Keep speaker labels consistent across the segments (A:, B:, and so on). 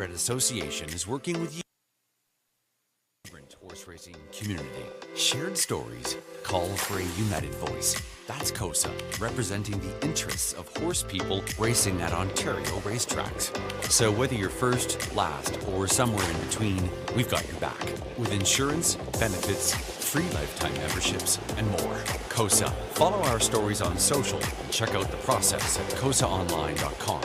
A: Thoroughbred Association is working with you. Vibrant horse racing community. Shared stories call for a united voice. That's COSA, representing the interests of horse people racing at Ontario racetracks. So whether you're first, last, or somewhere in between, we've got your back. With insurance, benefits, free lifetime memberships, and more. COSA. Follow our stories on social and check out the process at cosaonline.com.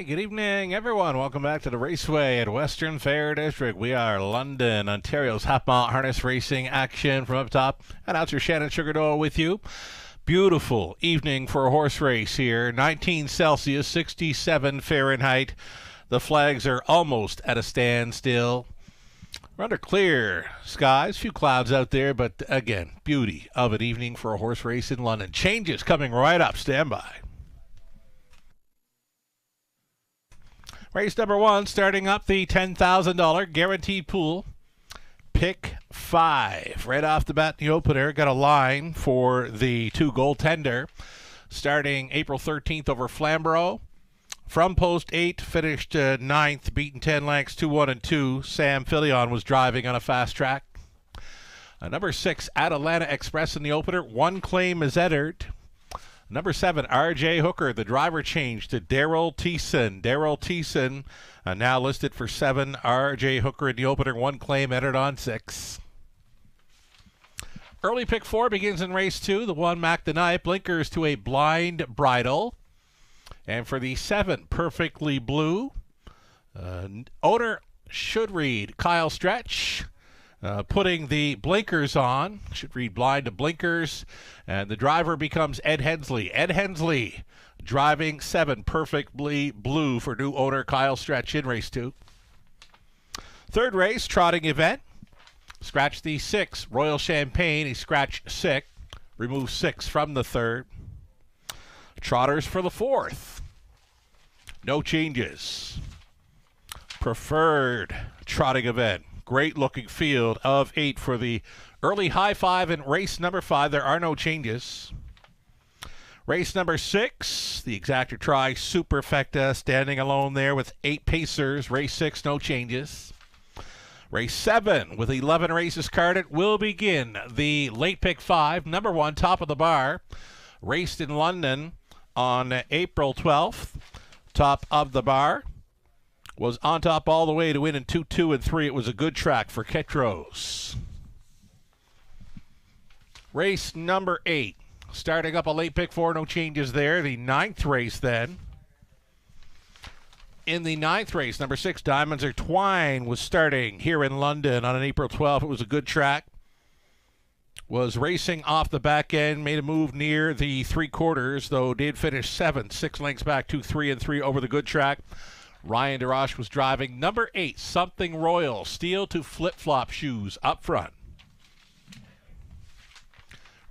B: Good evening, everyone. Welcome back to the Raceway at Western Fair District. We are London, Ontario's half-mile harness racing action from up top. Announcer Shannon Sugardoll with you. Beautiful evening for a horse race here. 19 Celsius, 67 Fahrenheit. The flags are almost at a standstill. We're under clear skies, few clouds out there, but again, beauty of an evening for a horse race in London. Changes coming right up. Stand by. Race number 1, starting up the $10,000 guaranteed pool. Pick 5. Right off the bat in the opener, got a line for the 2 goaltender. Starting April 13th over Flamborough. From post 8, finished 9th, beaten 10 lengths, 2-1 and 2. Sam Filion was driving on a fast track. Number 6, Atalanta Express in the opener. 1 claim is entered. Number 7, R.J. Hooker. The driver changed to Daryl Thiessen. Daryl Thiessen now listed for 7. R.J. Hooker in the opener. 1 claim entered on 6. Early pick 4 begins in race 2. The 1, Mac the Knife. Blinkers to a blind bridle. And for the 7, Perfectly Blue. Owner should read Kyle Stretch. Putting the blinkers on, should read blind to blinkers, and the driver becomes Ed Hensley. Ed Hensley driving 7, Perfectly Blue for new owner Kyle Stretch in race 2. Third race, trotting event. Scratch the 6, Royal Champagne. He scratched 6, remove 6 from the 3rd. Trotters for the 4th. No changes. Preferred trotting event. Great looking field of 8 for the early high 5 in race number 5. There are no changes. Race number 6, the Exactor Tri Superfecta standing alone there with 8 pacers. Race 6, no changes. Race 7 with 11 races carded will begin the late pick 5. Number 1, Top of the Bar, raced in London on April 12th. Top of the Bar was on top all the way to win in 2, 2, and 3. It was a good track for Ketros. Race number 8. Starting up a late pick 4, no changes there. The 9th race then. In the 9th race, number 6, Diamonds Are Twine, was starting here in London on an April 12th. It was a good track. Was racing off the back end, made a move near the 3/4, though did finish 7th, 6 lengths back, 2, 3, and 3 over the good track. Ryan DeRoche was driving. Number 8, Something Royal, steel to flip-flop shoes up front.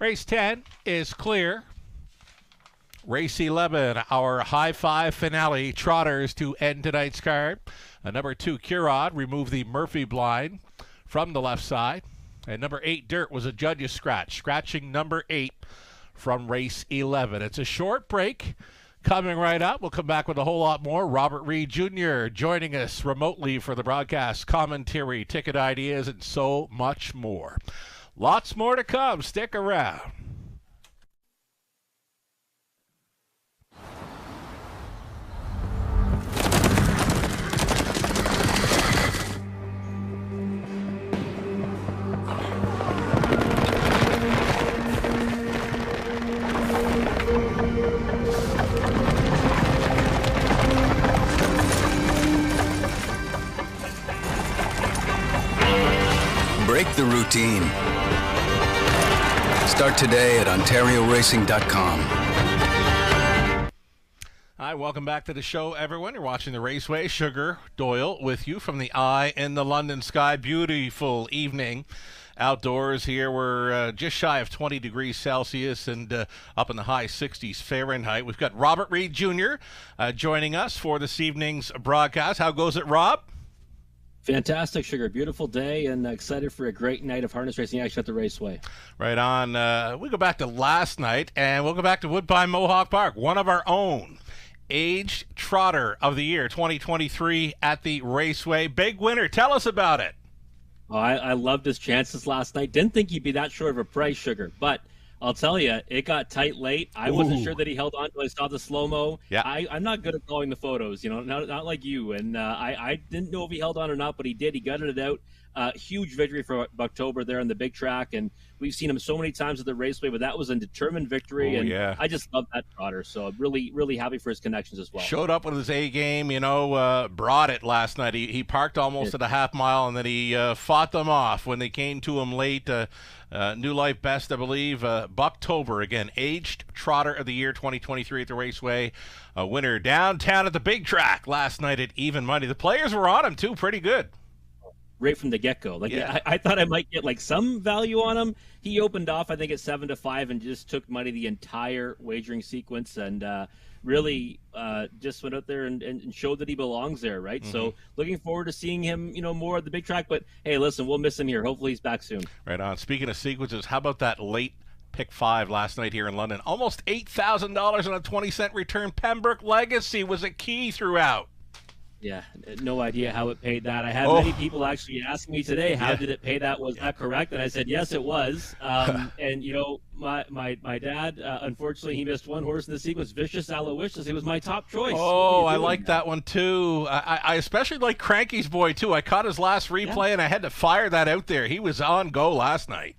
B: Race 10 is clear. Race 11, our high 5 finale, trotters to end tonight's card. Number 2, Curod, removed the Murphy blind from the left side. And number 8, Dirt, was a judge's scratch, scratching number 8 from race 11. It's a short break. Coming right up, we'll come back with a whole lot more. Robert Reed Jr. joining us remotely for the broadcast, commentary, ticket ideas, and so much more. Lots more to come. Stick around.
C: Break the routine. Start today at OntarioRacing.com.
B: Hi, welcome back to the show, everyone. You're watching the Raceway. Sugar Doyle with you from the eye in the London sky. Beautiful evening outdoors here. We're just shy of 20 degrees Celsius and up in the high 60s Fahrenheit. We've got Robert Reid Jr. Joining us for this evening's broadcast. How goes it, Rob?
D: Fantastic, Sugar. Beautiful day and excited for a great night of harness racing action at the Raceway.
B: Right on. We go back to last night, and we'll go back to Woodbine Mohawk Park, one of our own. Aged Trotter of the Year 2023 at the Raceway. Big winner. Tell us about it.
D: Oh, I loved his chances last night. Didn't think he'd be that short of a price, Sugar, but I'll tell you, it got tight late. I wasn't sure that he held on until I saw the slow-mo.
B: Yeah.
D: I'm not good at calling the photos, not like you. And I didn't know if he held on or not, but he did. He gutted it out. Huge victory for October there on the big track. And we've seen him so many times at the Raceway, but that was a determined victory. I just love that trotter. So I'm really, really happy for his connections as well.
B: Showed up with his A game, brought it last night. He parked almost at a half mile, and then he fought them off when they came to him late. New Life Best, I believe. Bucktober, again, Aged Trotter of the Year 2023 at the Raceway. A winner downtown at the big track last night at even money. The players were on him, too. Pretty good.
D: Right from the get-go. I thought I might get some value on him. He opened off, I think, at 7-5 and just took money the entire wagering sequence and really just went out there and showed that he belongs there, right? Mm-hmm. So looking forward to seeing him, more at the big track. But, hey, listen, we'll miss him here. Hopefully he's back soon. Right
B: on. Speaking of sequences, how about that late pick 5 last night here in London? Almost $8,000 on a 20-cent return. Pembroke Legacy was a key throughout.
D: Yeah, no idea how it paid that. I had many people actually asking me today, how did it pay that? Was that correct? And I said, yes, it was. And, my dad, unfortunately, he missed one horse in the sequence, Vicious Aloysius. It was my top choice.
B: Oh, I like that one, too. I especially like Cranky's Boy, too. I caught his last replay, and I had to fire that out there. He was on go last night.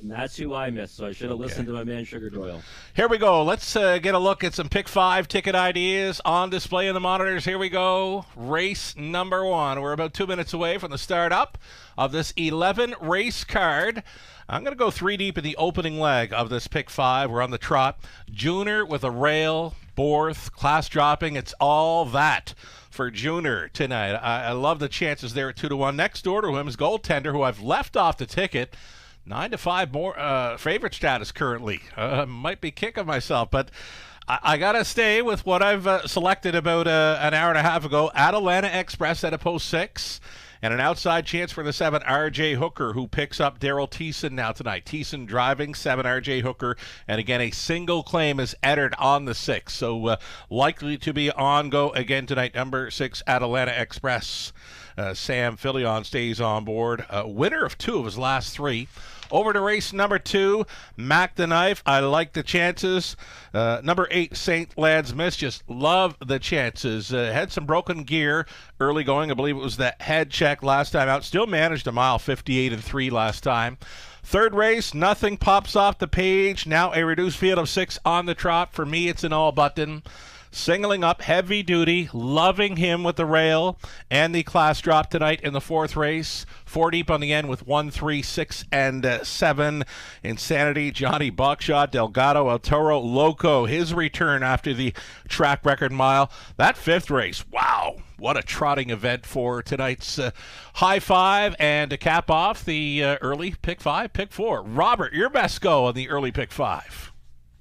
D: And that's who I missed, so I should have listened to my man Sugar Doyle.
B: Here we go. Let's get a look at some Pick 5 ticket ideas on display in the monitors. Here we go. Race number 1. We're about 2 minutes away from the start up of this 11-race card. I'm going to go 3 deep in the opening leg of this Pick 5. We're on the trot. Junior with a rail, Borth, class dropping. It's all that for Junior tonight. I love the chances there at 2-1. Next door to him is Goaltender, who I've left off the ticket. 9-5 more favorite status currently. Might be kicking myself, but I got to stay with what I've selected about an hour and a half ago. Atalanta Express at a post 6. And an outside chance for the 7, R.J. Hooker, who picks up Daryl Thiessen now tonight. Thiessen driving, 7, R.J. Hooker. And again, a single claim is entered on the 6. So likely to be on go again tonight. Number 6, Atalanta Express. Sam Filion stays on board. Winner of 2 of his last 3. Over to race number 2, Mac the Knife. I like the chances. Number 8, St. Lad's Miss. Just love the chances. Had some broken gear early going. I believe it was that head check last time out. Still managed a mile 58-3 last time. Third race, nothing pops off the page. Now a reduced field of 6 on the trot. For me, it's an all button. Singling up Heavy Duty, loving him with the rail and the class drop tonight in the 4th race. 4 deep on the end with 1, 3, 6, and 7. Insanity, Johnny Buckshot, Delgado, El Toro, Loco, his return after the track record mile. That 5th race, wow, what a trotting event for tonight's High 5. And to cap off the early Pick 5, Pick 4. Robert, your best go on the early Pick 5.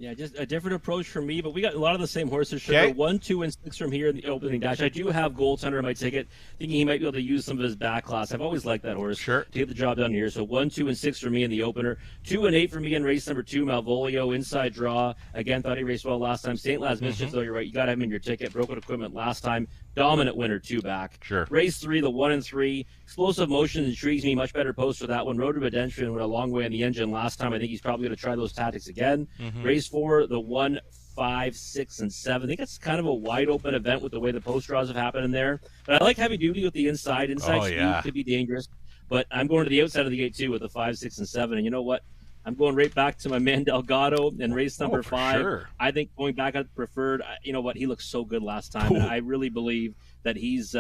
D: Yeah, just a different approach from me, but we got a lot of the same horses. Sugar. 1, 2, and 6 from here in the opening dash. I do have Goaltender in my ticket, thinking he might be able to use some of his back class. I've always liked that horse to get the job done here. So 1, 2, and 6 for me in the opener. 2 and 8 for me in race number 2, Malvolio, inside draw. Again, thought he raced well last time. St. Lad's Mischief, though, you're right. You got him in your ticket. Broken equipment last time. Dominant winner, 2 back. Race 3, the 1 and 3. Explosive Motion intrigues me. Much better post for that one. Road to Redemption went a long way in the engine last time. I think he's probably going to try those tactics again. Race 4, the 1, 5, 6, and 7. I think it's kind of a wide open event with the way the post draws have happened in there. But I like Heavy Duty with the inside. Speed could be dangerous. But I'm going to the outside of the gate, too, with the 5, 6, and 7. And you know what? I'm going right back to my man Delgado and race number 5.
B: Sure.
D: I think going back at preferred, you know what, he looked so good last time. And I really believe that he's,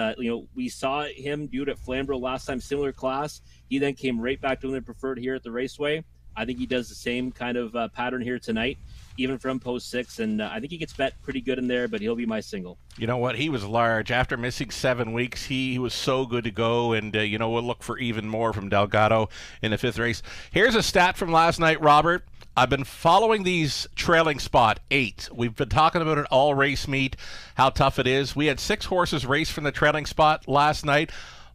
D: we saw him do it at Flamborough last time, similar class. He then came right back doing the preferred here at the Raceway. I think he does the same kind of pattern here tonight, even from post 6, and I think he gets bet pretty good in there, but he'll be my single.
B: You know what? He was large. After missing 7 weeks, he was so good to go, and, we'll look for even more from Delgado in the 5th race. Here's a stat from last night, Robert. I've been following these trailing spot 8. We've been talking about it all race meet, how tough it is. We had 6 horses race from the trailing spot last night.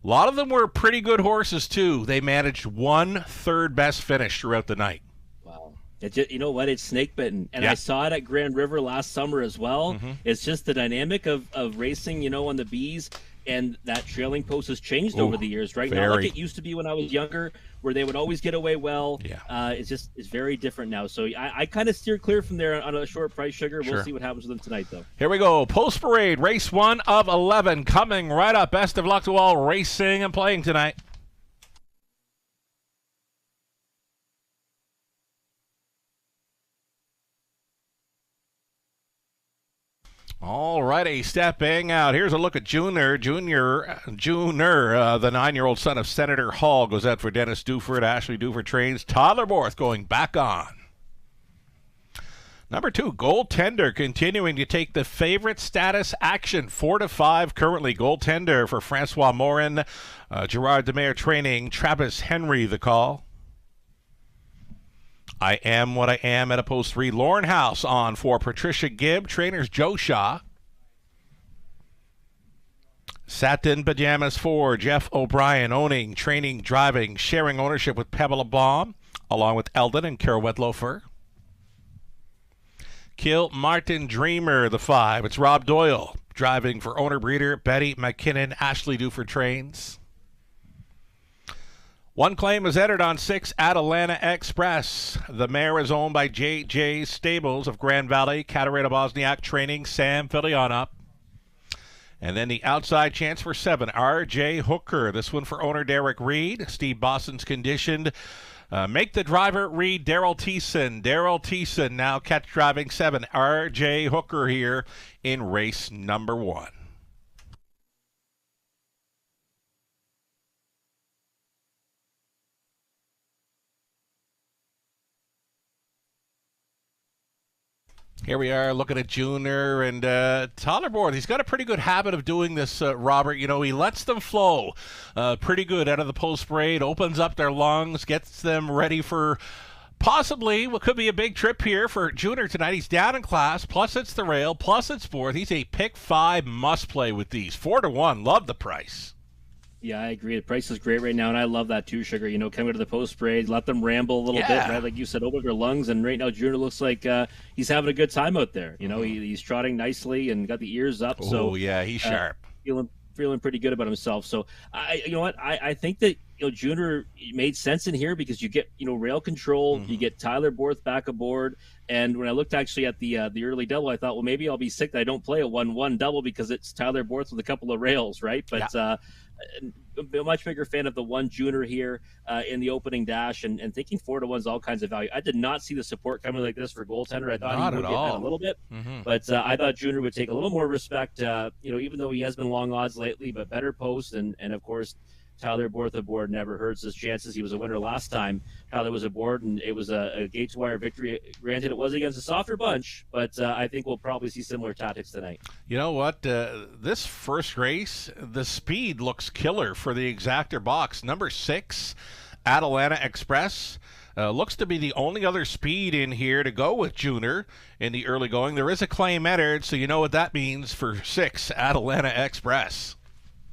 B: A lot of them were pretty good horses, too. They managed 1 third best finish throughout the night.
D: Wow. You know what? It's snake bitten. And I saw it at Grand River last summer as well. It's just the dynamic of racing, on the Bs. And that trailing post has changed over the years, right? Not like it used to be when I was younger, where they would always get away well. It's very different now. So I kind of steer clear from there on a short price, Sugar. We'll see what happens with them tonight, though.
B: Here we go. Post Parade, race 1 of 11, coming right up. Best of luck to all racing and playing tonight. All righty, stepping out. Here's a look at Junior, the 9-year-old son of Senator Hall, goes out for Dennis Duford. Ashley Duford trains. Tyler Borth going back on. Number 2, Goaltender, continuing to take the favorite status action. 4-5 currently. Goaltender for Francois Morin. Gerard Demare training. Travis Henry the call. I Am What I Am at a post 3. Lauren House on for Patricia Gibb. Trainers Joe Shaw. Satin Pajamas 4. Jeff O'Brien owning, training, driving, sharing ownership with Pamela Baum, along with Eldon and Carol Wetlofer. Kill Martin Dreamer, the 5. It's Rob Doyle driving for owner breeder Betty McKinnon. Ashley Duford trains. One claim is entered on 6, Atalanta Express. The mare is owned by J.J. Stables of Grand Valley. Katarina Bosniak training, Sam Filiana. And then the outside chance for 7, R.J. Hooker. This one for owner Derek Reed. Steve Boston's conditioned. Make the driver read Daryl Thiessen. Daryl Thiessen now catch driving 7, R.J. Hooker here in race number 1. Here we are looking at Junior and Tyler Borth. He's got a pretty good habit of doing this, Robert. He lets them flow pretty good out of the post parade, opens up their lungs, gets them ready for possibly what could be a big trip here for Junior tonight. He's down in class, plus it's the rail, plus it's Borth. He's a pick 5 must play with these. 4-1, love the price.
D: Yeah, I agree. The price is great right now, and I love that too, Sugar. Coming to the post parade, let them ramble a little bit, right? Like you said, open their lungs, and right now Junior looks like he's having a good time out there. He's trotting nicely and got the ears up.
B: Oh, yeah, he's sharp.
D: Feeling pretty good about himself. So, I think that Junior made sense in here because you get rail control, you get Tyler Borth back aboard, and when I looked actually at the early double, I thought, well, maybe I'll be sick that I don't play a 1-1 double because it's Tyler Borth with a couple of rails, right? But a much bigger fan of the 1 Junior here in the opening dash, and thinking 4-1 is all kinds of value. I did not see the support coming like this for Goaltender. I thought he would get that a little bit, but I thought Junior would take a little more respect. Even though he has been long odds lately, but better post, and of course Tyler Borth aboard never hurts his chances. He was a winner last time Tyler was aboard, and it was a gate-to-wire victory. Granted, it was against a softer bunch, but I think we'll probably see similar tactics tonight. You know what? This first race, the speed looks killer for the exactor box. Number 6, Atalanta Express. Looks to be the only other speed in here to go with Junior in the early going. There is a claim entered, so you know what that means for 6, Atalanta Express.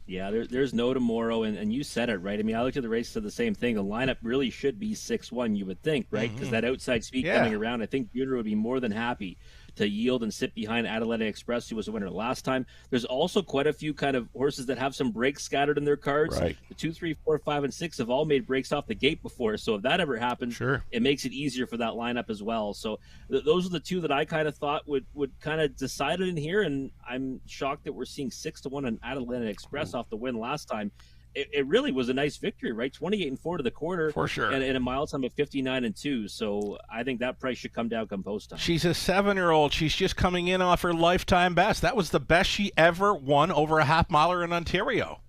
D: Yeah, there's no tomorrow, and you said it, right? I mean, I looked at the race, said the same thing. The lineup really should be 6-1, you would think, right? Because that outside speed coming around, I think Junior would be more than happy to yield and sit behind Atalanta Express, who was a winner last time. There's also quite a few kind of horses that have some breaks scattered in their cards. Right. The 2, 3, 4, 5, and 6 have all made breaks off the gate before. So if that ever happens, it makes it easier for that lineup as well. So those are the 2 that I kind of thought would kind of decide it in here. And I'm shocked that we're seeing 6-1 on Atalanta Express off the win last time. it really was a nice victory, right? 28-4 to the quarter,
B: for sure,
D: and a mile time of 59-2. So I think that price should come down come post time.
B: She's a 7-year-old. She's just coming in off her lifetime best. That was the best she ever won over a half miler in Ontario.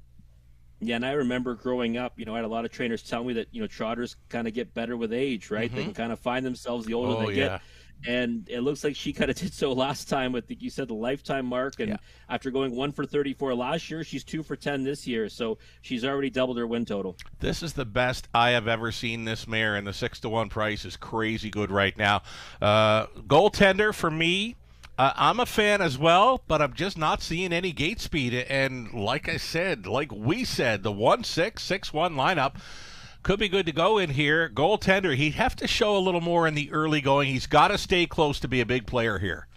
D: Yeah, and I remember growing up, I had a lot of trainers tell me that, trotters kind of get better with age, right? They can kind of find themselves the older they get. And it looks like she kind of did so last time with, you said, the lifetime mark. And after going 1 for 34 last year, she's 2 for 10 this year. So she's already doubled her win total.
B: This is the best I have ever seen this mare, and the 6-1 price is crazy good right now. Goaltender for me. I'm a fan as well, but I'm just not seeing any gate speed. And like we said, the 1-6, 6-1 lineup could be good to go in here. Goaltender, he'd have to show a little more in the early going. He's got to stay close to be a big player here.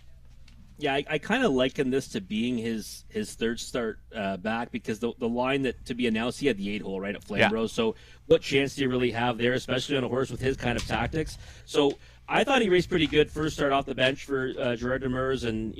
D: Yeah, I kind of liken this to being his third start back, because the line that to be announced, he had the 8-hole right at Flamborough. So what chance do you really have there, especially on a horse with his kind of tactics? So I thought he raced pretty good first start off the bench for Gerard Demers, and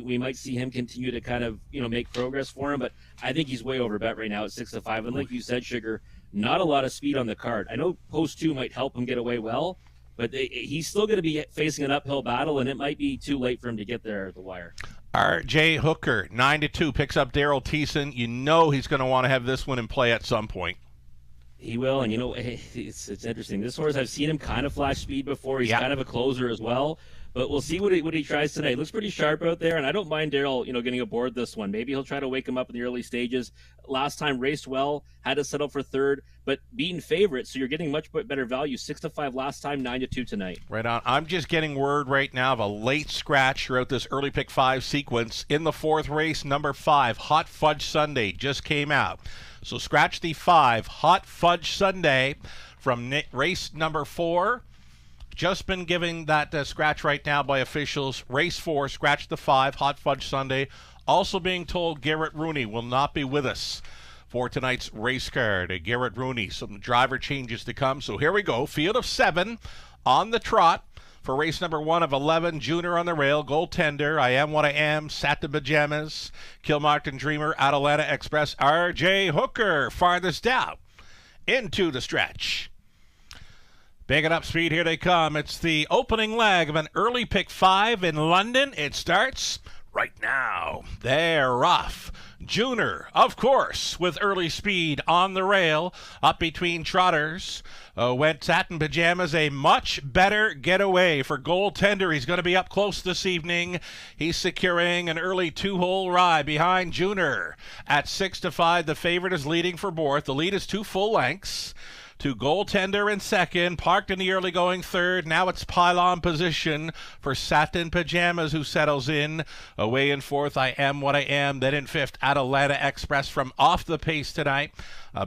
D: we might see him continue to kind of make progress for him. But I think he's way over bet right now at 6-5. And like you said, Sugar, not a lot of speed on the card. I know post 2 might help him get away well, but he's still going to be facing an uphill battle, and it might be too late for him to get there at the wire.
B: R.J. Hooker, 9-2, picks up Daryl Thiessen. He's going to want to have this one in play at some point.
D: He will, and it's interesting. This horse, I've seen him kind of flash speed before. He's kind of a closer as well. But we'll see what he tries tonight. Looks pretty sharp out there, and I don't mind Daryl, getting aboard this one. Maybe he'll try to wake him up in the early stages. Last time raced well, had to settle for third, but beaten favorite, so you're getting much better value. 6-5 last time, 9-2 tonight.
B: Right on. I'm just getting word right now of a late scratch throughout this early pick 5 sequence. In the 4th race, number 5, Hot Fudge Sunday, just came out. So scratch the 5, Hot Fudge Sunday, from race number 4. Just been giving that scratch right now by officials. Race 4, scratch the 5, Hot Fudge Sunday. Also being told Garrett Rooney will not be with us for tonight's race card. Garrett Rooney, some driver changes to come. So here we go. Field of 7 on the trot for race number 1 of 11. Junior on the rail. Goaltender, I Am What I Am, Satin Pajamas, Kilmartin Dreamer, Atalanta Express, R.J. Hooker farthest down into the stretch. Picking up speed, here they come. It's the opening leg of an early pick 5 in London. It starts right now. They're off. Junior, of course, with early speed on the rail, up between trotters. Went Satin Pajamas, a much better getaway for Goaltender. He's going to be up close this evening. He's securing an early 2-hole ride behind Junior. At 6-5, the favorite is leading for Borth. The lead is 2 full lengths to Goaltender in second, parked in the early going third. Now it's pylon position for Satin Pajamas, who settles in. Away in fourth, I Am What I Am. Then in fifth, Atalanta Express from off the pace tonight.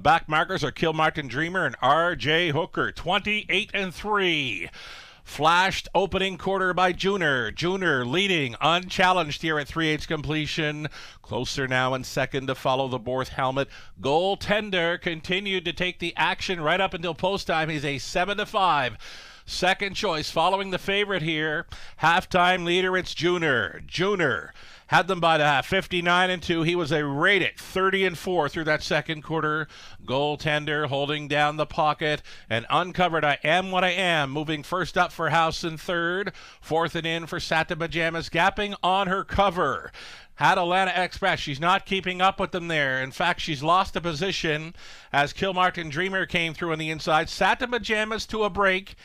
B: Back markers are Kilmartin Dreamer and R.J. Hooker, 28-3. Flashed opening quarter by Junior. Junior leading unchallenged here at 3/8 completion. Closer now in second to follow the Borth helmet. Goaltender continued to take the action right up until post time. He's a 7-5. Second choice following the favorite here. Halftime leader, it's Junior. Junior had them by the half, 59-2. He was a rated 30-4 through that second quarter. Goaltender holding down the pocket and uncovered I Am What I Am, moving first up for House in third. Fourth and in for Satin Pajamas, gapping on her cover. Atalanta Express, she's not keeping up with them there. In fact, she's lost a position as Kilmartin Dreamer came through on the inside. Satin Pajamas to a break.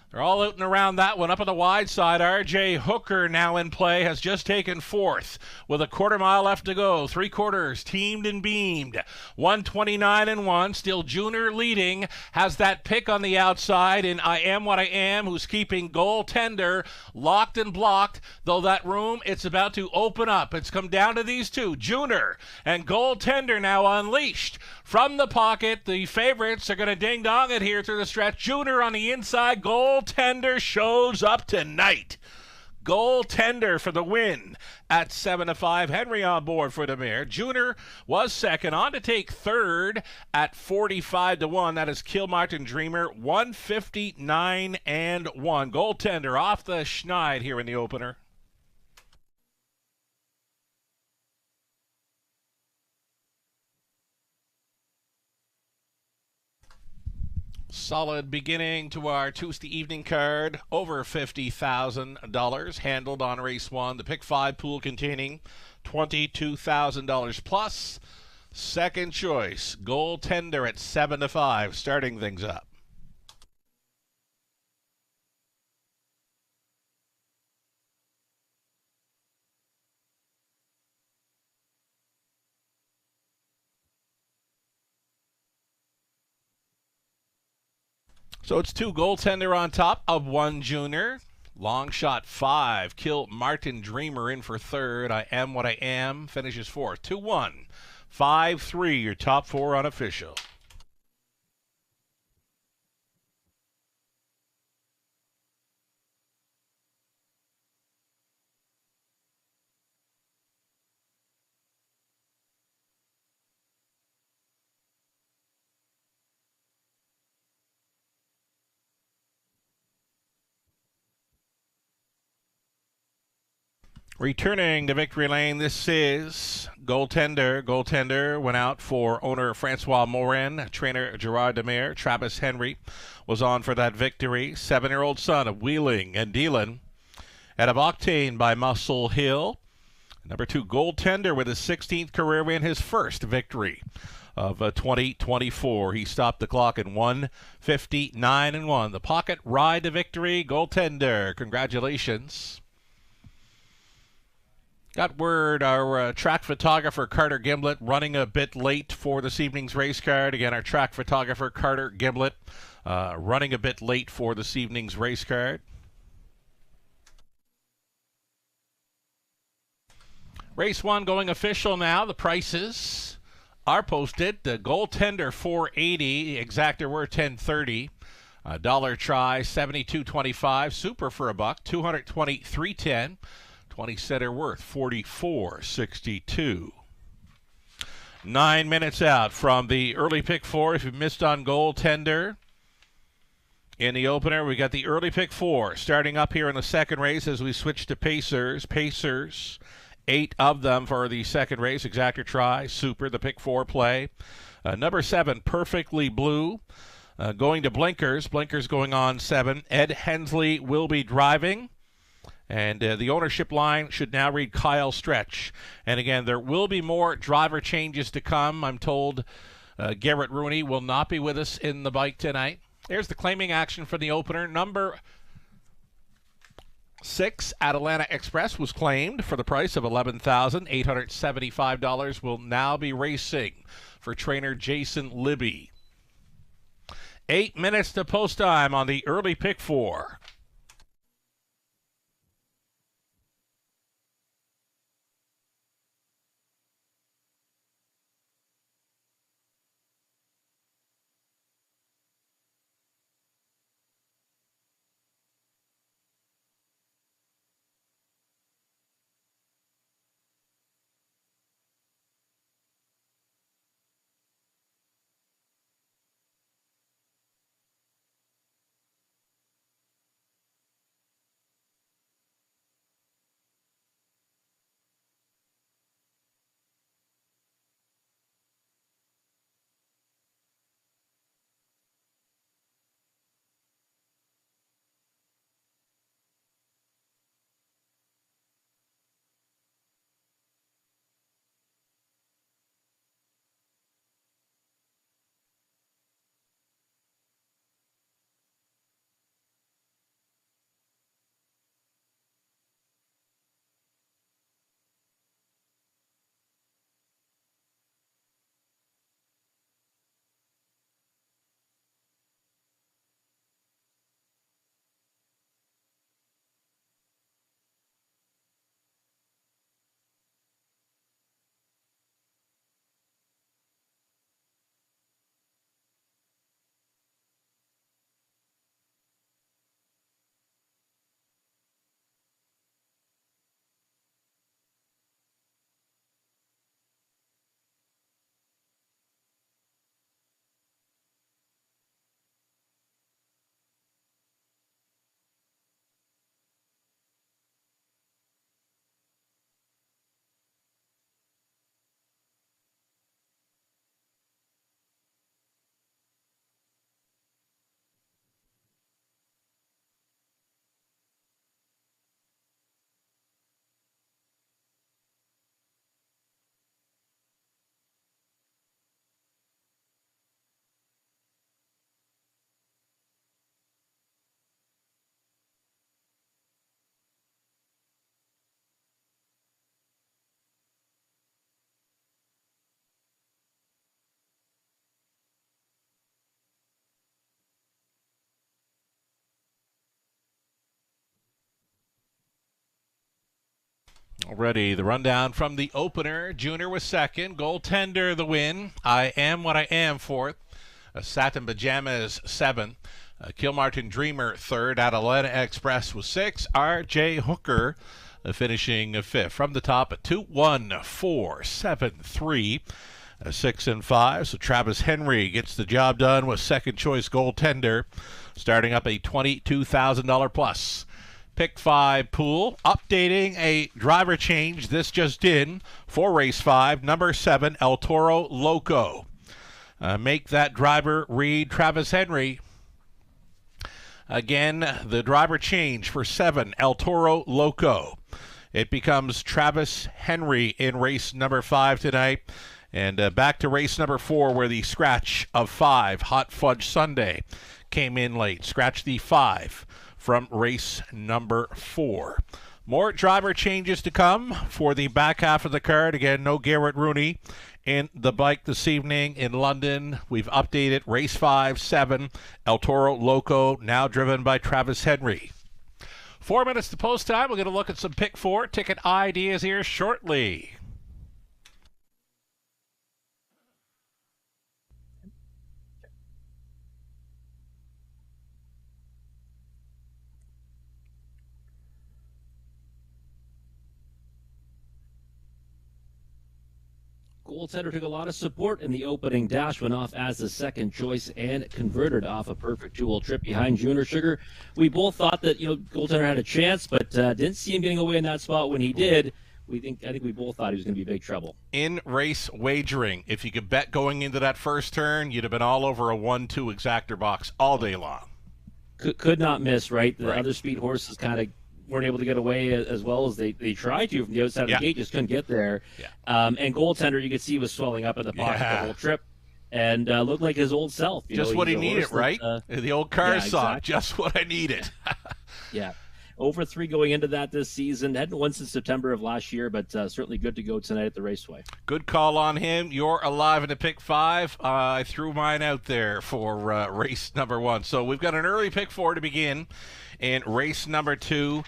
B: They're all out and around that one. Up on the wide side, R.J. Hooker now in play, has just taken fourth with a quarter mile left to go. 3 quarters, teamed and beamed. 129-1, still Junior leading. Has that pick on the outside in I Am What I Am, who's keeping Goaltender locked and blocked. Though that room, it's about to open up. It's come down to these two, Junior and Goaltender now unleashed. From the pocket, the favorites are going to ding-dong it here through the stretch. Junior on the inside, Goaltender shows up tonight. Goaltender for the win at 7-5. Henry on board for the mare. Junior was second, on to take third at 45-1. That is Kilmartin Dreamer, 159-1. Goaltender off the schneid here in the opener. Solid beginning to our Tuesday evening card. Over $50,000 handled on race 1. The pick 5 pool containing $22,000 plus. Second choice, Goaltender at 7-5, starting things up. So it's 2 Goaltender on top of 1 Junior. Long shot 5. Kill Martin Dreamer in for 3rd. I Am What I Am finishes 4th. 2-1. 5-3, your top 4 unofficial. Returning to victory lane, this is Goaltender. Goaltender went out for owner Francois Morin, trainer Gerard Demare. Travis Henry was on for that victory. 7-year-old son of Wheeling and Dealing. Out of Octane by Muscle Hill. Number 2, Goaltender with his 16th career win, his first victory of 2024. He stopped the clock in 1:59.1. The pocket ride to victory, Goaltender. Congratulations. Got word our track photographer Carter Gimblett running a bit late for this evening's race card. Again, our track photographer Carter Gimblett running a bit late for this evening's race card. Race 1 going official now. The prices are posted. The Goaltender $4.80, exactor were $10.30. Dollar try $72.25. Super for $1, $223.10. 20 center worth $44.62. 9 minutes out from the early pick 4. If you missed on Goaltender in the opener, we got the early pick 4 starting up here in the second race as we switch to Pacers. Pacers, 8 of them for the second race. Exactor try, Super, the pick 4 play. Number 7, Perfectly Blue. Going to Blinkers. Blinkers going on 7. Ed Hensley will be driving. And the ownership line should now read Kyle Stretch. And again, there will be more driver changes to come. I'm told Garrett Rooney will not be with us in the bike tonight. There's the claiming action for the opener. Number 6, Atalanta Express, was claimed for the price of $11,875. Will now be racing for trainer Jason Libby. 8 minutes to post time on the early pick 4. Already the rundown from the opener. Junior was second. Goaltender the win. I Am What I Am fourth. Satin Pajamas seventh. Kilmartin Dreamer third. Atalanta Express was sixth. R.J. Hooker finishing fifth. From the top at 2-1, 4-7-3. 6 and 5. So Travis Henry gets the job done with second choice goaltender, starting up a $22,000 plus. Pick 5 pool, updating a driver change. This just in for race 5, number 7, El Toro Loco. Make that driver read Travis Henry. Again, the driver change for 7, El Toro Loco. It becomes Travis Henry in race number 5 tonight. And back to race number 4, where the scratch of 5, Hot Fudge Sunday, came in late. Scratch the 5 from race number 4. More driver changes to come for the back half of the card. Again, no Garrett Rooney in the bike this evening in London. We've updated race 5, 7, El Toro Loco, now driven by Travis Henry. 4 minutes to post time. We're going to look at some pick 4 ticket ideas here shortly.
D: Goaltender took a lot of support in the opening dash, went off as the second choice and converted off a perfect 2-hole trip behind Junior Sugar. We both thought that goaltender had a chance, but didn't see him getting away in that spot. When he did, I think we both thought he was going to be big trouble.
B: In race wagering, if you could bet going into that first turn, you'd have been all over a 1-2 exactor box all day long.
D: Could not miss, right? The other speed horses kind of weren't able to get away as well as they tried to from the outside of the gate, just couldn't get there. And goaltender, you could see, was swelling up in the pocket the whole trip, and looked like his old self.
B: Just what he needed, right? The old car song, exactly. Just what I needed.
D: Yeah. Over 3 going into that this season. Hadn't won since September of last year, but certainly good to go tonight at the Raceway.
B: Good call on him. You're alive in the pick 5. I threw mine out there for race number 1. So we've got an early pick 4 to begin in race number 2.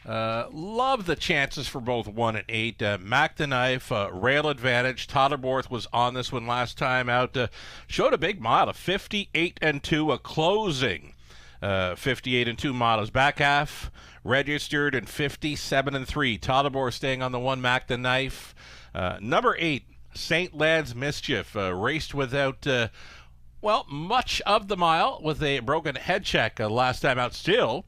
B: Love the chances for both 1 and 8. Mac the Knife, rail advantage. Totterborth was on this one last time out. Showed a big mile, a 58-2, a closing 58-2 miles. Back half registered in 57-3. Totterborth staying on the 1, Mac the Knife. Number 8, St. Lad's Mischief, raced without much of the mile with a broken head check last time out. Still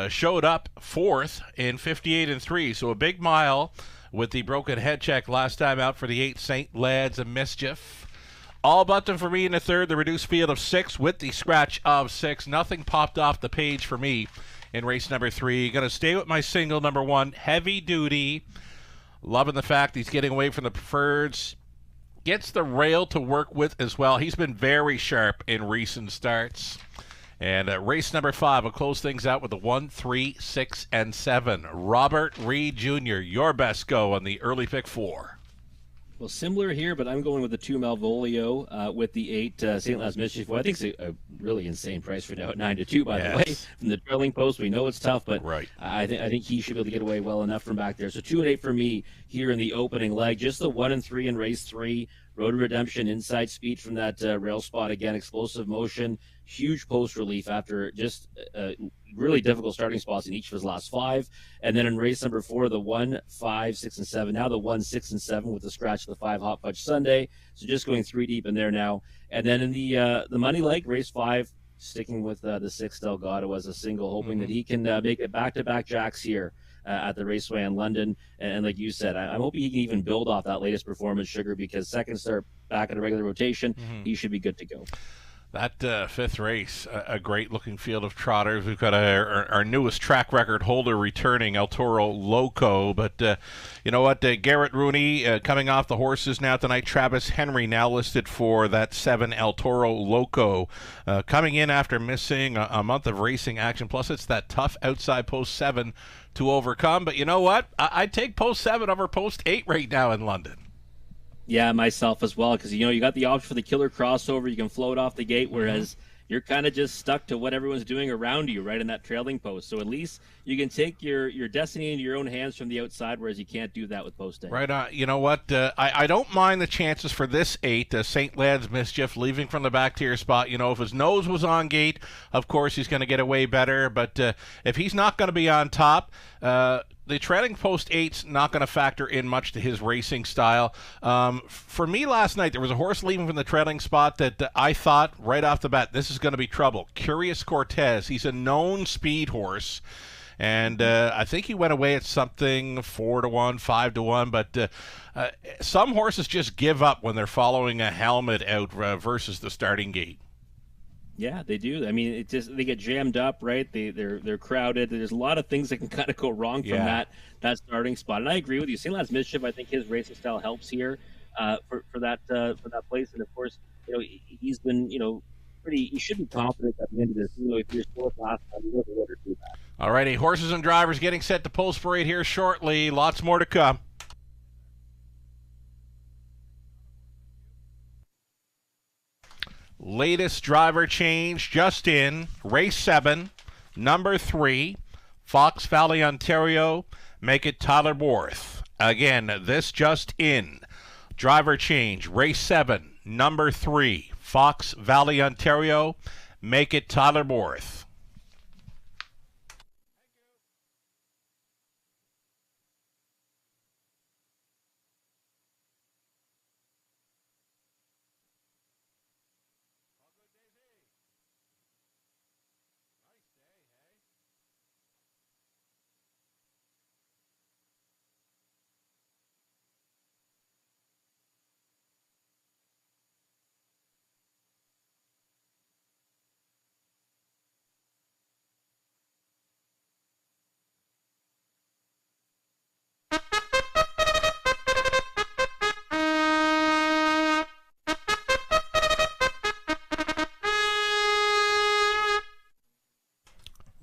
B: showed up 4th in 58-3, so a big mile with the broken head check last time out for the 8 St. Lad's Mischief. All button for me in the third, the reduced field of 6 with the scratch of 6. Nothing popped off the page for me in race number 3. Going to stay with my single, number 1, Heavy Duty. Loving the fact he's getting away from the preferreds. Gets the rail to work with as well. He's been very sharp in recent starts. And race number 5 will close things out with the 1, 3, 6, and 7. Robert Reed Jr., your best go on the early pick 4.
D: Well, similar here, but I'm going with the 2 Malvolio with the 8 St. Lad's Mischief. Well, I think it's a really insane price for now at 9-2, by the way. From the trailing post, we know it's tough, but I think he should be able to get away well enough from back there. So 2 and 8 for me here in the opening leg. Just the 1 and 3 in race 3. Road Redemption, inside speed from that rail spot. Again, explosive motion, huge post relief after just really difficult starting spots in each of his last 5. And then in race number 4, the 1, 5, 6, and 7. Now the 1, 6, and 7 with the scratch of the 5 Hot Fudge Sunday. So just going 3 deep in there now. And then in the money leg, race 5, sticking with the 6 Delgado as a single, hoping that he can make it back-to-back jacks here at the Raceway in London. And like you said, I'm hoping he can even build off that latest performance, Sugar, because second start back at a regular rotation, he should be good to go.
B: That 5th race, a great-looking field of trotters. We've got our newest track record holder returning, El Toro Loco. But you know what? Garrett Rooney coming off the horses now tonight. Travis Henry now listed for that 7 El Toro Loco. Coming in after missing a month of racing action. Plus, it's that tough outside post 7 to overcome. But you know what? I'd take post 7 over post 8 right now in London.
D: Yeah, myself as well, because you got the option for the killer crossover. You can float off the gate, whereas you're kind of just stuck to what everyone's doing around you, right in that trailing post. So at least you can take your destiny into your own hands from the outside, whereas you can't do that with post 8.
B: Right. You know what? I don't mind the chances for this 8, St. Lad's Mischief, leaving from the back tier spot. You know, if his nose was on gate, of course he's going to get away better. But if he's not going to be on top, the trailing post 8's not going to factor in much to his racing style. For me last night, there was a horse leaving from the trailing spot that I thought right off the bat, this is going to be trouble. Curious Cortez. He's a known speed horse. And I think he went away at something 4-1, 5-1. But some horses just give up when they're following a helmet out versus the starting gate.
D: Yeah, they do. I mean, they get jammed up, right? They're crowded. There's a lot of things that can kind of go wrong from that starting spot. And I agree with you. St. Lad's Mischief, I think his racing style helps here for that place. And of course, you know, he's been, you know, he should be confident at the end of this. You know, if you're fourth last time, you doesn't let her do that.
B: All righty, horses and drivers getting set to post parade here shortly. Lots more to come. Latest driver change just in. Race 7, number 3, Fox Valley, Ontario. Make it Tyler Borth. Again, this just in. Driver change. Race 7, number 3, Fox Valley, Ontario. Make it Tyler Borth.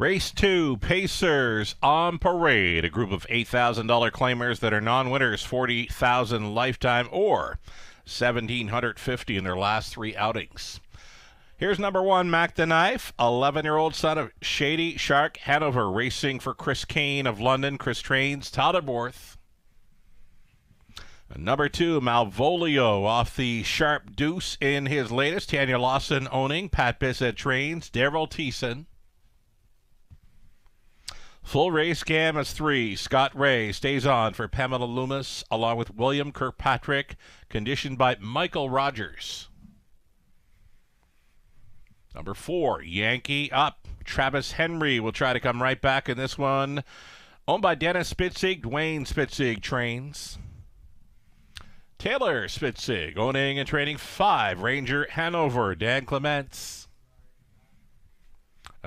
B: Race 2, Pacers on parade. A group of $8,000 claimers that are non-winners, $40,000 lifetime or $1,750 in their last 3 outings. Here's number 1, Mac the Knife, 11-year-old son of Shady Shark Hanover, racing for Chris Kane of London. Chris trains Tyler Borth. Number 2, Malvolio off the Sharp Deuce in his latest. Tanya Lawson owning. Pat Bissett trains Daryl Thiessen. Full race gam is 3. Scott Ray stays on for Pamela Loomis, along with William Kirkpatrick, conditioned by Michael Rogers. Number 4, Yankee Up. Travis Henry will try to come right back in this one. Owned by Dennis Spitzig, Dwayne Spitzig trains. Taylor Spitzig owning and training 5. Ranger Hanover, Dan Clements.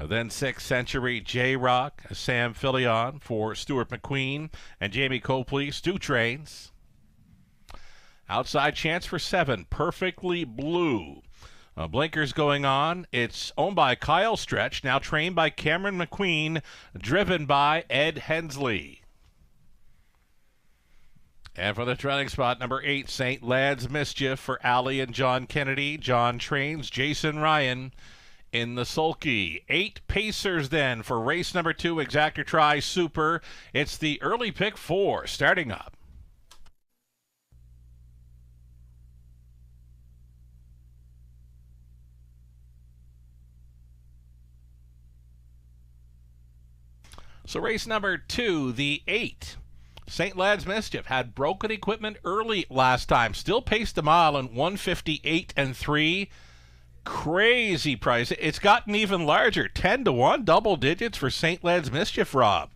B: Then 6th Century J-Rock, Sam Filion for Stuart McQueen and Jamie Copley, Stu trains. Outside chance for 7, Perfectly Blue. Blinkers going on. It's owned by Kyle Stretch, now trained by Cameron McQueen, driven by Ed Hensley. And for the trailing spot, number 8, St. Lad's Mischief for Allie and John Kennedy. John trains Jason Ryan in the sulky. 8 Pacers then for race number 2, Exactor Tri Super. It's the early pick 4 starting up. So race number 2, the 8. St. Lad's Mischief had broken equipment early last time. Still paced a mile in 1:58 and 3. Crazy price. It's gotten even larger. 10-1, double digits for St. Lad's Mischief, Rob.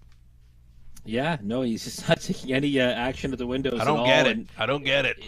D: Yeah, no, he's just not taking any action at the windows.
B: I don't get it. I don't get it.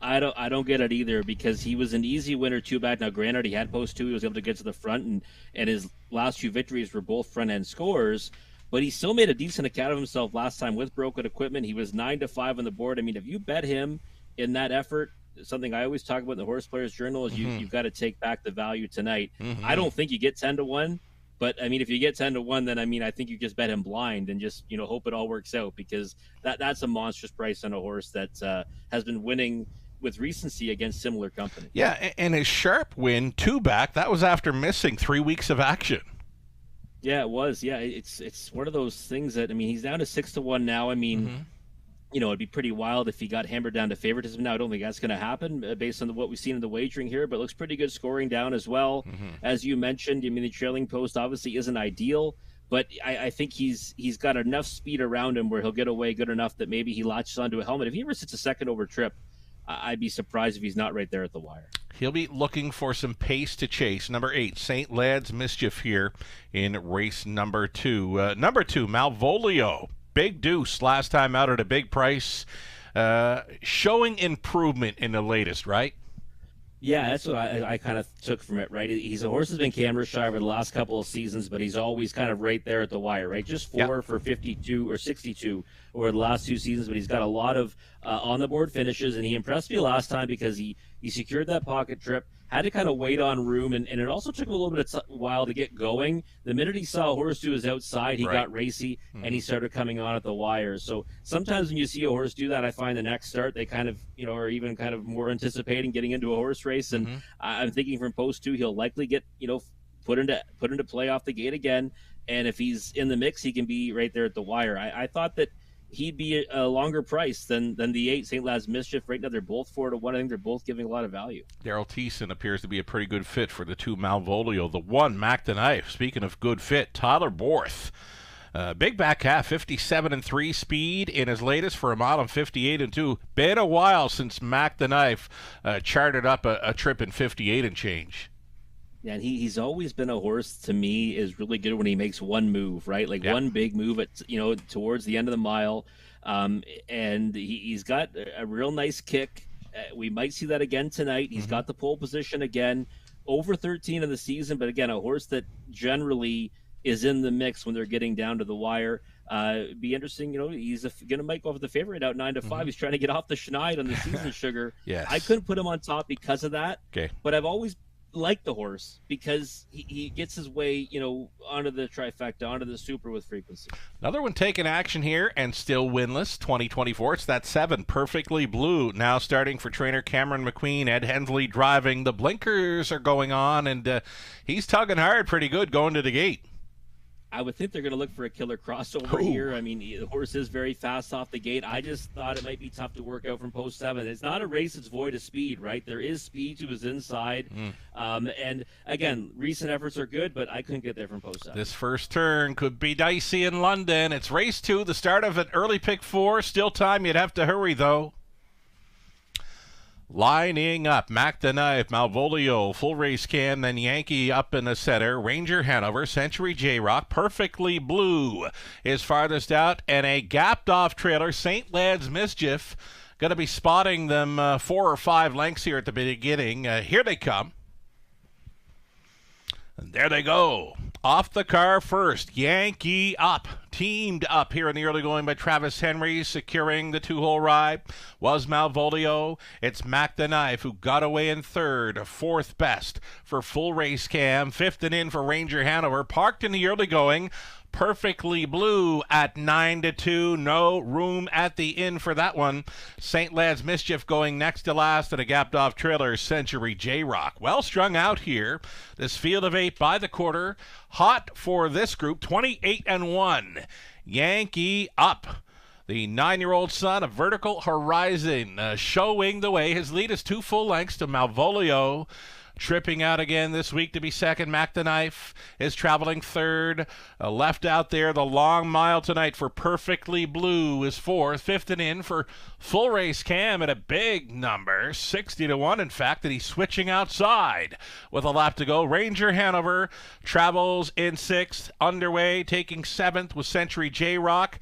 D: I don't get it either, because he was an easy winner 2 back. Now, granted, he had post 2. He was able to get to the front, and his last 2 victories were both front end scores. But he still made a decent account of himself last time with broken equipment. He was 9-5 on the board. I mean, if you bet him in that effort, something I always talk about in the Horse Players Journal is you've got to take back the value tonight. I don't think you get 10-1, but I mean, if you get 10-1, then I mean, I think you just bet him blind and just, hope it all works out, because that's a monstrous price on a horse that has been winning with recency against similar company.
B: Yeah, and his Sharp win, 2 back, that was after missing 3 weeks of action.
D: Yeah, it was. Yeah, it's one of those things that, I mean, he's down to 6-1 now. I mean, you know, it'd be pretty wild if he got hammered down to favoritism. Now, I don't think that's going to happen based on what we've seen in the wagering here, but it looks pretty good scoring down as well. As you mentioned, I mean, the trailing post obviously isn't ideal, but I think he's got enough speed around him where he'll get away good enough that maybe he latches onto a helmet. If he ever sits a second over Tripp, I'd be surprised if he's not right there at the wire.
B: He'll be looking for some pace to chase. Number 8, St. Lad's Mischief here in race number 2. Number 2, Malvolio. Big deuce last time out at a big price. Showing improvement in the latest, right?
D: Yeah, that's what I kind of took from it, right? He's a horse that's been camera shy over the last couple of seasons, but he's always kind of right there at the wire, right? Just 4 for 52 or 62 over the last 2 seasons, but he's got a lot of on-the-board finishes, and he impressed me last time because he secured that pocket trip, had to kind of wait on room, and it also took him a little bit of while to get going. The minute he saw a horse to his outside, he got racy, and he started coming on at the wires. So sometimes when you see a horse do that, I find the next start, they kind of, you know, are even kind of more anticipating getting into a horse race. And I'm thinking from post 2, he'll likely get, you know, put into play off the gate again. And if he's in the mix, he can be right there at the wire. I thought that he'd be a longer price than the 8 St. Lad's Mischief. Right now, they're both 4-1. I think they're both giving a lot of value.
B: Daryl Thiessen appears to be a pretty good fit for the 2 Malvolio. The 1, Mac the Knife. Speaking of good fit, Tyler Borth. Big back half, 57-3 speed in his latest for a mile on 58-2. Been a while since Mac the Knife charted up a trip in 58 and change.
D: Yeah, and he's always been a horse, to me, is really good when he makes one move, right? Like one big move at, you know, towards the end of the mile. And he's got a real nice kick. We might see that again tonight. He's got the pole position again, over 13 in the season, but again, a horse that generally is in the mix when they're getting down to the wire. Be interesting, you know, he's going to might go for the favorite out 9-5. He's trying to get off the schneid on the season sugar.
B: Yes.
D: I couldn't put him on top because of that.
B: Okay.
D: But I've always like the horse because he gets his way, you know, onto the trifecta, onto the super with frequency.
B: Another one taking action here and still winless, 2024. It's that 7, Perfectly Blue, now starting for trainer Cameron McQueen. Ed Hensley driving. The blinkers are going on, and he's tugging hard pretty good going to the gate.
D: I would think they're going to look for a killer crossover here. I mean, the horse is very fast off the gate. I just thought it might be tough to work out from post 7. It's not a race that's void of speed, right? There is speed to his inside. And, again, recent efforts are good, but I couldn't get there from post 7.
B: This first turn could be dicey in London. It's race 2, the start of an early pick 4. Still time. You'd have to hurry, though. Lining up, Mac the Knife, Malvolio, full race cam, then Yankee up in the center, Ranger Hanover, Century J-Rock, Perfectly Blue is farthest out, and a gapped off trailer, St. Lad's Mischief, going to be spotting them 4 or 5 lengths here at the beginning. Here they come. And there they go. Off the car first, Yankee up, teamed up here in the early going by Travis Henry, securing the 2-hole ride was Malvolio. It's Mac the Knife who got away in third, 4th best for full race cam, 5th and in for Ranger Hanover, parked in the early going. Perfectly Blue at 9-2. No room at the inn for that one. St. Lad's Mischief going next to last at a gapped off trailer. Century J-Rock. Well strung out here. This field of 8 by the quarter. Hot for this group. 28-1. Yankee up. The 9-year-old son of Vertical Horizon showing the way. His lead is 2 full lengths to Malvolio. Tripping out again this week to be second. Mac the Knife is traveling third. Left out there the long mile tonight for Perfectly Blue is 4th. 5th and in for full race cam at a big number, 60-1 in fact, that he's switching outside with a lap to go. Ranger Hanover travels in 6th. Underway taking 7th with Century J-Rock.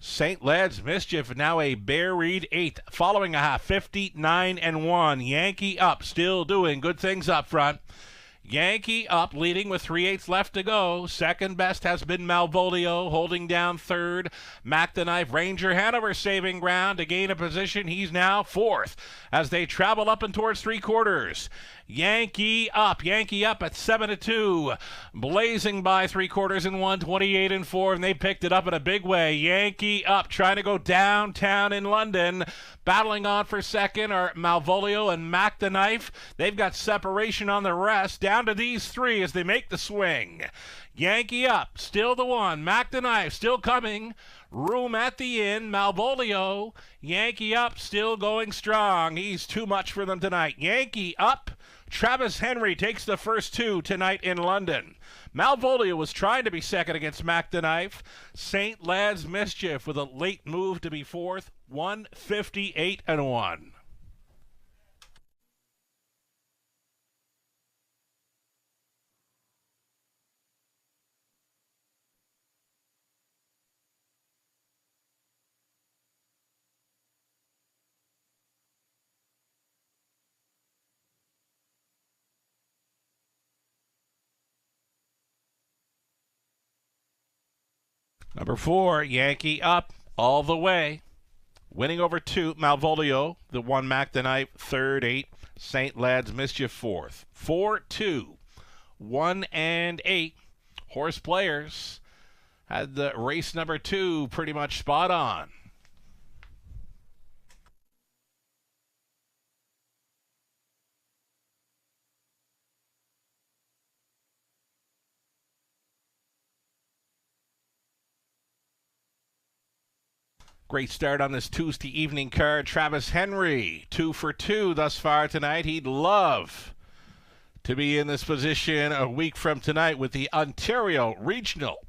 B: St. Lad's Mischief now a Bear Reed 8th, following a half, 59-1. Yankee up, still doing good things up front. Yankee up, leading with 3/8 left to go. Second best has been Malvolio, holding down third. Mac the Knife, Ranger Hanover saving ground to gain a position. He's now fourth as they travel up and towards three-quarters. Yankee up at 7-2, blazing by three-quarters in 1:28-4, and they picked it up in a big way. Yankee up, trying to go downtown in London. Battling on for second are Malvolio and Mac the Knife. They've got separation on the rest, down to these three as they make the swing. Yankee up, still the one. Mac the Knife still coming. Room at the inn. Malvolio. Yankee up, still going strong. He's too much for them tonight. Yankee up. Travis Henry takes the first two tonight in London. Malvolio was trying to be second against Mac the Knife. St. Lad's Mischief with a late move to be fourth. 158-1. Number 4, Yankee up all the way. Winning over 2, Malvolio. The 1, Mac the Knife, third, 8. St. Lad's Mischief, fourth. 4-2, 1 and 8. Horse players had the race number 2 pretty much spot on. Great start on this Tuesday evening card. Travis Henry, 2 for 2 thus far tonight. He'd love to be in this position a week from tonight with the Ontario Regional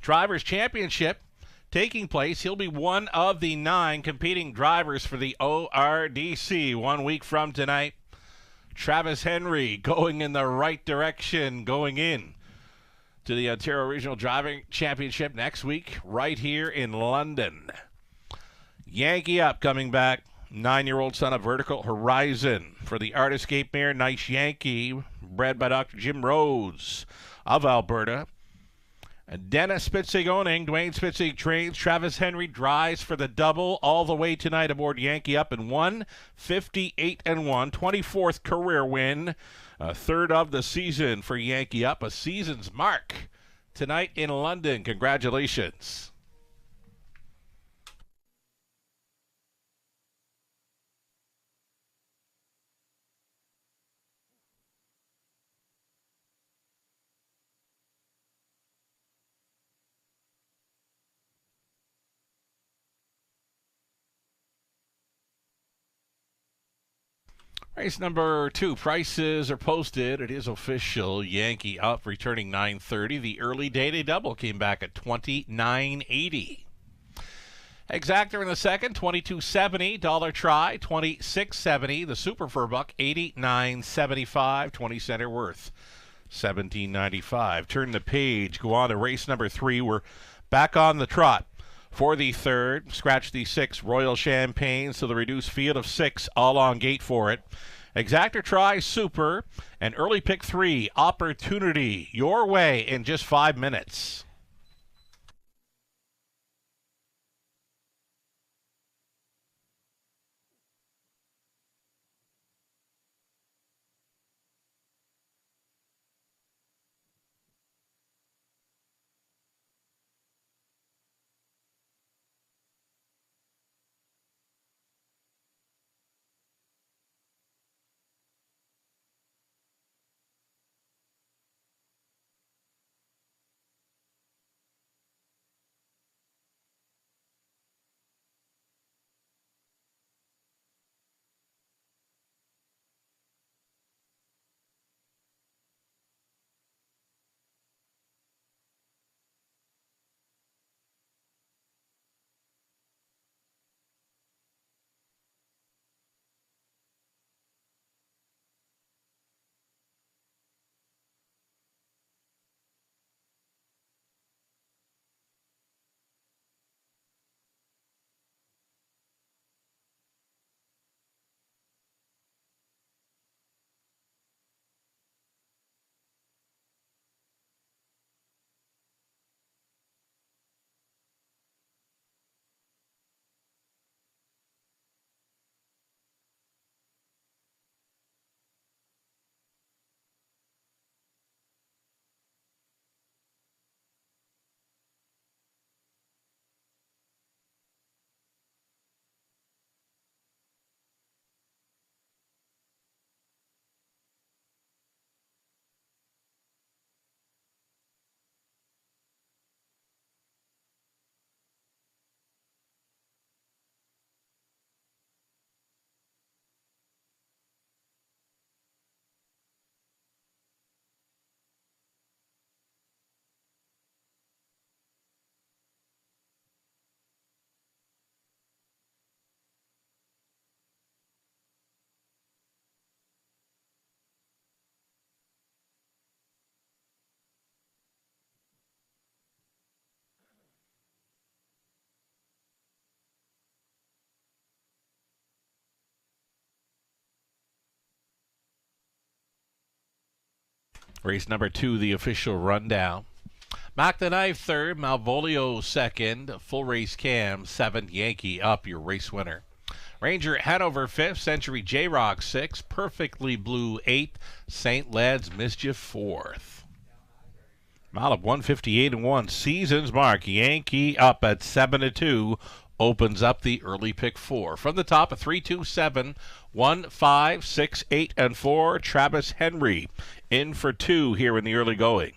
B: Drivers' Championship taking place. He'll be one of the 9 competing drivers for the ORDC 1 week from tonight. Travis Henry going in the right direction, going in to the Ontario Regional Driving Championship next week right here in London. Yankee up, coming back. 9-year-old son of Vertical Horizon for the Artiscape mare. Nice Yankee, bred by Dr. Jim Rhodes of Alberta. Dennis Spitzig owning. Dwayne Spitzig trains. Travis Henry drives for the double all the way tonight aboard Yankee up in 158-1. 24th career win. Third of the season for Yankee up. A season's mark tonight in London. Congratulations. Race number 2, prices are posted. It is official. Yankee up, returning $9.30. The early day double came back at $29.80. Exactor in the second, $22.70. Dollar try, $26.70. The Super Fur Buck, $89.75. 20 center worth, $17.95. Turn the page. Go on to race number 3. We're back on the trot. For the third, scratch the 6 Royal Champagne, so the reduced field of 6 all on gate for it. Exactor try Super, and early pick 3 Opportunity. Your way in just 5 minutes. Race number 2, the official rundown. Mac the Knife third, Malvolio second, Full Race Cam seventh, Yankee Up your race winner. Ranger Hanover 5th, Century J-Rock 6th, Perfectly Blue 8th, St. Led's Mischief 4th. Mile of 158-1, Season's Mark, Yankee Up at 7-2, opens up the early pick 4. From the top, a 3-2-7, 1, 5, 6, 8, and 4, Travis Henry in for 2 here in the early going.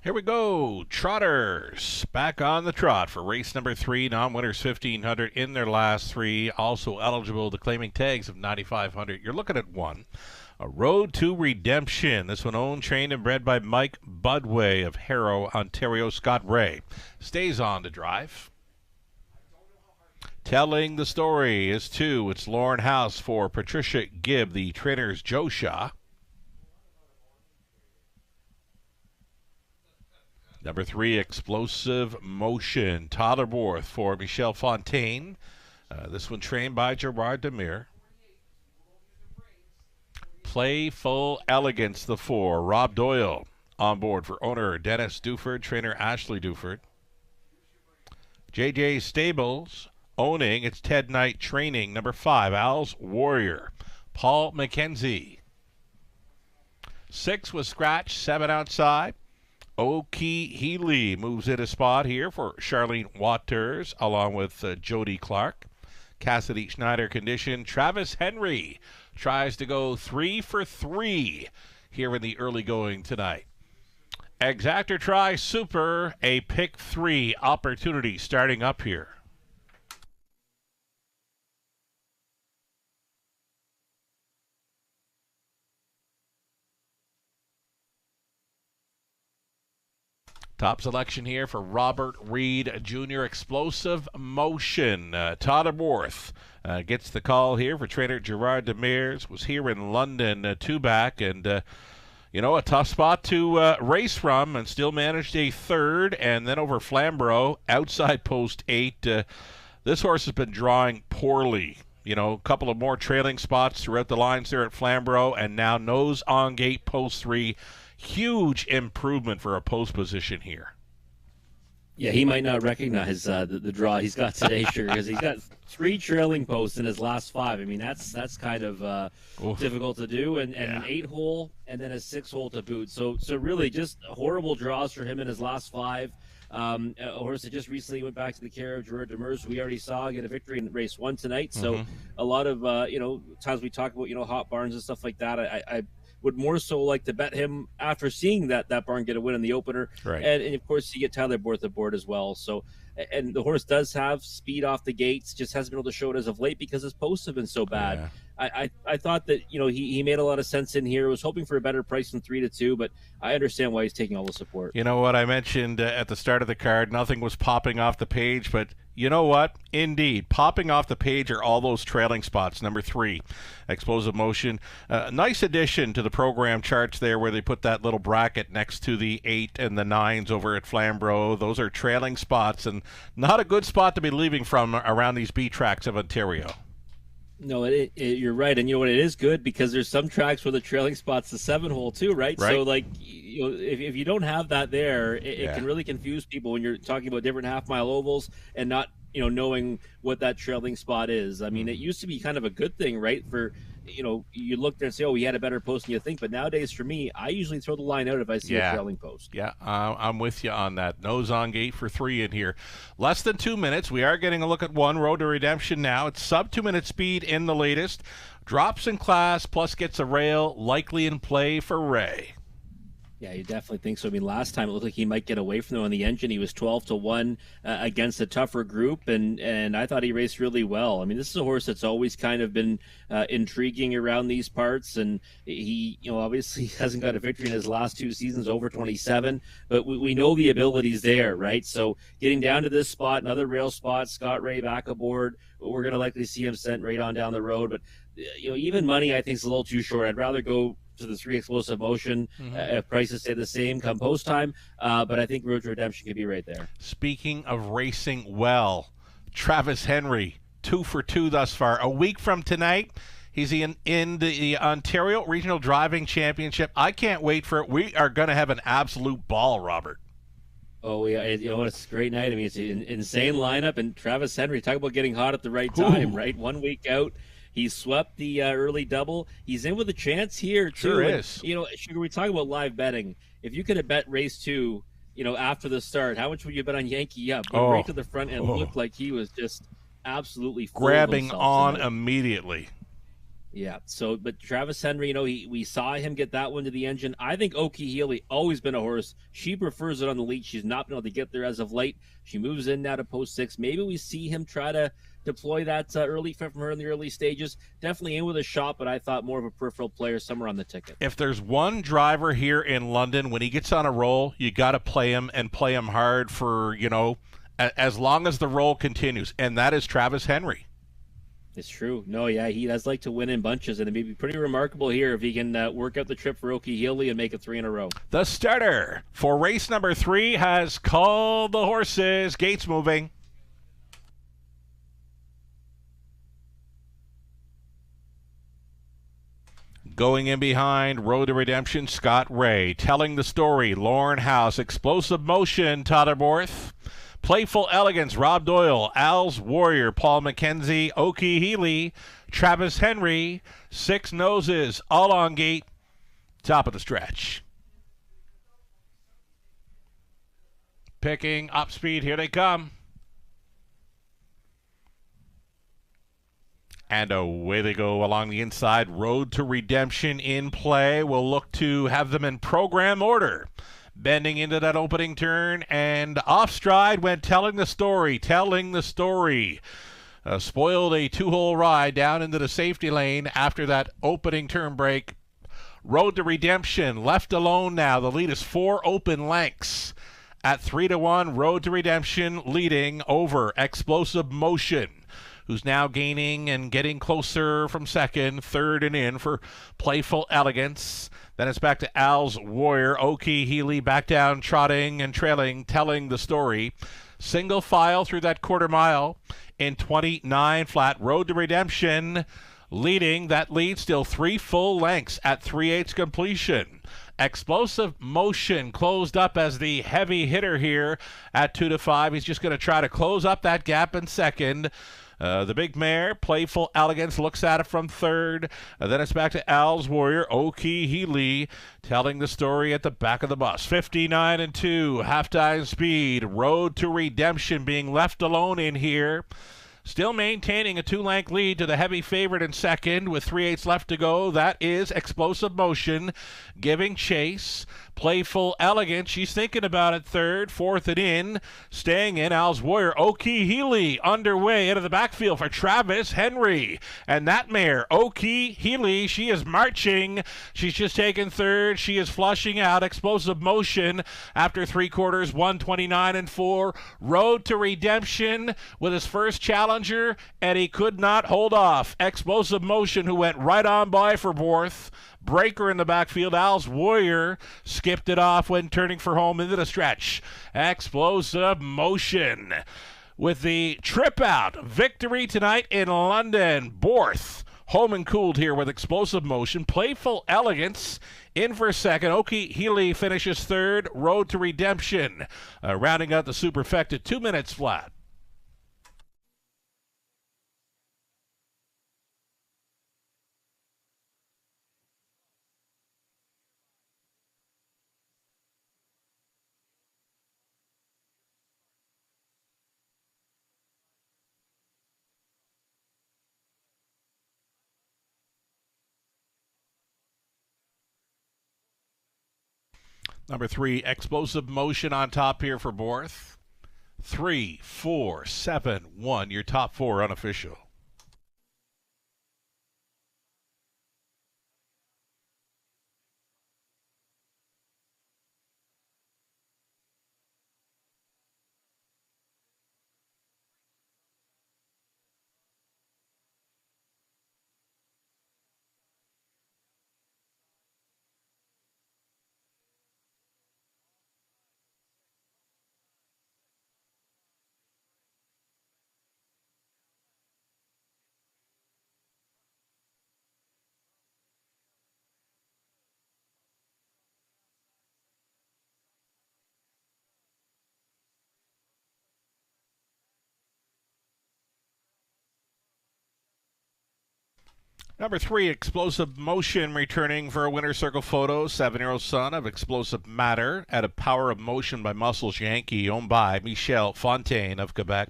B: Here we go. Trotters back on the trot for race number 3. Non-winners 1,500 in their last 3. Also eligible to claiming tags of 9,500. You're looking at 1. A Road to Redemption. This one owned, trained, and bred by Mike Budway of Harrow, Ontario. Scott Ray stays on to drive. Telling the Story is 2. It's Lauren House for Patricia Gibb, the trainer's Joe Shaw. Number 3, Explosive Motion. Tyler Borth for Michel Fontaine. This one trained by Gerard Demir. Playful Elegance, the 4. Rob Doyle on board for owner Dennis Duford, trainer Ashley Duford. JJ Stables owning, it's Ted Knight training. Number 5, Al's Warrior, Paul McKenzie. 6 was scratch, 7 outside. Oki Healy moves in a spot here for Charlene Waters, along with Jody Clark. Cassidy Schneider condition. Travis Henry tries to go 3 for 3 here in the early going tonight. Exactor Try Super, a pick 3 opportunity starting up here. Top selection here for Robert Reed Jr. Explosive Motion. Tyler Borth gets the call here for trainer Gerard Demers. Was here in London 2 back, and a tough spot to race from, and still managed a 3rd, and then over Flamborough, outside post 8. This horse has been drawing poorly. A couple of more trailing spots throughout the lines there at Flamborough, and now nose on gate post 3. Huge improvement for a post position here.
D: Yeah, he might not recognize the draw he's got today, sure, because he's got 3 trailing posts in his last 5. I mean, that's kind of difficult to do, and an 8-hole and then a 6-hole to boot. So really just horrible draws for him in his last 5. A horse that just recently went back to the care of Gerard Demers, we already saw get a victory in race 1 tonight. So a lot of times we talk about hot barns and stuff like that. I would more so like to bet him after seeing that barn get a win in the opener.
B: Right.
D: And of course, you get Tyler Borth aboard as well. So, and the horse does have speed off the gates, just hasn't been able to show it as of late because his posts have been so bad.
B: Yeah.
D: I thought that, he made a lot of sense in here. I was hoping for a better price than 3-2, but I understand why he's taking all the support.
B: You know what I mentioned at the start of the card, nothing was popping off the page, but you know what? Indeed, popping off the page are all those trailing spots. Number 3, Explosive Motion. Nice addition to the program charts there where they put that little bracket next to the 8 and the 9s over at Flamborough. Those are trailing spots, and not a good spot to be leaving from around these B tracks of Ontario.
D: No, you're right, and you know what? It is good because there's some tracks where the trailing spot's the 7-hole too, right? So, like, if you don't have that there, it can really confuse people when you're talking about different half-mile ovals and not, knowing what that trailing spot is. I mean, it used to be kind of a good thing, right? For you look there and say, oh, he had a better post than you think. But nowadays, for me, I usually throw the line out if I see a trailing post.
B: Yeah, I'm with you on that. Nose on gate for 3 in here. Less than 2 minutes. We are getting a look at 1 Road to Redemption now. It's sub 2-minute speed in the latest. Drops in class, plus gets a rail, likely in play for Ray.
D: Yeah, you definitely think so. I mean, last time it looked like he might get away from them on the engine. He was 12-1 against a tougher group, and I thought he raced really well. I mean, this is a horse that's always kind of been intriguing around these parts, and he, obviously hasn't got a victory in his last 2 seasons, over 27, but we know the ability's there, right? So getting down to this spot, another rail spot, Scott Ray back aboard, we're going to likely see him sent right on down the road, but even money I think is a little too short. I'd rather go to the 3 Explosive Motion if prices stay the same come post time, but I think Road to Redemption could be right there.
B: Speaking of racing well, Travis Henry, 2 for 2 thus far. A week from tonight, he's in the Ontario Regional Driving Championship. I can't wait for it. We are going to have an absolute ball, Robert.
D: Oh, yeah, it's a great night. I mean, it's an insane lineup, and Travis Henry, talk about getting hot at the right time, right? 1 week out. He swept the early double. He's in with a chance here, too.
B: Sure is.
D: And, Sugar, we talk about live betting. If you could have bet race 2, after the start, how much would you bet on Yankee Up? Went right to the front and looked like he was just absolutely full
B: grabbing
D: of
B: on immediately.
D: Yeah. So, but Travis Henry, we saw him get that one to the engine. I think Oki Healy always been a horse. She prefers it on the lead. She's not been able to get there as of late. She moves in now to post 6. Maybe we see him try to deploy that early from her in the early stages. Definitely in with a shot, but I thought more of a peripheral player somewhere on the ticket.
B: If there's one driver here in London, when he gets on a roll, you got to play him and play him hard for, as long as the roll continues, and that is Travis Henry.
D: It's true. No, yeah, he does like to win in bunches, and it may be pretty remarkable here if he can work out the trip for Oki Healy and make it 3 in a row.
B: The starter for race number 3 has called the horses. Gates moving. Going in behind, Road to Redemption, Scott Ray. Telling the story, Lauren House. Explosive Motion, Todderborth. Playful Elegance, Rob Doyle. Al's Warrior, Paul McKenzie. Oki Healy, Travis Henry. Six Noses, all on gate. Top of the stretch. Picking up speed, here they come. And away they go along the inside. Road to Redemption in play. We'll look to have them in program order. Bending into that opening turn and off stride went Telling the Story. Spoiled a 2-hole ride down into the safety lane after that opening turn break. Road to Redemption left alone now. The lead is 4 open lengths. At 3-1, Road to Redemption leading over Explosive Motion, who's now gaining and getting closer from second, third and in for Playful Elegance. Then it's back to Al's Warrior. Oki Healy back down, trotting and trailing, Telling the Story. Single file through that quarter mile in 29 flat. Road to Redemption leading. That lead still 3 full lengths at 3/8 completion. Explosive Motion closed up as the heavy hitter here at 2-5. He's just going to try to close up that gap in second. The big mare, Playful Elegance, looks at it from third. Then it's back to Al's Warrior, Oki Healy, Telling the Story at the back of the bus. 59-2, halftime speed. Road to Redemption being left alone in here. Still maintaining a 2-length lead to the heavy favorite in second with 3/8 left to go. That is Explosive Motion giving chase. Playful Elegance, she's thinking about it third, fourth and in. Staying in, Al's Warrior. Oki Healy underway into the backfield for Travis Henry. And that mare, Oki Healy, she is marching. She's just taken third. She is flushing out. Explosive Motion after 3/4, 129-4. Road to Redemption with his first challenger, and he could not hold off Explosive Motion, who went right on by for fourth. Breaker in the backfield. Al's Warrior skipped it off when turning for home into the stretch. Explosive Motion with the trip out victory tonight in London. Borth home and cooled here with Explosive Motion. Playful Elegance in for second. Oki Healy finishes third. Road to Redemption rounding out the superfecta 2 minutes flat. Number 3, Explosive Motion on top here for Borth. 3, 4, 7, 1. Your top 4 unofficial. Number 3, Explosive Motion returning for a winner's circle photo. 7-year-old son of Explosive Matter at a Power of Motion by Muscles Yankee, owned by Michel Fontaine of Quebec.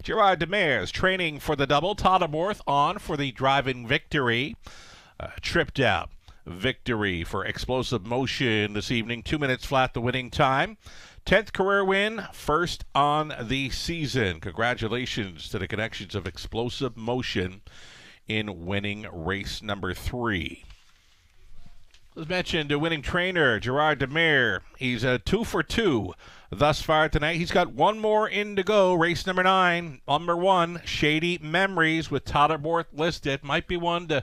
B: Gerard Demers training for the double. Todderborth on for the driving victory. Tripped out victory for Explosive Motion this evening. 2 minutes flat the winning time. 10th career win, first on the season. Congratulations to the connections of Explosive Motion in winning race number 3. As mentioned, a winning trainer, Gerard Demir. He's 2 for 2 thus far tonight. He's got one more in to go. Race number 9, number 1, Shady Memories with Tyler Borth listed. Might be one to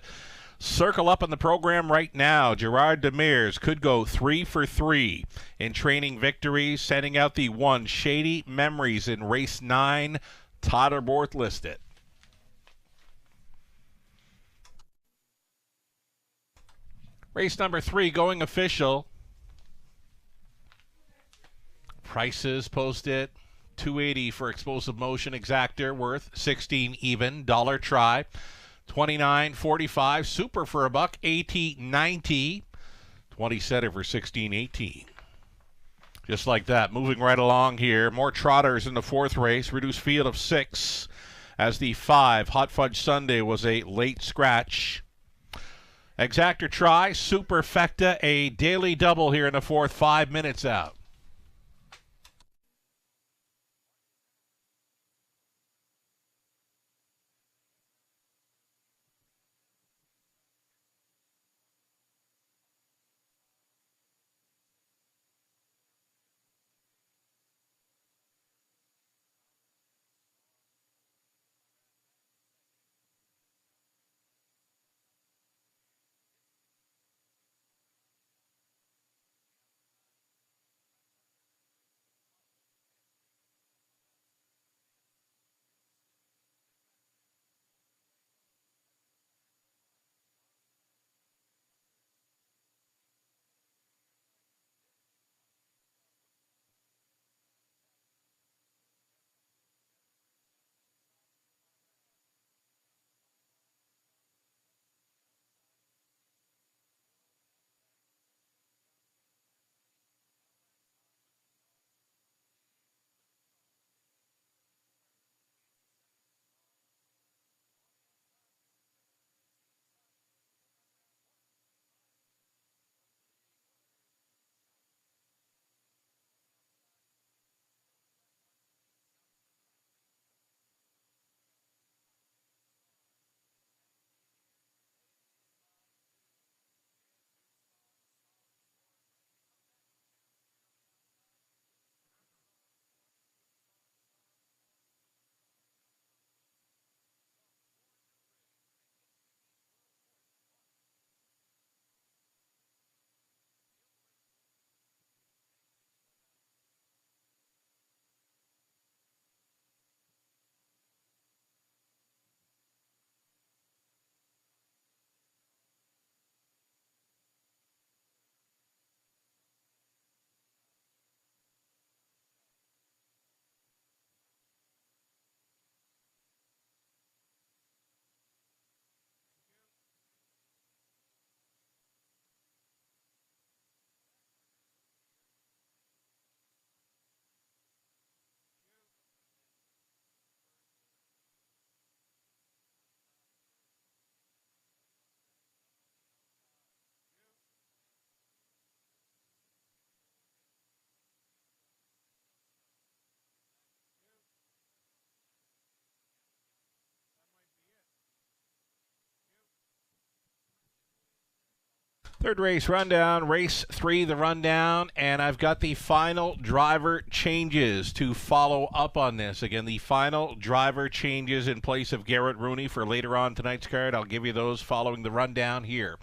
B: circle up on the program right now. Gerard Demirs could go 3 for 3 in training victories, sending out the 1, Shady Memories in race 9. Tyler Borth listed. Race number 3 going official. Prices posted. $280 for Explosive Motion Exactor, worth $16 even. Dollar try, $29.45. Super for $1. $18.90. 20 setter for $16.18. Just like that, moving right along here. More trotters in the 4th race. Reduced field of 6 as the 5, Hot Fudge Sunday, was a late scratch. Exactor try, Superfecta, a daily double here in the 4th, 5 minutes out. Third race rundown, race 3, the rundown, and I've got the final driver changes to follow up on this. Again, the final driver changes in place of Garrett Rooney for later on tonight's card. I'll give you those following the rundown here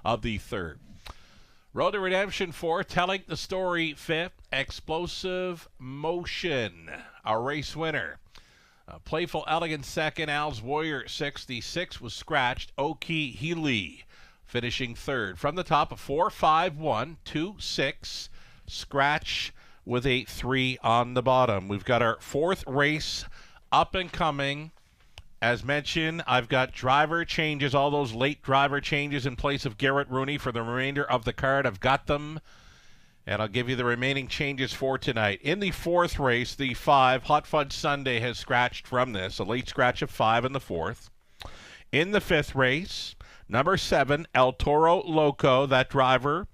B: of the 3rd. Road to Redemption 4, telling the story 5th, Explosive Motion, our race winner. Playful Elegance 2nd, Al's Warrior 6th. The 6 was scratched, Oki Healy finishing 3rd. From the top, a 4, 5, 1, 2, 6. Scratch with a 3 on the bottom. We've got our 4th race up and coming. As mentioned, I've got driver changes, all those late driver changes in place of Garrett Rooney for the remainder of the card. I've got them, and I'll give you the remaining changes for tonight. In the 4th race, the 5, Hot Fudge Sunday, has scratched from this, a late scratch of 5 in the 4th. In the 5th race, number 7, El Toro Loco, that driver,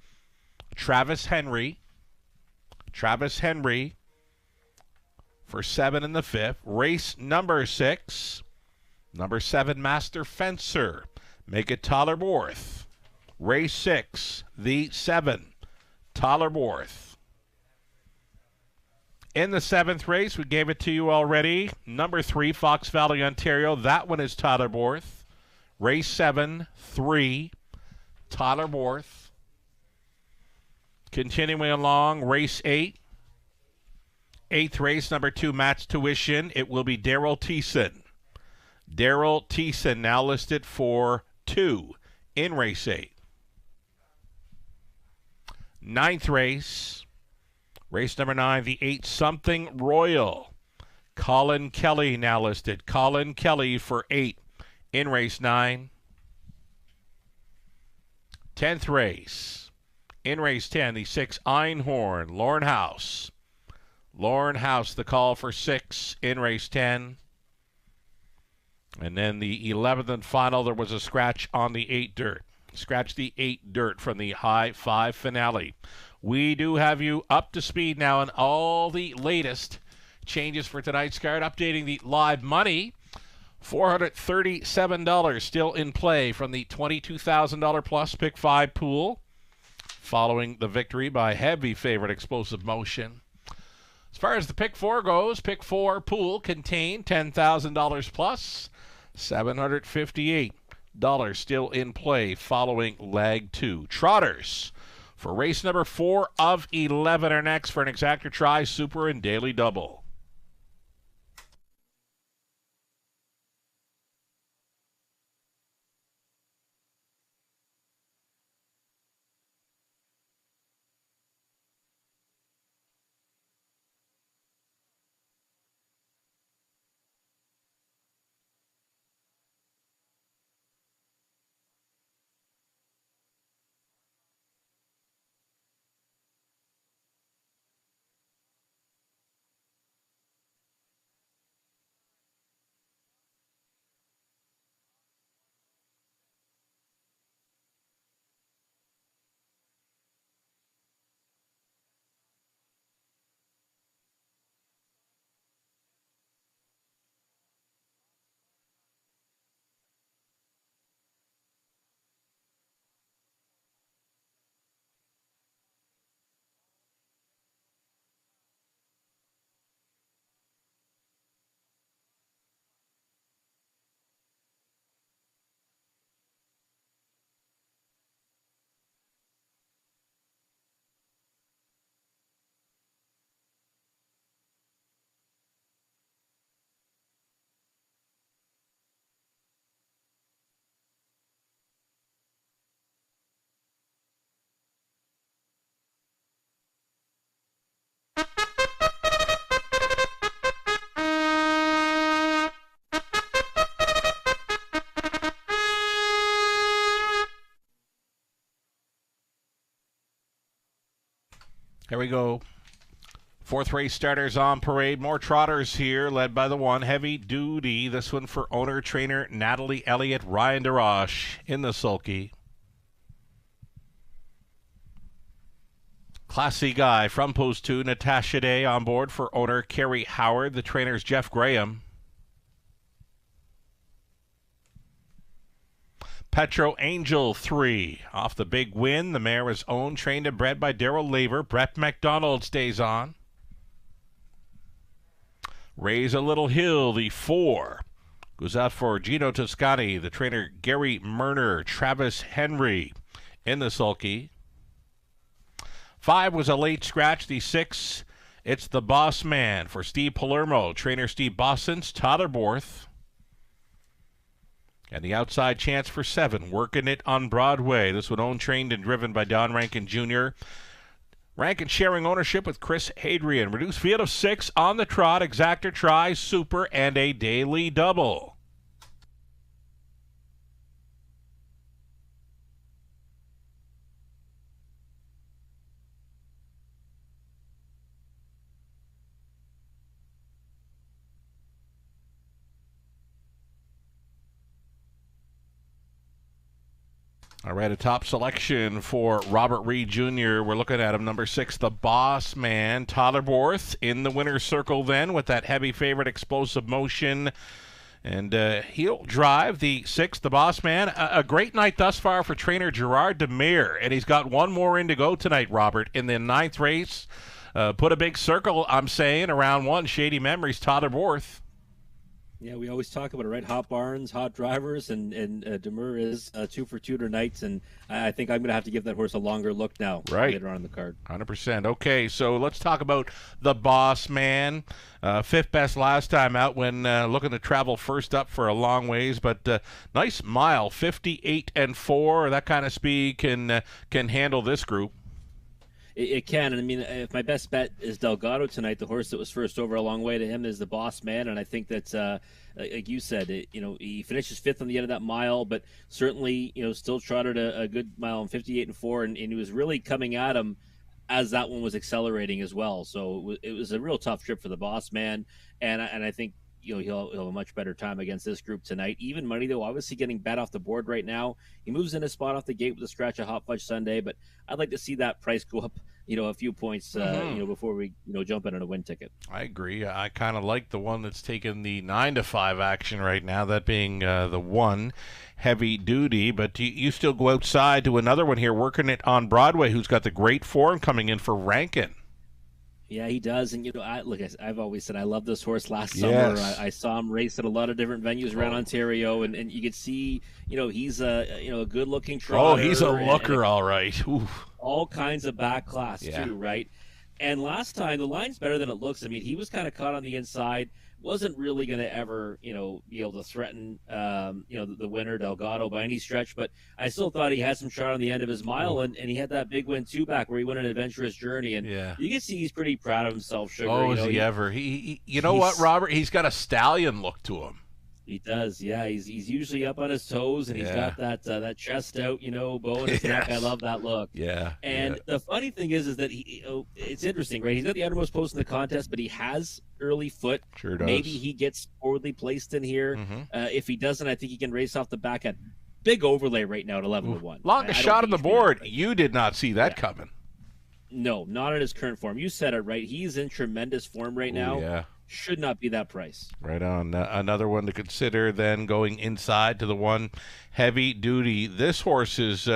B: Travis Henry. Travis Henry for 7 in the 5th. Race number 6, number 7, Master Fencer. Make it Tyler Borth. Race 6, the 7, Tollerworth. In the 7th race, we gave it to you already. Number 3, Fox Valley, Ontario. That one is Tollerworth. Race 7, 3, Tollerworth. Continuing along, race 8. 8th race, number 2, Matt's Tuition. It will be Daryl Thiessen. Daryl Thiessen now listed for 2 in race 8. 9th race, race number 9, the 8 Something Royal. Colin Kelly now listed. Colin Kelly for 8 in race 9. 10th race, in race 10, the 6 Einhorn. Lauren House. Lauren House, the call for 6 in race 10. And then the 11th and final, there was a scratch on the 8 Dirt. Scratch the 8 Dirt from the High 5 finale. We do have you up to speed now on all the latest changes for tonight's card. Updating the live money. $437 still in play from the $22,000 plus Pick 5 pool, following the victory by heavy favorite Explosive Motion. As far as the Pick 4 goes, Pick 4 pool contained $10,000 plus, $758 still in play following leg 2. Trotters for race number 4 of 11 are next for an exactor try, super, and daily double. Here we go. 4th race starters on parade. More trotters here, led by the 1 Heavy Duty. This one for owner, trainer Natalie Elliott, Ryan DeRoche in the sulky. Classy Guy from Post 2, Natasha Day on board for owner Kerry Howard. The trainer's Jeff Graham. Petro Angel 3. Off the big win, the mare is owned, trained and bred by Daryl Laver. Brett McDonald stays on. Raise a Little Hill, the 4. Goes out for Gino Toscani, the trainer Gary Murner, Travis Henry in the sulky. 5 was a late scratch, the 6. It's the Boss Man for Steve Palermo, trainer Steve Bossens, Tollerworth. And the outside chance for 7, Working It on Broadway. This one owned, trained, and driven by Don Rankin Jr. Rankin sharing ownership with Chris Hadrian. Reduced field of 6 on the trot, exactor try, super, and a daily double. All right, a top selection for Robert Reed Jr. We're looking at him, number 6, the Boss Man, Tollerworth in the winner's circle then with that heavy favorite Explosive Motion. And he'll drive the 6th, the Boss Man. A great night thus far for trainer Gerard Demir, and he's got one more in to go tonight, Robert, in the 9th race. Put a big circle, I'm saying, around 1, Shady Memories, Tyler Worth.
D: Yeah, we always talk about it, right? Hot barns, hot drivers, and Demir is 2 for 2 tonight, and I think I'm going to have to give that horse a longer look now.
B: Right.
D: Later on in the card.
B: 100%. Okay, so let's talk about the Boss Man. 5th best last time out when looking to travel first up for a long ways, but nice mile, 58-4. That kind of speed can handle this group.
D: It can, and I mean, if my best bet is Delgado tonight, the horse that was first over a long way to him is the Boss Man, and I think that's, like you said, he finishes 5th on the end of that mile, but certainly, still trotted a good mile in 58-4, and he was really coming at him as that one was accelerating as well. So it was a real tough trip for the Boss Man, and I think he'll have a much better time against this group tonight. Even money, though, obviously getting bet off the board right now. He moves in a spot off the gate with a scratch of Hot Fudge Sunday, but I'd like to see that price go up, a few points, before we, jump in on a win ticket.
B: I agree. I kind of like the one that's taking the 9-5 action right now, that being the 1, Heavy Duty. But you still go outside to another one here, working it on Broadway, who's got the great form coming in for Rankin.
D: Yeah, he does. And, I've always said I love this horse. Last summer, I saw him race at a lot of different venues around Ontario, and you could see, he's a good-looking trotter.
B: Oh, he's a looker, all right. Oof.
D: All kinds of back class, too, right? And last time, the line's better than it looks. I mean, he was kind of caught on the inside. Wasn't really going to ever, be able to threaten, the winner, Delgado, by any stretch. But I still thought he had some shot on the end of his mile, and he had that big win, too, back where he went an adventurous journey. And you can see he's pretty proud of himself, Sugar.
B: Oh, is he ever? You know what, Robert? He's got a stallion look to him.
D: He does, yeah. He's usually up on his toes, and he's got that chest out, bow in his neck. I love that look.
B: Yeah.
D: And the funny thing is that it's interesting, right? He's not the outermost post in the contest, but he has early foot.
B: Sure does.
D: Maybe he gets forwardly placed in here. Mm-hmm. If he doesn't, I think he can race off the back end. Big overlay right now at 11-1.
B: Longest shot on the board. You did not see that coming.
D: No, not in his current form. You said it right. He's in tremendous form right now.
B: Yeah.
D: Should not be that price.
B: Right on. Another one to consider then, going inside to the 1, Heavy Duty. This horse has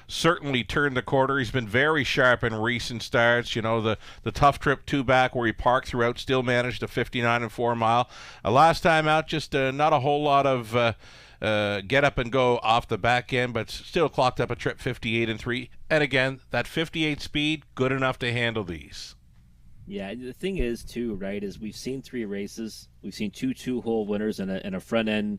B: certainly turned the corner. He's been very sharp in recent starts. The tough trip 2 back where he parked throughout, still managed a 59-4 mile. Last time out, just not a whole lot of get up and go off the back end, but still clocked up a trip 58-3. And again, that 58 speed, good enough to handle these.
D: Yeah, the thing is, too, right, is we've seen 3 races. We've seen 2 two-hole winners and a front-end,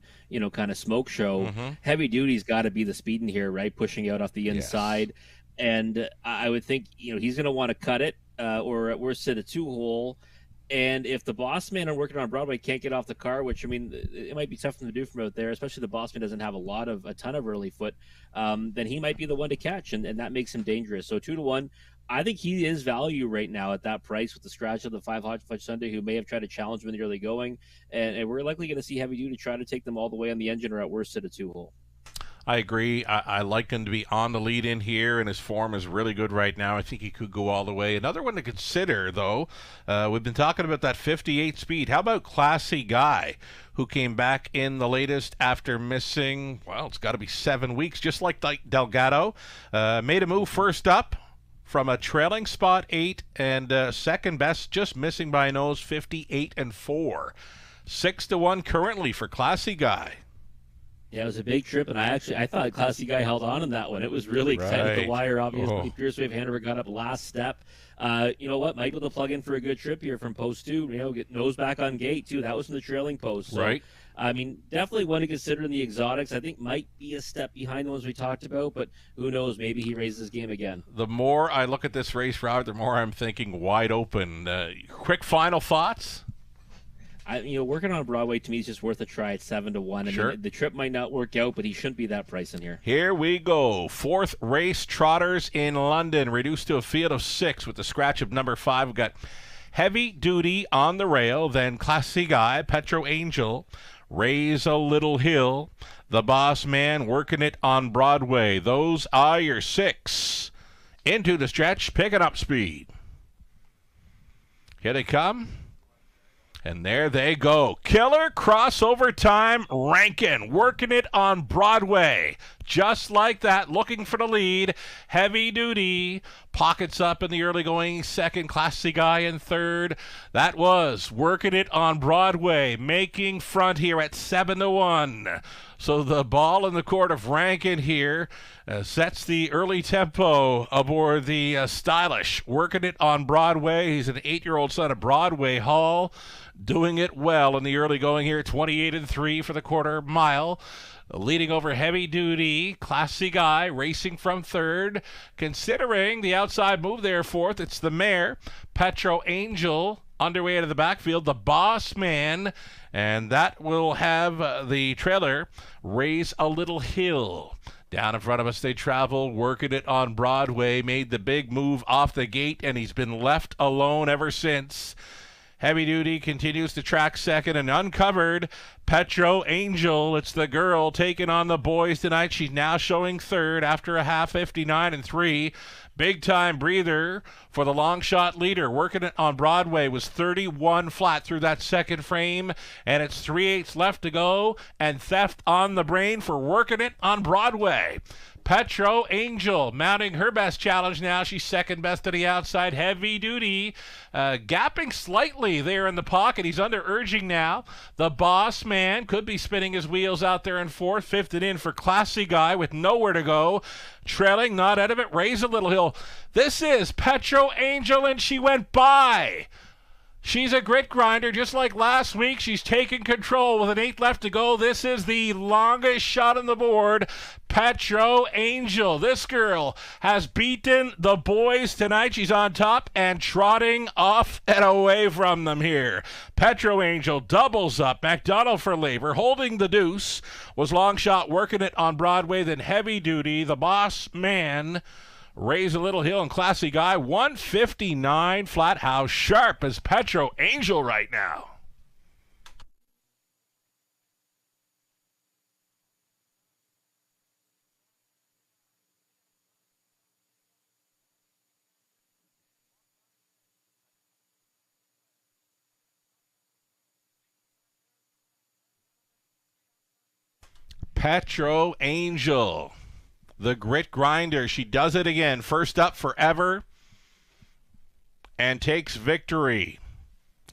D: kind of smoke show. Mm-hmm. Heavy Duty's got to be the speed in here, right, pushing out off the inside. Yes. And I would think, he's going to want to cut it or at worst sit a 2-hole. And if the Boss Man and working on Broadway can't get off the car, which, I mean, it might be tough for them to do from out there, especially the Boss Man doesn't have a ton of early foot, then he might be the one to catch, and that makes him dangerous. So 2-1. I think he is value right now at that price with the scratch of the 5 Hot Fudge Sunday, who may have tried to challenge him in the early going. And we're likely going to see Heavy Duty try to take them all the way on the engine or at worst at a 2-hole.
B: I agree. I like him to be on the lead in here, and his form is really good right now. I think he could go all the way. Another one to consider, though, we've been talking about that 58 speed. How about Classy Guy, who came back in the latest after missing, it's got to be 7 weeks, just like Delgado. Made a move first up from a trailing spot 8 and second best, just missing by a nose, 58-4. 6-1 currently for Classy Guy.
D: Yeah, it was a big trip, and I thought Classy Guy held on in that one. It was really tight at the wire, obviously. Pierce Wave Hanover got up last step. You know what? Might be able to plug in for a good trip here from post 2. Get nose back on gate, too. That was from the trailing post. So,
B: right.
D: I mean, definitely one to consider in the exotics. I think might be a step behind the ones we talked about, but who knows? Maybe he raises his game again. The
B: more I look at this race, Robert, the more I'm thinking wide open. Quick final thoughts?
D: Working on Broadway to me is just worth a try at 7-1.
B: Sure.
D: I mean, the trip might not work out, but he shouldn't be that price in here.
B: Here we go. 4th race, Trotters in London, reduced to a field of 6 with the scratch of number 5. We've got Heavy Duty on the rail, then Classy Guy, Petro Angel, Raise a Little Hill, the Boss Man working it on Broadway. Those are your 6. Into the stretch, picking up speed. Here they come. And there they go. Killer crossover time. Rankin working it on Broadway. Just like that, looking for the lead. Heavy Duty. Pockets up in the early going second. Classy Guy in third. That was working it on Broadway. Making front here at 7-1. So the ball in the court of Rankin here sets the early tempo aboard the Stylish. Working it on Broadway. He's an 8-year-old son of Broadway Hall. Doing it well in the early going here. 28-3 for the quarter mile. Leading over Heavy Duty, Classy Guy, racing from third. Considering the outside move there, fourth, it's the mare, Petro Angel, underway into the backfield, the Boss Man, and that will have the trailer Raise a Little Hill. Down in front of us, they travel, working it on Broadway, made the big move off the gate, and he's been left alone ever since. Heavy Duty continues to track second and uncovered. Petro Angel, it's the girl taking on the boys tonight. She's now showing third after a half, 59-3. Big time breather for the long shot leader. Working it on Broadway was 31 flat through that second frame, and it's 3/8 left to go, and Theft on the brain for working it on Broadway. Petro Angel mounting her best challenge now. She's second best to the outside. Heavy Duty gapping slightly there in the pocket. He's under urging now. The Boss Man could be spinning his wheels out there in fourth. Fifth and in for Classy Guy with nowhere to go. Trailing, not out of it. Raise a Little Hill. This is Petro Angel, and she went by. She's a grit grinder, just like last week. She's taking control with an 8 left to go. This is the longest shot on the board. Petro Angel. This girl has beaten the boys tonight. She's on top and trotting off and away from them here. Petro Angel doubles up. McDonald for Labor, holding the deuce. Was long shot working it on Broadway. Then Heavy Duty, the Boss Man. Raise a Little Hill and Classy Guy. 159 flat. How sharp is Petro Angel right now? Petro Angel. The grit grinder. She does it again. First up forever. And takes victory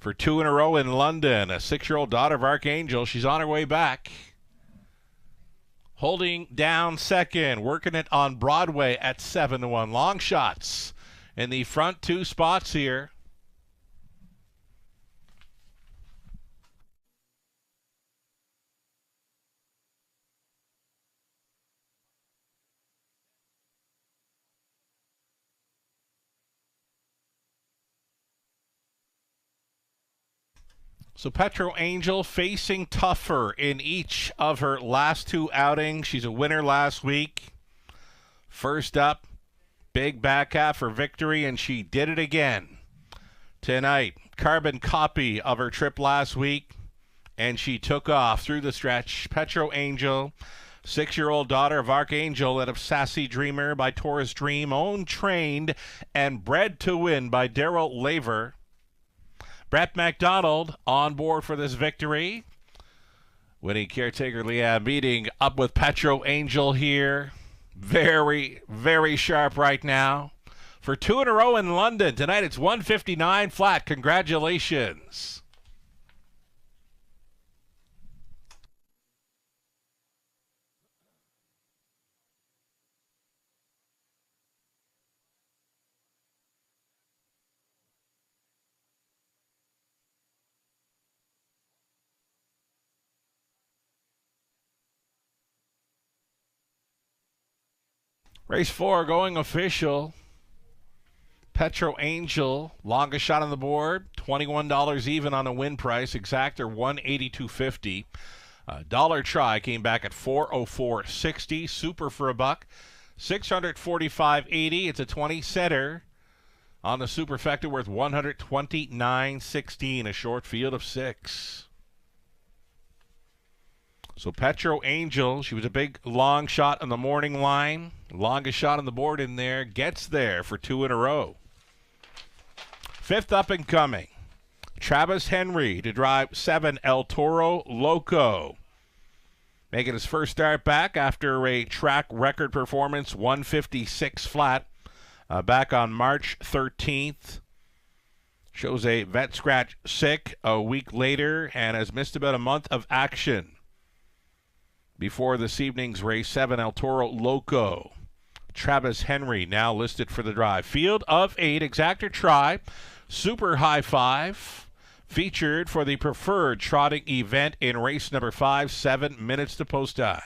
B: for 2 in a row in London. A 6-year-old daughter of Archangel. She's on her way back. Holding down second. Working it on Broadway at 7-1. Long shots in the front 2 spots here. So Petro Angel facing tougher in each of her last 2 outings. She's a winner last week. First up, big back half for victory, and she did it again tonight. Carbon copy of her trip last week, and she took off through the stretch. Petro Angel, 6-year-old daughter of Archangel out of Sassy Dreamer by Taurus Dream, owned, trained, and bred to win by Daryl Laver. Brett McDonald on board for this victory. Winning caretaker Leanne meeting up with Petro Angel here. Very, very sharp right now. For 2 in a row in London. Tonight it's 159 flat. Congratulations. Race 4 going official. Petro Angel, longest shot on the board, $21 even on a win price. Exactor $182.50. Dollar try came back at $404.60. Super for a buck, $645.80. It's a 20 setter on the superfecta worth $129.16. A short field of 6. So Petro Angel, she was a big long shot on the morning line. Longest shot on the board in there. Gets there for 2 in a row. Fifth up and coming. Travis Henry to drive 7 El Toro Loco. Making his first start back after a track record performance, 156 flat, back on March 13th. Shows a vet scratch sick a week later and has missed about a month of action before this evening's race. 7 El Toro Loco. Travis Henry now listed for the drive. Field of 8, Exactor Try, Super High Five, featured for the preferred trotting event in race number 5, 7 minutes to post time.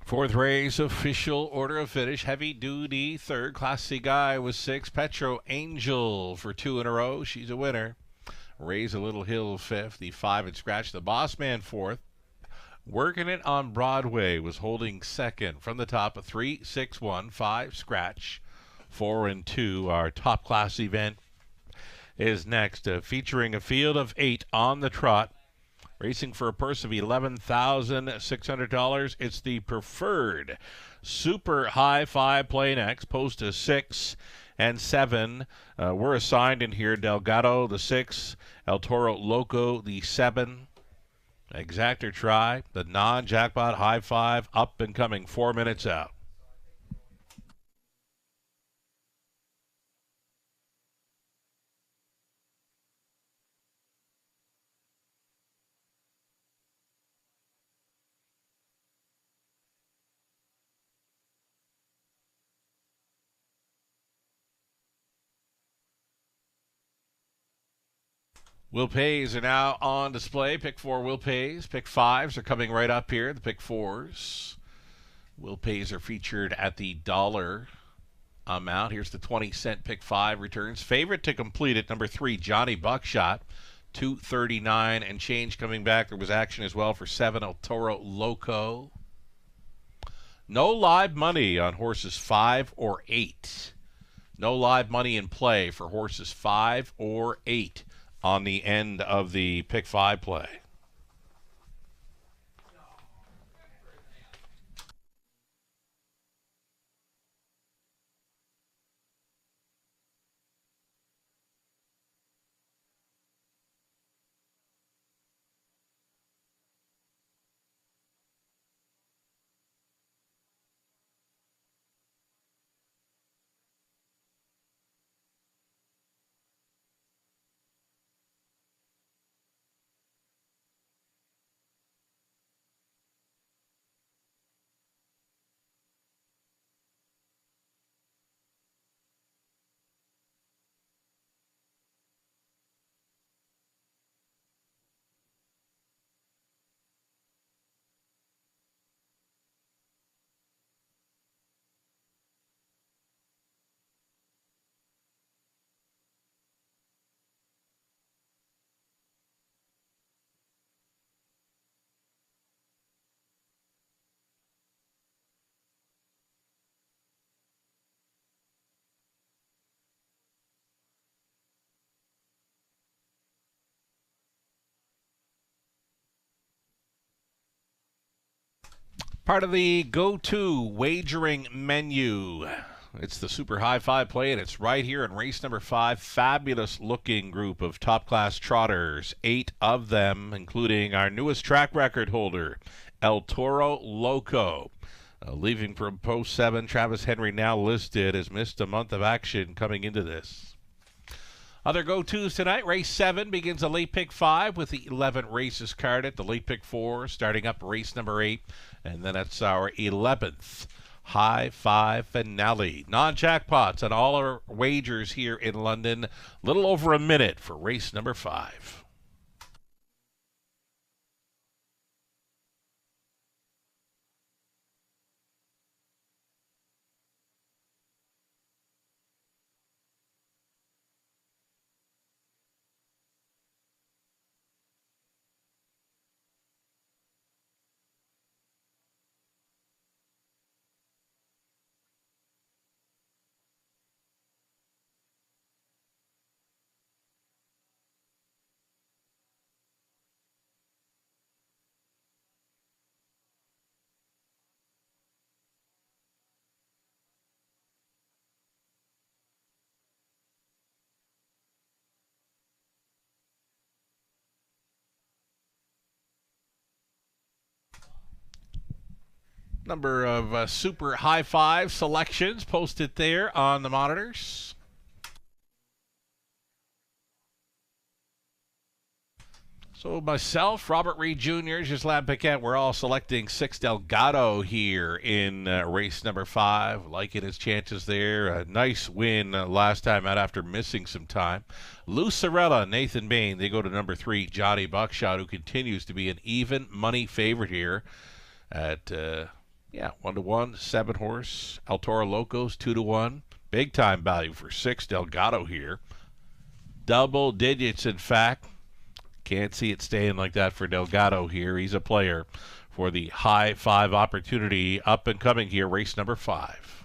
B: Fourth race, official order of finish. Heavy Duty third. Classy Guy was 6. Petro Angel for 2 in a row. She's a winner. Raise a Little Hill fifth. The 5 and scratch. The Boss Man fourth. Working It on Broadway was holding second from the top of 3, 6, 1, 5 scratch. 4 and 2. Our top class event is next, featuring a field of 8 on the trot. Racing for a purse of $11,600. It's the preferred Super High Five play next. Post to 6 and 7. We're assigned in here. Delgado, the 6. El Toro Loco, the 7. Exactor Try, the non-jackpot High Five, up and coming 4 minutes out. Will Pays are now on display. Pick 4 Will Pays. Pick 5s are coming right up here. The pick 4s. Will Pays are featured at the $1 amount. Here's the 20-cent pick 5 returns. Favorite to complete it, number 3, Johnny Buckshot. $239 and change coming back. There was action as well for 7 El Toro Loco. No live money on horses 5 or 8. No live money in play for horses 5 or 8. On the end of the pick 5 play. Part of the go-to wagering menu. It's the Super High Five play, and it's right here in race number 5. Fabulous-looking group of top-class trotters. 8 of them, including our newest track record holder, El Toro Loco. Leaving from post 7, Travis Henry, now listed, has missed a month of action coming into this. Other go-tos tonight. Race 7 begins a late pick 5 with the 11 races carded. The late pick 4 starting up race number 8, and then it's our 11th High Five finale. Non-jackpots on all our wagers here in London. Little over a minute for race number 5. Number of Super High Five selections posted there on the monitors. So myself, Robert Reed Jr., Gislain Piquet, we're all selecting 6 Delgado here in race number 5. Liking his chances there. A nice win last time out after missing some time. Lou Sorella, Nathan Bain, they go to number 3, Johnny Buckshot, who continues to be an even money favorite here at 1-1, 7 horse. El Toro Locos 2-1. Big time value for 6 Delgado here. Double digits, in fact. Can't see it staying like that for Delgado here. He's a player for the High Five opportunity up and coming here, race number 5.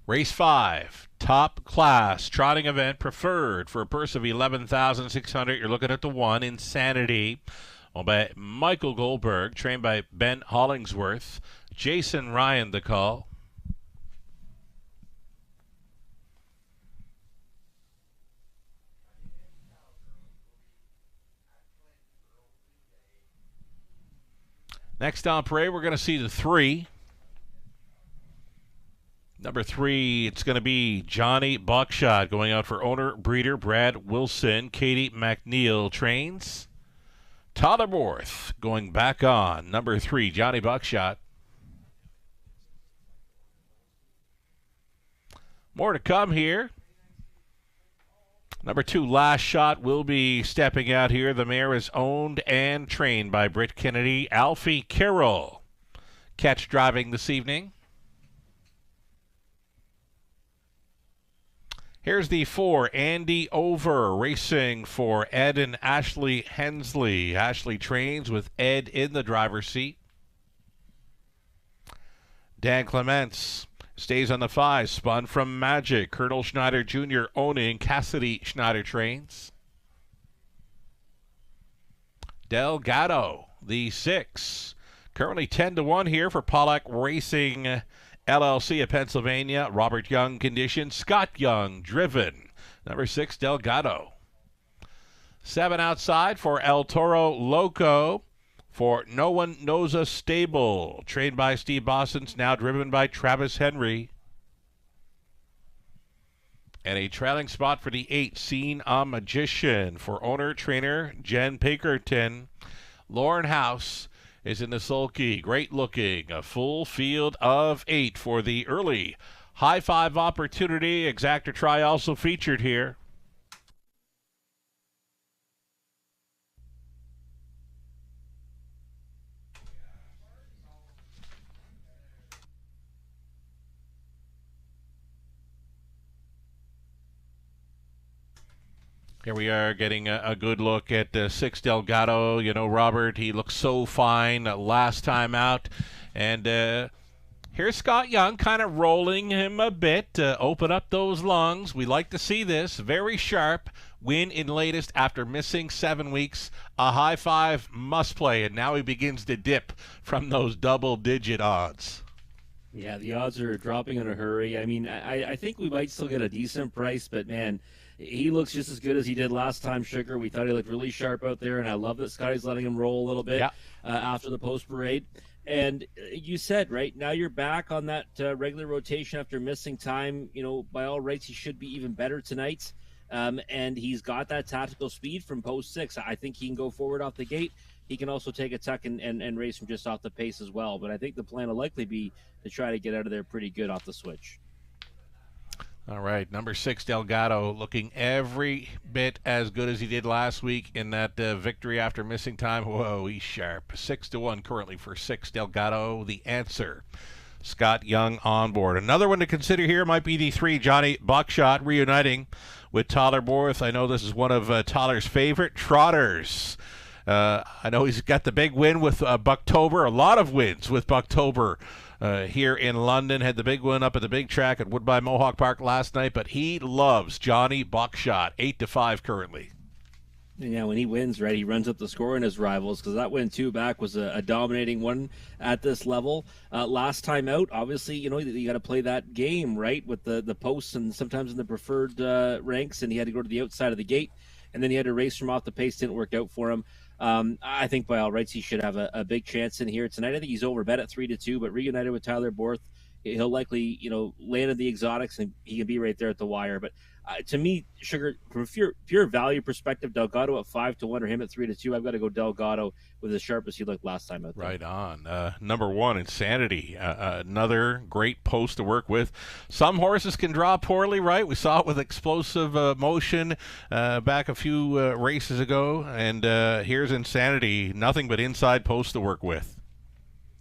B: Race 5, top class trotting event preferred for a purse of $11,600. You're looking at the 1, Insanity, owned by Michael Goldberg, trained by Ben Hollingsworth. Jason Ryan, the call. Next on parade, we're going to see the 3. Number 3, it's going to be Johnny Buckshot, going out for owner, breeder Brad Wilson. Katie McNeil trains. Totterworth going back on. Number 3, Johnny Buckshot. More to come here. Number 2, Last Shot, will be stepping out here. The mare is owned and trained by Britt Kennedy. Alfie Carroll, catch driving this evening. Here's the 4, Andy Over, racing for Ed and Ashley Hensley. Ashley trains with Ed in the driver's seat. Dan Clements stays on the 5, spun from Magic. Colonel Schneider Jr. owning. Cassidy Schneider trains. Delgado, the 6. Currently 10-1 here for Pollack Racing LLC of Pennsylvania. Robert Young condition. Scott Young driven. Number 6, Delgado. 7 outside for El Toro Loco. for No One Knows Us Stable, trained by Steve Bossens, now driven by Travis Henry. And a trailing spot for the 8, Seen a Magician, for owner-trainer Jen Pinkerton. Lauren House is in the sulky. Great looking. A full field of 8 for the early high 5 opportunity. Exactor Try also featured here. Here we are getting a good look at 6 Delgado. You know, Robert, he looked so fine last time out. And here's Scott Young kind of rolling him a bit. Open up those lungs. We like to see this. Very sharp. Win in latest after missing 7 weeks. A high 5 must play. And now he begins to dip from those double-digit odds.
D: Yeah, the odds are dropping in a hurry. I mean, I think we might still get a decent price, but, man, he looks just as good as he did last time, Sugar. We thought he looked really sharp out there, and I love that Scotty's letting him roll a little bit after the post parade. And you said, right, now you're back on that regular rotation after missing time. You know, by all rights, he should be even better tonight. And he's got that tactical speed from post 6. I think he can go forward off the gate. He can also take a tuck and race from just off the pace as well. But I think the plan will likely be to try to get out of there pretty good off the switch.
B: All right, number 6, Delgado, looking every bit as good as he did last week in that victory after missing time. Whoa, he's sharp. 6-1 currently for 6, Delgado. The answer, Scott Young on board. Another one to consider here might be the 3, Johnny Buckshot, reuniting with Tyler Borth. I know this is one of Tyler's favorite trotters. I know he's got the big win with Bucktober, a lot of wins with Bucktober. Here in London, had the big one up at the big track at Woodbine Mohawk Park last night, but he loves Johnny Buckshot, 8-5 currently.
D: Yeah, when he wins, right, he runs up the score in his rivals, because that win 2 back was a dominating one at this level. Last time out, obviously, you know, you got to play that game, right, with the posts and sometimes in the preferred ranks, and he had to go to the outside of the gate, and then he had to race from off the pace. Didn't work out for him. I think by all rights he should have a big chance in here tonight. I think he's overbet at 3-2, but reunited with Tyler Borth, he'll likely, you know, land in the exotics and he can be right there at the wire. But to me, Sugar, from a pure value perspective, Delgado at 5-1 or him at 3-2, I've got to go Delgado with as sharp as he looked last time out there.
B: Right on. Number 1, Insanity, another great post to work with. Some horses can draw poorly, right? We saw it with Explosive Motion back a few races ago, and here's Insanity, nothing but inside post to work with.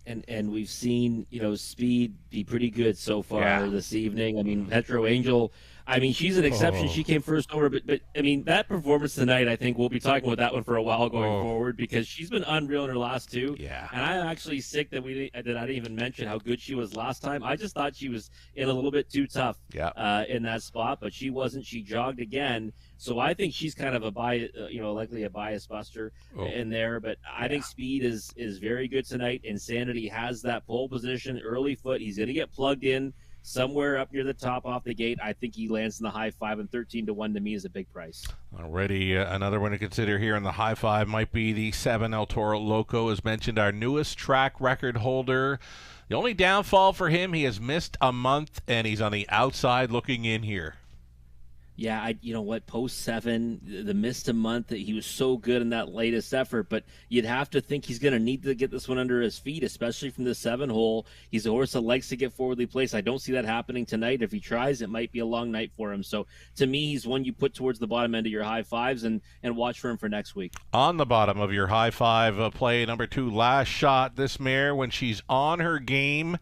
D: And we've seen, you know, Speed be pretty good so far this evening. I mean, Petro Angel, I mean, she's an exception. She came first over, but I mean, that performance tonight, I think we'll be talking about that one for a while going forward, because she's been unreal in her last 2.
B: Yeah.
D: And I'm actually sick that I didn't even mention how good she was last time. I just thought she was in a little bit too tough in that spot, but she wasn't. She jogged again. So I think she's kind of likely a bias buster in there. But I think Speed is very good tonight. Insanity has that pole position, early foot. He's going to get plugged in somewhere up near the top off the gate. I think he lands in the high 5, and 13-1 to me is a big price.
B: Already another one to consider here in the high 5 might be the 7, El Toro Loco, as mentioned, our newest track record holder. The only downfall for him, he has missed a month, and he's on the outside looking in here.
D: Yeah, you know what, post 7, the missed a month, that he was so good in that latest effort, but you'd have to think he's going to need to get this one under his feet, especially from the 7 hole. He's a horse that likes to get forwardly placed. I don't see that happening tonight. If he tries, it might be a long night for him. So to me, he's one you put towards the bottom end of your high 5s and watch for him for next week. On
B: the bottom of your high 5 play, number 2, Last Shot. This mare, when she's on her game,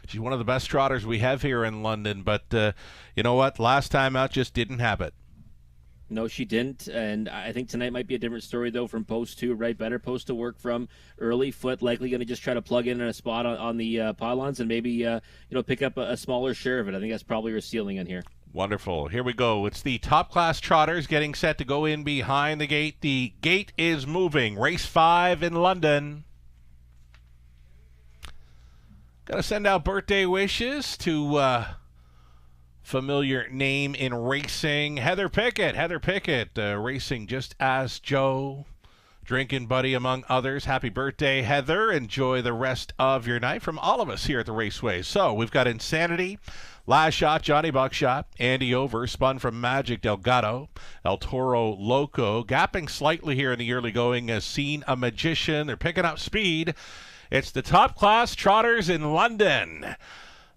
B: she's one of the best trotters we have here in London, but you know what? Last time out just didn't have it.
D: No, she didn't, and I think tonight might be a different story, though, from post 2, right? Better post to work from, early foot, likely going to just try to plug in a spot on the pylons and maybe pick up a smaller share of it. I think that's probably her ceiling in here.
B: Wonderful. Here we go. It's the top-class trotters getting set to go in behind the gate. The gate is moving. Race 5 in London. Got to send out birthday wishes to familiar name in racing, Heather Pickett. Heather Pickett, racing just as Joe. drinking buddy among others. Happy birthday, Heather. Enjoy the rest of your night from all of us here at the Raceway. So we've got Insanity, Last Shot, Johnny Buckshot, Andy Over, Spun from Magic, Delgado, El Toro Loco, gapping slightly here in the early going, has Seen a Magician. They're picking up speed. It's the top class trotters in London.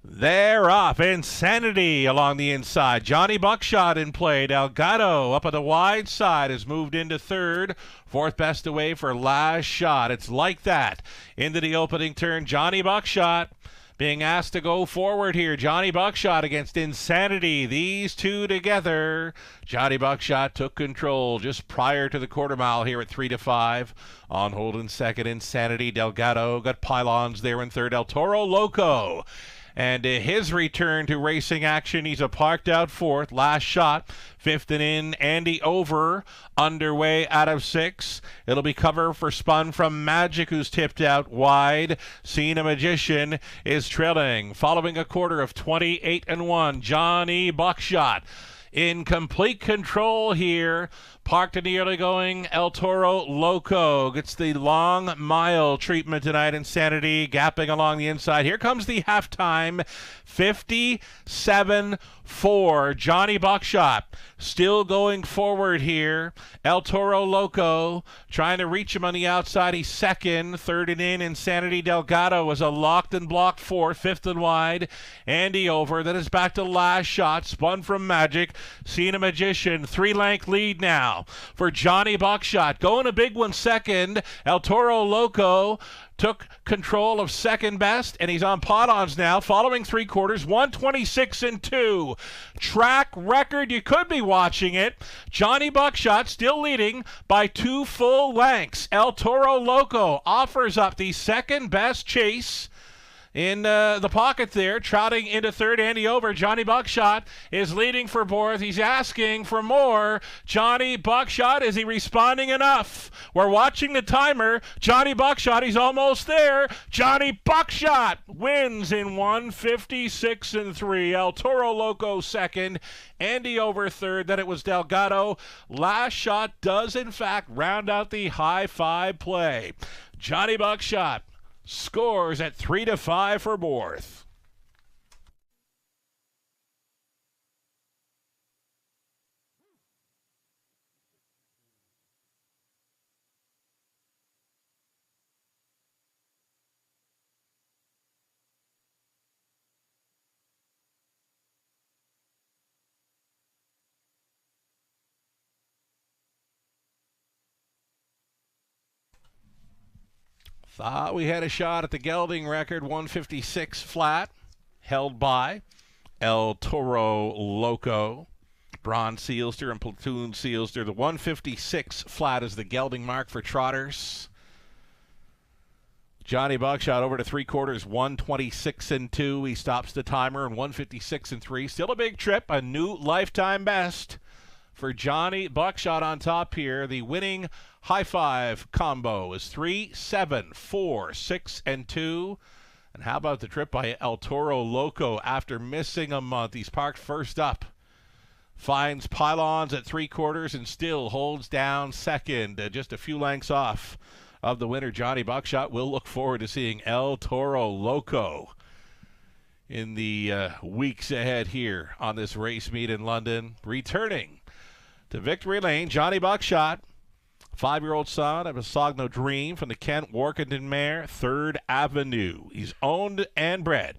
B: They're off. Insanity along the inside. Johnny Buckshot in play. Delgado up on the wide side has moved into third. Fourth best away for Last Shot. It's like that. Into the opening turn. Johnny Buckshot being asked to go forward here. Johnny Buckshot against Insanity. These two together. Johnny Buckshot took control just prior to the quarter mile here at 3-5. On hold in second, Insanity. Delgado got pylons there in third. El Toro Loco. And his return to racing action, he's a parked out fourth. Last Shot, fifth and in. Andy Over, underway out of six. It'll be cover for Spun from Magic, who's tipped out wide. Seen a Magician is trailing. Following a quarter of 28-1, Johnny Buckshot in complete control here. Parked in the early going, El Toro Loco gets the long mile treatment tonight. Insanity gapping along the inside. Here comes the halftime. 57-4. Johnny Buckshot still going forward here. El Toro Loco trying to reach him on the outside. He's second. Third and in. Insanity. Delgado was a locked and blocked fourth. Fifth and wide. Andy Over. Then it's back to Last Shot. Spun from Magic. Seen a Magician. 3-length lead now for Johnny Buckshot. Going a big one second. El Toro Loco took control of second best, and he's on pot-ons now, following three quarters, 126-2. Track record, you could be watching it. Johnny Buckshot still leading by 2 full lengths. El Toro Loco offers up the second best chase in the pocket there, trotting into third. Andy Over. Johnny Buckshot is leading for fourth. He's asking for more. Johnny Buckshot, is he responding enough? We're watching the timer. Johnny Buckshot, he's almost there. Johnny Buckshot wins in 156-3. El Toro Loco second. Andy Over third. Then it was Delgado. Last Shot does, in fact, round out the high five play. Johnny Buckshot scores at 3-5 for Borth. Thought we had a shot at the gelding record, 156 flat, held by El Toro Loco, Bronze Sealster and Platoon Sealster. The 156 flat is the gelding mark for trotters. Johnny Buckshot over to three quarters, 126-2. He stops the timer and 156-3. Still a big trip, a new lifetime best for Johnny Buckshot on top here. The winning high five combo is 3, 7, 4, 6, and 2. And how about the trip by El Toro Loco after missing a month? He's parked first up. Finds pylons at three quarters and still holds down second, just a few lengths off of the winner, Johnny Buckshot. We'll look forward to seeing El Toro Loco in the weeks ahead here on this race meet in London. Returning to Victory Lane, Johnny Buckshot, 5-year-old son of a Sogno Dream from the Kent Workington mare, 3rd Avenue. He's owned and bred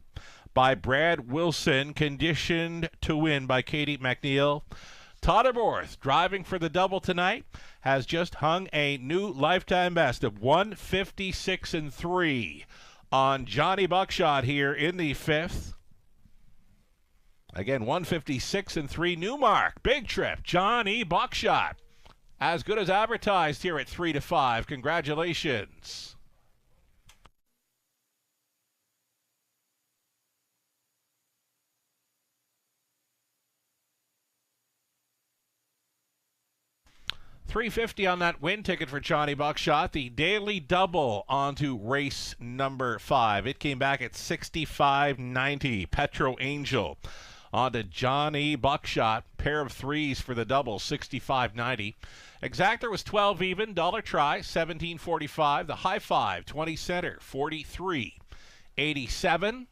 B: by Brad Wilson, conditioned to win by Katie McNeil. Todderborth, driving for the double tonight, has just hung a new lifetime best of 156-3 on Johnny Buckshot here in the 5th. Again, 156-3, new mark, big trip, Johnny Buckshot. As good as advertised here at 3-5. Congratulations. $350 on that win ticket for Johnny Buckshot. The daily double onto race number 5. It came back at $65.90. Petro Angel On to Johnny Buckshot. Pair of threes for the double, 65.90. Exactor was 12 even. Dollar try, 17.45. The high five, 20 center, 43.87.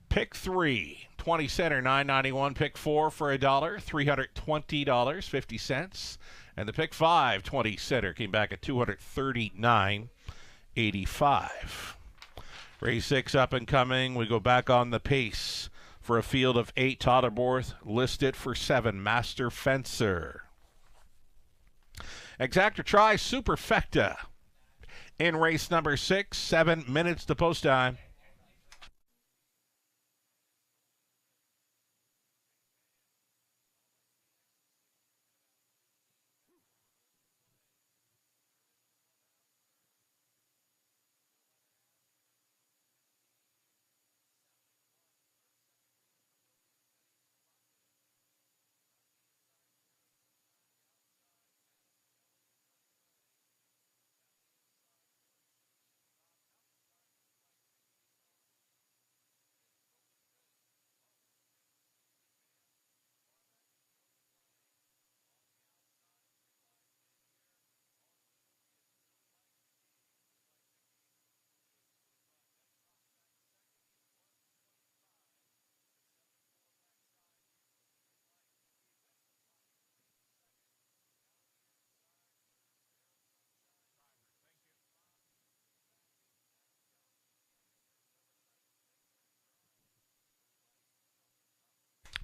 B: Pick 3, 20 center, 9.91. Pick 4 for $1, $320.50. And the pick 5, 20 center, came back at $239.85. Race 6 up and coming. We go back on the pace for a field of 8. Totterborth listed for 7. Master Fencer. Exactor try, Superfecta. In race number 6, 7 minutes to post time.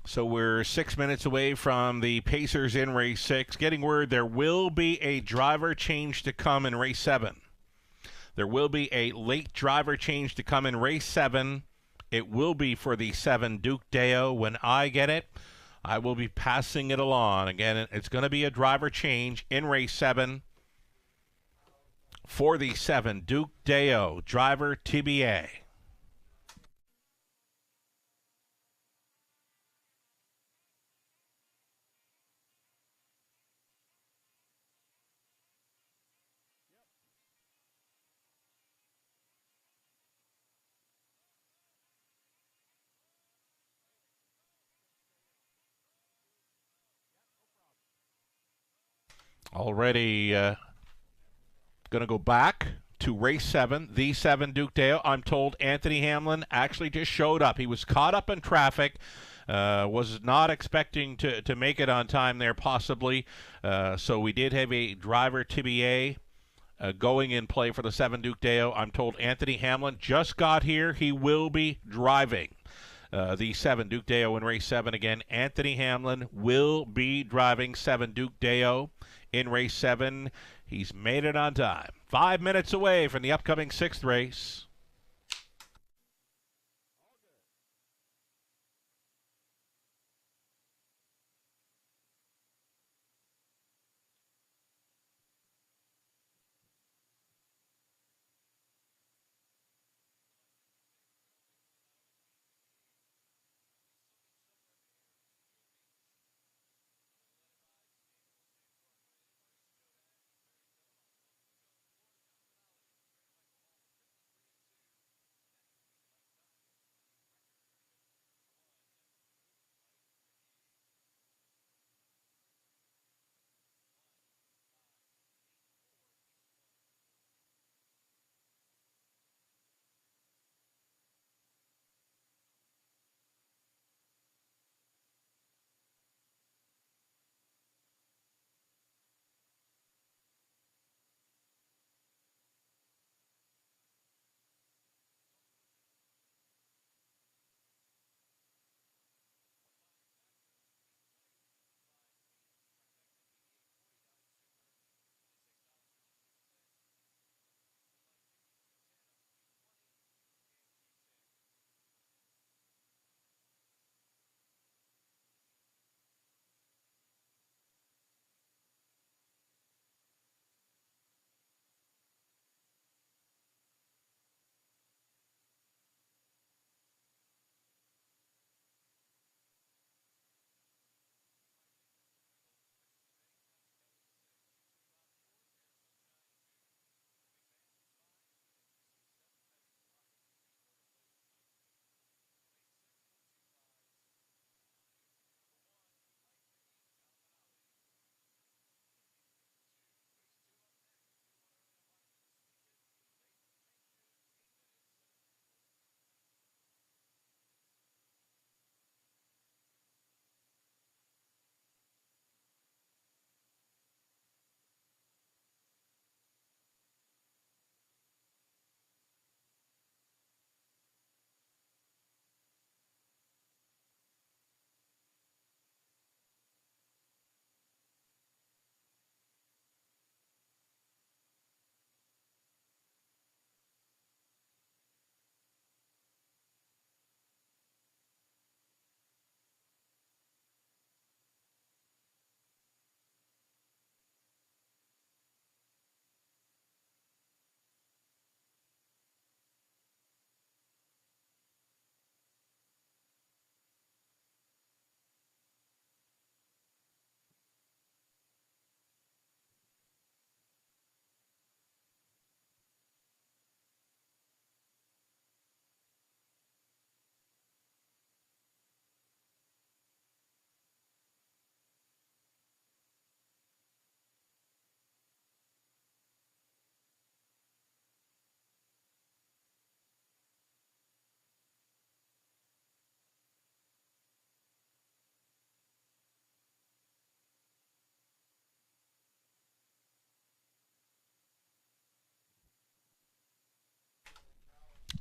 B: So we're 6 minutes away from the Pacers in race 6. Getting word there will be a driver change to come in race 7. There will be a late driver change to come in race 7. It will be for the 7 Duke Deo. When I get it, I will be passing it along. Again, it's going to be a driver change in race 7 for the 7 Duke Deo. Driver TBA. Already going to go back to race 7, the 7 Duke Deo. I'm told Anthony Hamlin actually just showed up. He was caught up in traffic, was not expecting to make it on time there possibly. So we did have a driver TBA going in play for the 7 Duke Deo. I'm told Anthony Hamlin just got here. He will be driving the 7 Duke Deo in race 7 again. Anthony Hamlin will be driving 7 Duke Deo in race 7. He's made it on time. 5 minutes away from the upcoming 6th race.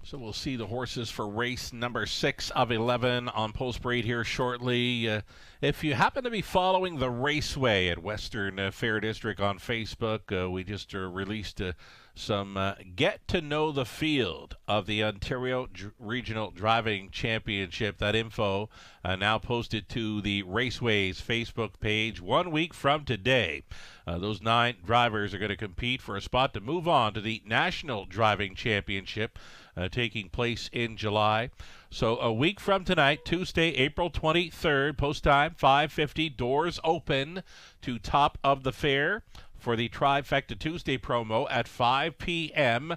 B: So we'll see the horses for race number 6 of 11 on Post Parade here shortly. If you happen to be following the Raceway at Western Fair District on Facebook, we just released some Get to Know the Field of the Ontario Regional Driving Championship. That info now posted to the Raceway's Facebook page 1 week from today. Those 9 drivers are going to compete for a spot to move on to the National Driving Championship taking place in July. So a week from tonight, Tuesday, April 23rd, post time 5:50, doors open to Top of the Fair for the Trifecta Tuesday promo at 5 p.m.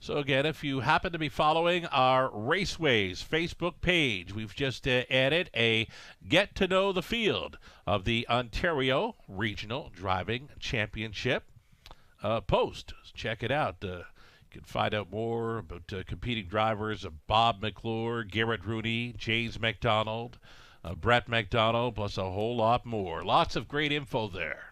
B: So again, if you happen to be following our Raceways Facebook page, we've just added a Get to Know the Field of the Ontario Regional Driving Championship post. Check it out. You can find out more about competing drivers of Bob McClure, Garrett Rooney, James McDonald, Brett McDonald, plus a whole lot more. Lots of great info there.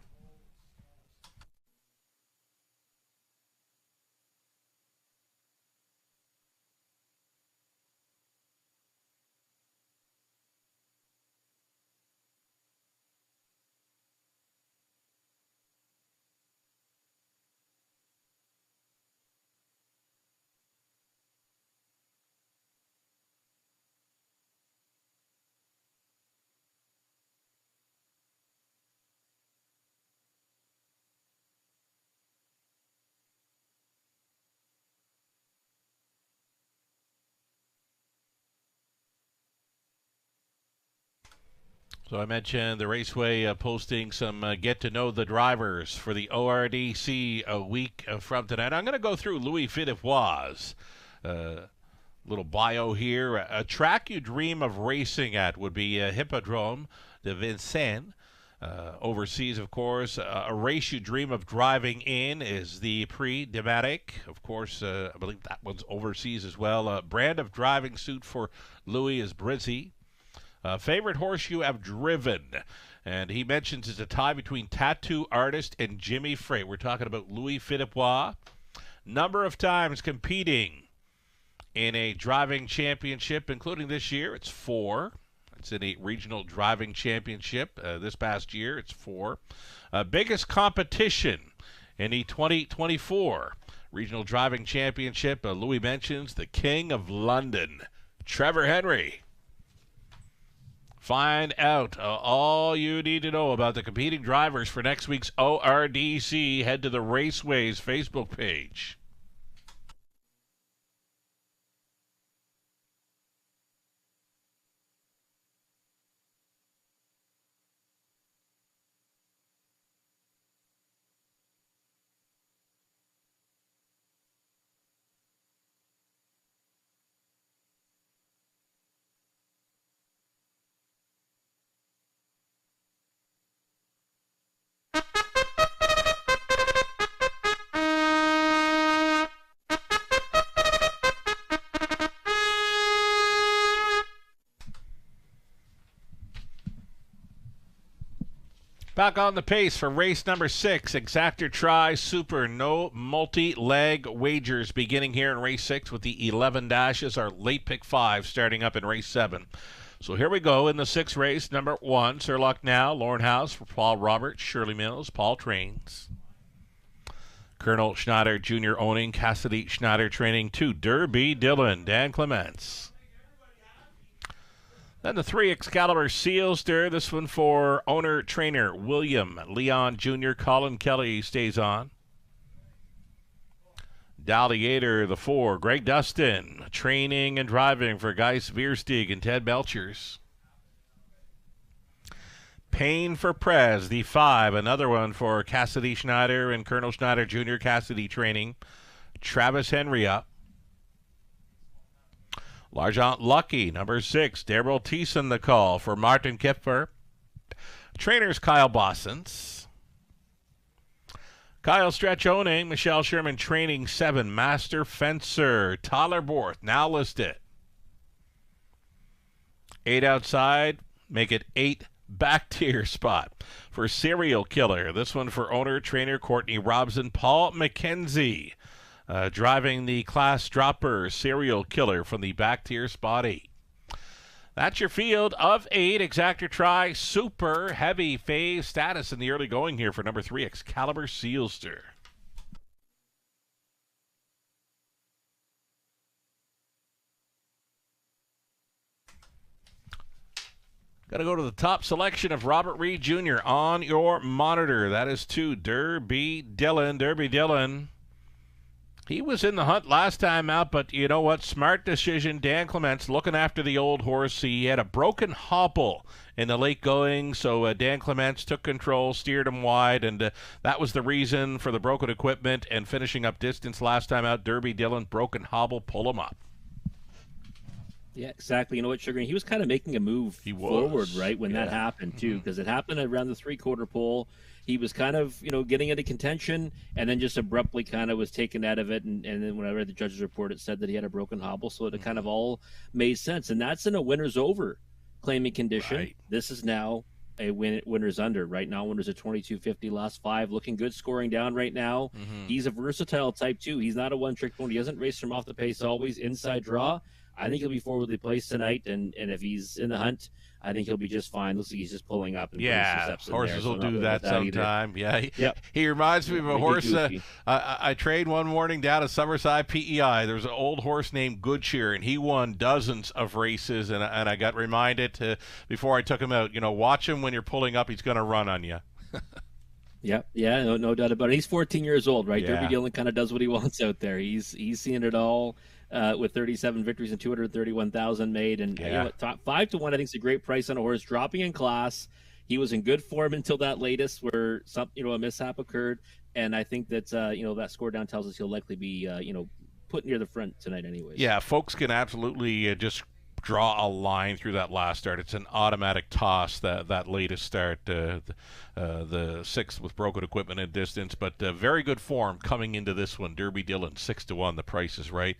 B: So I mentioned the Raceway posting some Get to Know the Drivers for the ORDC a week from tonight. I'm going to go through Louis-Philippe Roy's little bio here. A track you dream of racing at would be Hippodrome de Vincennes. Overseas, of course, a race you dream of driving in is the Prix de Maric. Of course, I believe that one's overseas as well. Brand of driving suit for Louis is Brizzy. Favorite horse you have driven, and he mentions it's a tie between Tattoo Artist and Jimmy Freight. We're talking about Louis-Philippe Roy. Number of times competing in a driving championship, including this year, it's 4. It's in a regional driving championship. This past year, it's 4. Biggest competition in the 2024 regional driving championship. Louis mentions the King of London, Trevor Henry. Find out all you need to know about the competing drivers for next week's ORDC. Head to the Raceways Facebook page. Back on the pace for race number 6, Exactor Tri Super. No multi-leg wagers beginning here in race 6 with the 11 dashes. Our late pick 5 starting up in race 7. So here we go in the 6th race. Number 1, Sir Luck Now, Lauren House for Paul Roberts, Shirley Mills, Paul Trains. Colonel Schneider Jr. owning, Cassidy Schneider training 2, Derby Dillon, Dan Clements. Then the 3 Excalibur Seals there. This one for owner-trainer William Leon Jr. Colin Kelly stays on. Dalliator, the 4, Greg Dustin. Training and driving for Geiss Veersteeg and Ted Belchers. Pain for Prez, the 5. Another one for Cassidy Schneider and Colonel Schneider Jr. Cassidy training. Travis Henry up. L'Argent Lucky, number 6. Daryl Thiessen, the call for Martin Kipfer. Trainers Kyle Bossens. Kyle Stretch owning, Michelle Sherman training 7. Master Fencer, Tyler Borth, now listed. 8 outside, make it 8 back tier spot for Serial Killer. This one for owner, trainer Courtney Robson, Paul McKenzie. driving the Class Dropper Serial Killer from the back tier spot 8. That's your field of 8. Exactor Tri Super Heavy Phase status in the early going here for number 3, Excalibur Sealster. Got to go to the top selection of Robert Reed Jr. on your monitor. That is to Derby Dillon. Derby Dillon, he was in the hunt last time out, but you know what? Smart decision. Dan Clements looking after the old horse. He had a broken hobble in the late going, so Dan Clements took control, steered him wide, and that was the reason for the broken equipment and finishing up distance last time out. Derby Dillon, broken hobble, pull him up.
D: Yeah, exactly. You know what, Sugar? He was kind of making a move forward, right, when that happened, too, because it happened around the 3/4 pole. He was kind of, getting into contention, and then just abruptly kind of was taken out of it. And then when I read the judge's report, it said that he had a broken hobble, so it kind of all made sense. And that's in a winner's over claiming condition. Right. This is now a winner's under. Right now, winners at 22.50, last 5. Looking good, scoring down right now. He's a versatile type, too. He's not a one-trick pony. He doesn't race from off the pace, always inside draw. I think he'll be forwardly placed tonight, and if he's in the hunt, I think he'll be just fine. Looks like he's just pulling up. And
B: horses will do that sometime. He reminds me of a horse. I trained one morning down at Summerside PEI. There was an old horse named Good Cheer, and he won dozens of races, and I got reminded before I took him out, watch him when you're pulling up. He's going to run on you.
D: No doubt about it. He's 14 years old, right? Yeah. Derby Dillon kind of does what he wants out there. He's seen it all. With 37 victories and 231,000 made, and top 5-1, I think is a great price on a horse dropping in class. He was in good form until that latest, where a mishap occurred, and I think that that score down tells us he'll likely be put near the front tonight, anyways.
B: Yeah, folks can absolutely just draw a line through that last start. It's an automatic toss, that latest start, the 6th with broken equipment and distance, but very good form coming into this one. Derby Dillon 6-1. The price is right.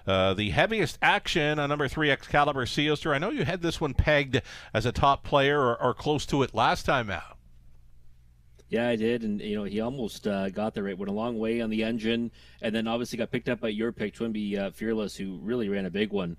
B: The heaviest action on number 3, Excalibur Sealster. I know you had this one pegged as a top player or close to it last time out.
D: Yeah, I did, and he almost got there. It went a long way on the engine, and then obviously got picked up by your pick, Twinbee Fearless, who really ran a big one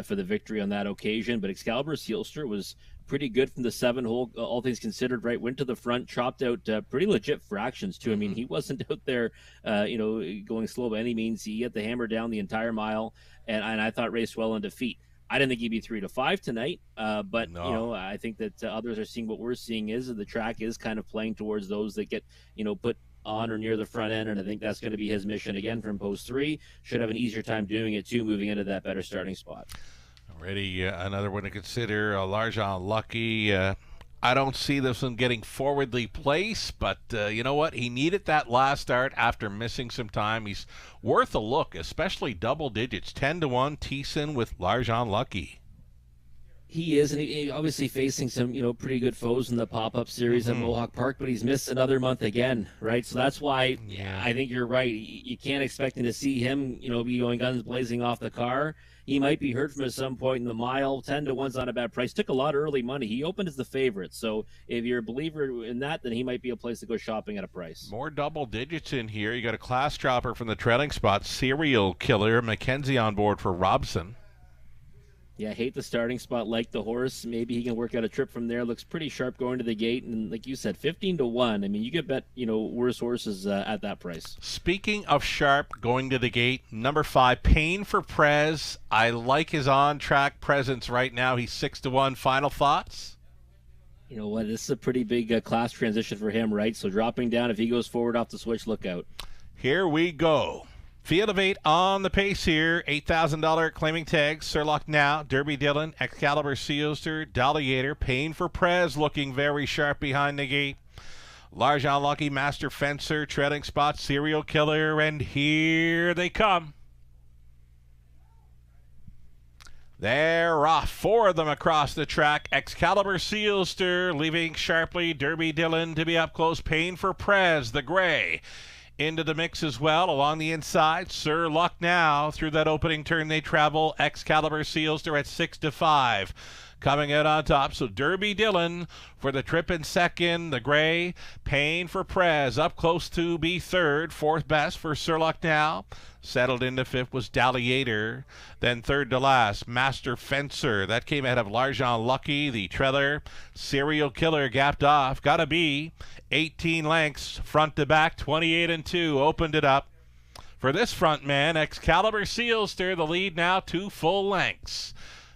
D: for the victory on that occasion. But Excalibur Sealster was pretty good from the 7-hole, all things considered. Right, went to the front, chopped out pretty legit fractions too. I mean, he wasn't out there, going slow by any means. He had the hammer down the entire mile, and I thought raced well in defeat. I didn't think he'd be 3-5 tonight, but I think that others are seeing what we're seeing is that the track is kind of playing towards those that get put on or near the front end, and I think that's going to be his mission again from post 3. Should have an easier time doing it too, moving into that better starting spot.
B: Already another one to consider, Largent Lucky. I don't see this one getting forwardly placed, but you know what? He needed that last start after missing some time. He's worth a look, especially double digits. 10-1, Thiessen with Largent Lucky.
D: He is, and he obviously facing some, pretty good foes in the pop-up series at Mohawk Park, but he's missed another month again, right? So that's why I think you're right. You can't expect to see him, be going guns blazing off the car. He might be hurt from at some point in the mile. 10-1's not a bad price. Took a lot of early money. He opened as the favorite. So if you're a believer in that, then he might be a place to go shopping at a price.
B: More double digits in here. You got a class dropper from the trailing spot, Serial Killer. Mackenzie on board for Robson.
D: Yeah, I hate the starting spot like the horse. Maybe he can work out a trip from there. Looks pretty sharp going to the gate. And like you said, 15-1. I mean, you could bet, worse horses at that price.
B: Speaking of sharp going to the gate, number 5, Pain for Prez. I like his on-track presence right now. He's 6-1. Final thoughts?
D: You know what? This is a pretty big class transition for him, right? So dropping down, if he goes forward off the switch, look out.
B: Here we go. Field of 8 on the pace here. $8,000 claiming tags. Surlock Now, Derby Dillon, Excalibur Sealster, Daliator, Pain for Prez looking very sharp behind the gate. Largent Lucky, Master Fencer, Treading Spot, Serial Killer, and here they come. They're off. 4 of them across the track. Excalibur Sealster leaving sharply. Derby Dillon to be up close. Pain for Prez, the gray. Into the mix as well along the inside. Sir Luck Now through that opening turn they travel. Excalibur Sealster at 6-5. coming out on top. So Derby Dillon for the trip in second. The gray, Payne for Prez, up close to be third. Fourth best for Sir Lucknow. Settled into fifth was Dalliator. Then third to last, Master Fencer. That came ahead of Largent Lucky, the trailer. Serial Killer gapped off. Gotta be 18 lengths front to back, 28-2. Opened it up. For this front man, Excalibur Sealster, the lead now 2 full lengths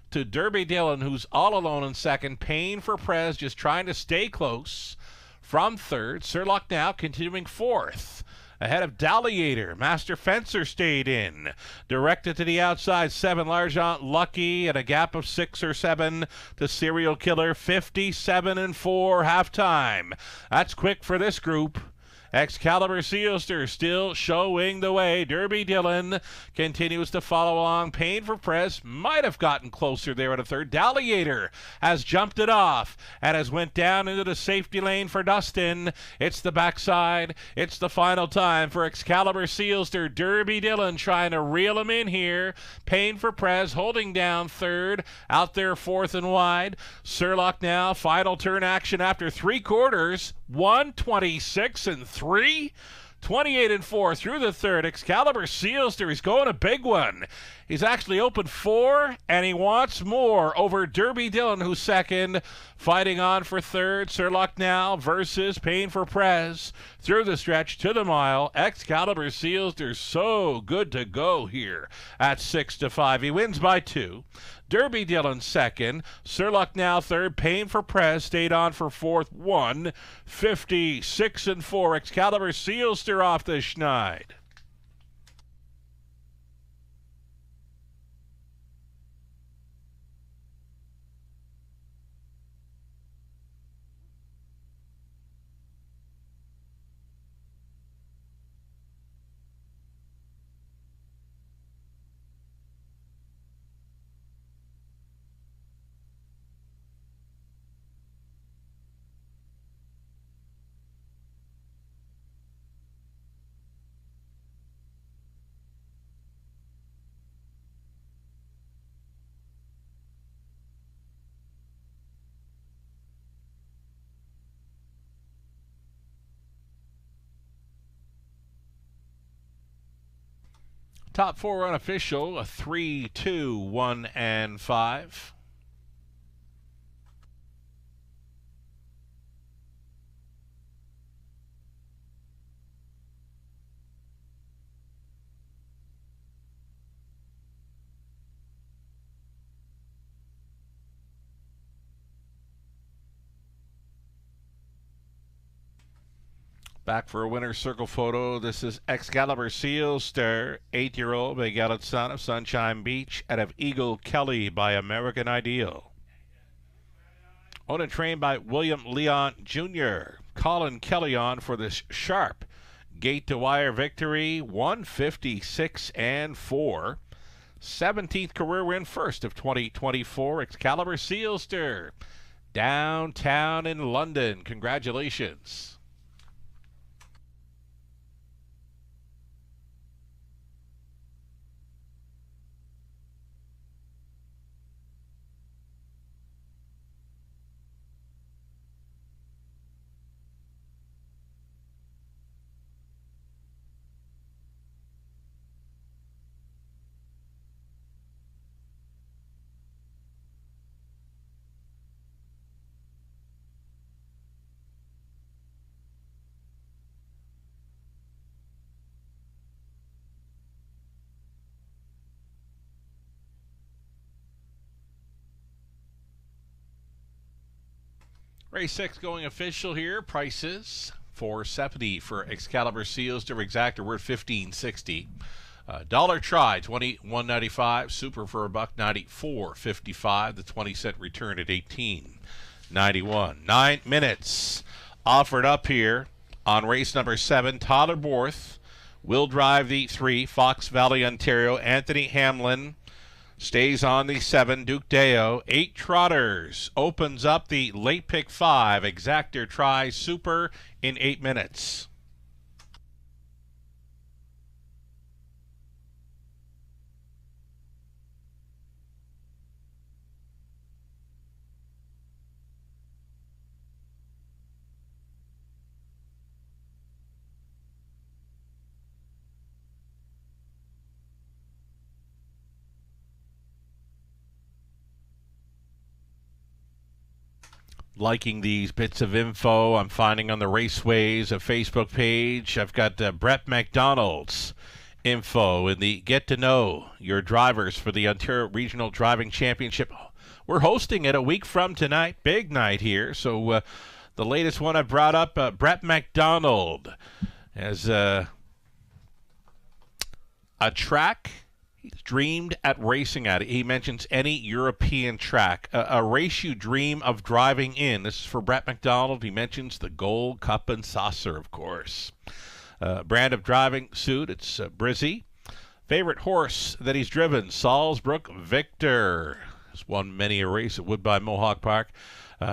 B: to Derby Dillon, who's all alone in second. Payne for Prez, just trying to stay close from third. Sir Lucknow continuing fourth. Ahead of Dalliator, Master Fencer stayed in. Directed to the outside, 7 Largent Lucky, and a gap of 6 or 7 to Serial Killer, 57-4 halftime. That's quick for this group. Excalibur Sealster still showing the way. Derby Dillon continues to follow along. Payne for Prez might have gotten closer there at a third. Dalliator has jumped it off and has went down into the safety lane for Dustin. It's the backside. It's the final time for Excalibur Sealster. Derby Dillon trying to reel him in here. Payne for Prez holding down third. Out there fourth and wide. Sir Lucknow, final turn action after 3 quarters. 126-3, 28-4 through the third. Excalibur Sealster, he's going a big one. He's actually opened 4, and he wants more over Derby Dillon, who's second. Fighting on for third. Sir Lucknow versus Payne for Prez through the stretch to the mile. Excalibur Sealster so good to go here at 6-5. He wins by 2. Derby Dillon second. Sir Lucknow third. Payne for Prez stayed on for fourth. 156-4. Excalibur Sealster off the schneid. Top 4 unofficial, a 3, 2, 1, and 5. Back for a winner's circle photo. This is Excalibur Sealster, 8-year-old Big Gallant son of Sunshine Beach out of Eagle Kelly by American Ideal. Owned and trained by William Leon Jr. Colin Kelly on for this sharp gate to wire victory, 156-4. 17th career win, first of 2024. Excalibur Sealster, downtown in London. Congratulations. Race 6 going official here. Prices $470 for Excalibur Sealster. Exacta, we're $15.60. Dollar try, $21.95. Super for $1.90, $4.55. The 20-cent return at $18.91. 9 minutes offered up here on race number 7. Tyler Borth will drive the 3. Fox Valley, Ontario. Anthony Hamlin stays on the 7, Duke Deo. 8 trotters. Opens up the late pick 5. Exactor tries Super in 8 minutes. liking these bits of info I'm finding on the Raceways, a Facebook page. I've got Brett McDonald's info in the Get to Know Your Drivers for the Ontario Regional Driving Championship. We're hosting it a week from tonight. Big night here. So the latest one I brought up, Brett McDonald has a track he's dreamed at racing at. He mentions any European track, a race you dream of driving in. This is for Brett McDonald. He mentions the Gold Cup and Saucer, of course. Brand of driving suit, it's Brizzy. Favorite horse that he's driven, Salzbrook Victor. He's won many a race at Woodbine Mohawk Park.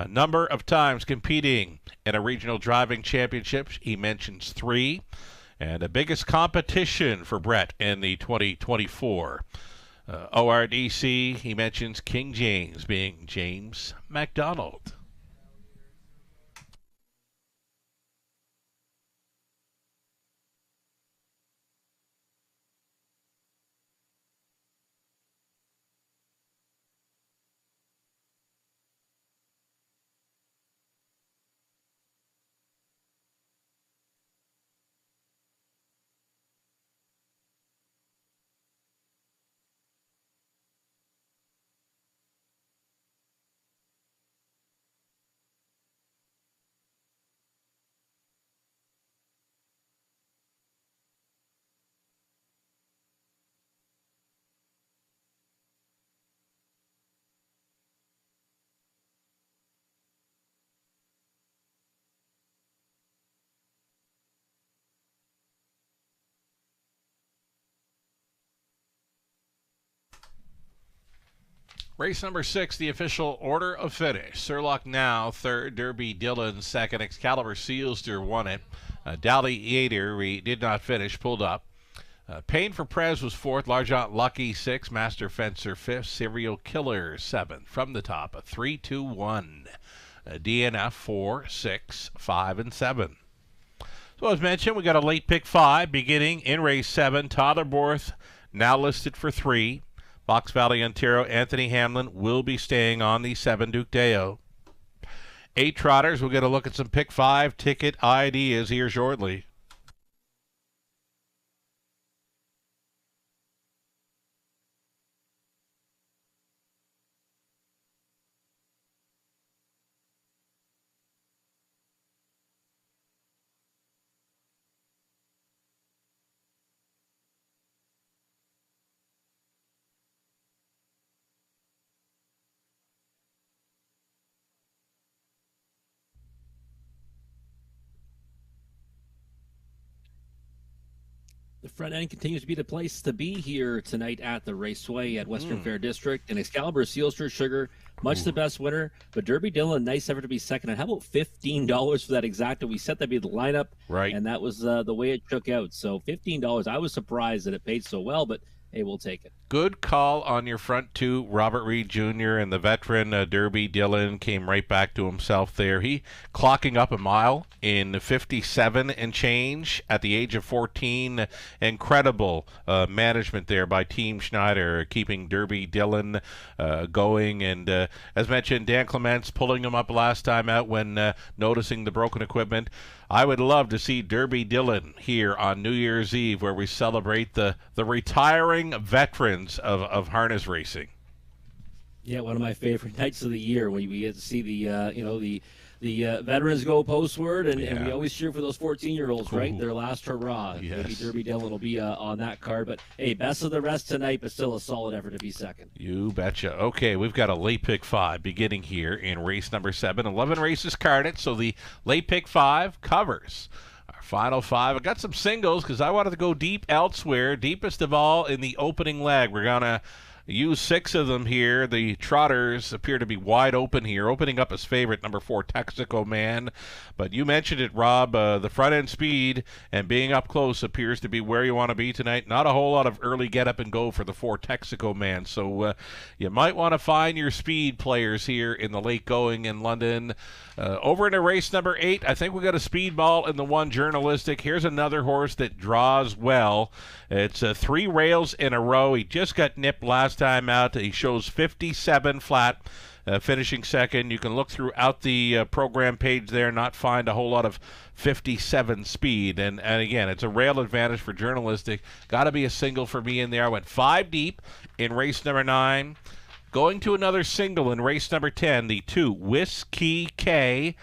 B: Number of times competing in a regional driving championships, he mentions 3. And the biggest competition for Brett in the 2024 ORDC, he mentions King James, being James McDonald. Race number 6, the official order of finish. Surlock Now, 3rd. Derby Dillon, 2nd. Excalibur Sealster won it. Dally Yater, we did not finish, pulled up. Pain for Prez was 4th. Largent Lucky, 6th. Master Fencer, 5th. Serial Killer, 7th. From the top, a 3-2-1. DNF, 4, 6, 5, and 7. So as mentioned, we got a late pick 5 beginning in race 7. Totherborth now listed for 3. Fox Valley, Ontario, Anthony Hamlin will be staying on the 7 Duke Deo. 8 trotters. We'll get a look at some pick 5 ticket ideas here shortly.
D: The front end continues to be the place to be here tonight at the Raceway at Western Fair District. And Excalibur Sealster Sugar, much the best winner. But Derby Dillon, nice effort to be second. And how about $15 for that exacta? We set that to be the lineup.
B: Right.
D: And that was the way it shook out. So $15. I was surprised that it paid so well, but hey, we'll take it.
B: Good call on your front 2. Robert Reed Jr. and the veteran Derby Dillon came right back to himself there. He clocking up a mile in 57 and change at the age of 14. Incredible management there by Team Schneider, keeping Derby Dillon going. And as mentioned, Dan Clements pulling him up last time out when noticing the broken equipment. I would love to see Derby Dillon here on New Year's Eve, where we celebrate the retiring veterans of harness racing.
D: Yeah, one of my favorite nights of the year when we get to see the veterans go postward, and we always cheer for those 14-year-olds, right? Their last hurrah.
B: Yes.
D: Maybe Derby Dillon will be on that card. But, hey, best of the rest tonight, but still a solid effort to be second.
B: You betcha. Okay, we've got a late pick 5 beginning here in race number 7. 11 races carded, so the late pick 5 covers our final 5. I got some singles because I wanted to go deep elsewhere, deepest of all in the opening leg. We're going to use 6 of them here. The trotters appear to be wide open here, opening up as favorite, number 4, Texaco Man. But you mentioned it, Rob. The front-end speed and being up close appears to be where you want to be tonight. Not a whole lot of early get-up-and-go for the 4, Texaco Man. So you might want to find your speed players here in the late going in London. Over into race number 8, I think we got a speed ball in the 1, Journalistic. Here's another horse that draws well. It's 3 rails in a row. He just got nipped last time out. He shows 57 flat. finishing second. You can look throughout the program page there, not find a whole lot of 57 speed. And again, it's a rail advantage for journalistic. Got to be a single for me in there. I went 5 deep in race number 9. Going to another single in race number 10, the 2, Whiskey K.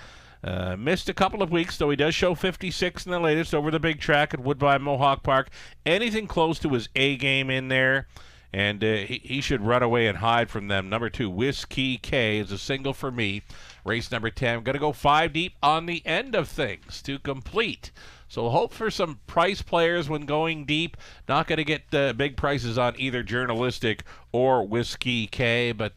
B: Missed a couple of weeks, though he does show 56 in the latest over the big track at Woodbine Mohawk Park. Anything close to his A game in there, and he should run away and hide from them. Number 2, Whiskey K is a single for me. Race number 10. I'm going to go 5 deep on the end of things to complete. So hope for some price players when going deep. Not going to get big prices on either journalistic or Whiskey K, but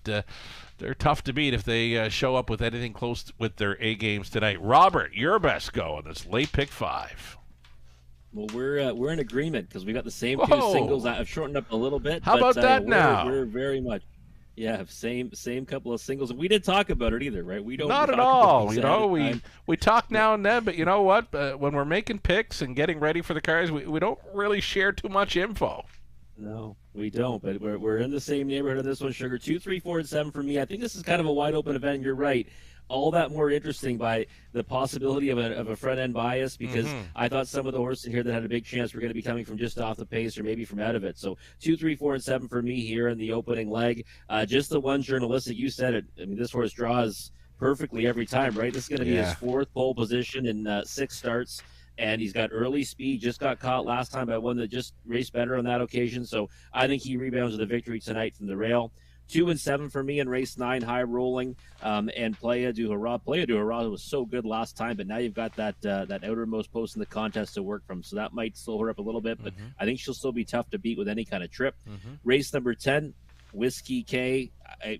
B: they're tough to beat if they show up with anything close with their A games tonight. Robert, your best go on this late pick 5.
D: Well, we're in agreement because we got the same 2 singles. I've shortened up a little bit.
B: How about that now?
D: We're very much. Yeah, same couple of singles. We didn't talk about it either, right? We don't.
B: Not at all. You know, we talk now and then, but you know what? When we're making picks and getting ready for the cars, we don't really share too much info.
D: No, we don't. But we're in the same neighborhood on this one, Sugar. 2, 3, 4, and 7 for me. I think this is kind of a wide open event. You're right. All that more interesting by the possibility of a front end bias, because I thought some of the horses in here that had a big chance were going to be coming from just off the pace or maybe from out of it. So 2, 3, 4, and 7 for me here in the opening leg. Just the one journalistic, you said it. I mean, this horse draws perfectly every time, right? This is going to be his 4th pole position in 6 starts. And he's got early speed, just got caught last time by one that just raced better on that occasion. So I think he rebounds with a victory tonight from the rail. 2 and 7 for me in race 9, High Rolling, and Playa du Hurrah. Playa du Hurrah was so good last time, but now you've got that outermost post in the contest to work from, so that might slow her up a little bit, but I think she'll still be tough to beat with any kind of trip. Race number 10, Whiskey K.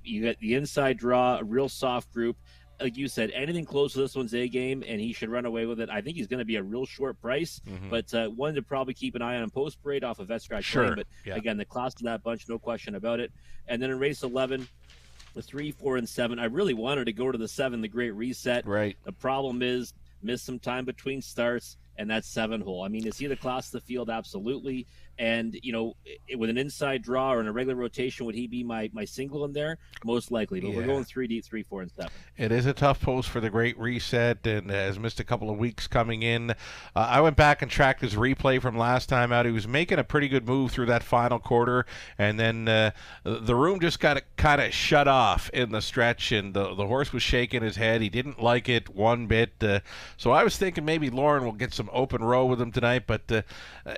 D: You got the inside draw, a real soft group. Like you said, anything close to this one's A game, and he should run away with it. I think he's going to be a real short price, but one to probably keep an eye on Post Parade off of Vet Scratch Lane. But again, the class of that bunch, no question about it. And then in race 11, the 3, 4, and 7, I really wanted to go to the 7, the Great Reset.
B: Right.
D: The problem is, missed some time between starts, and that's 7 hole. I mean, is he the class of the field? Absolutely. And, you know, with an inside draw or in a regular rotation, would he be my single in there? Most likely. But we're going 3 deep, 3, 4, and 7.
B: It is a tough post for the Great Reset, and has missed a couple of weeks coming in. I went back and tracked his replay from last time out. He was making a pretty good move through that final quarter, and then the room just got kind of shut off in the stretch, and the horse was shaking his head. He didn't like it one bit. So I was thinking maybe Lauren will get some open row with him tonight, but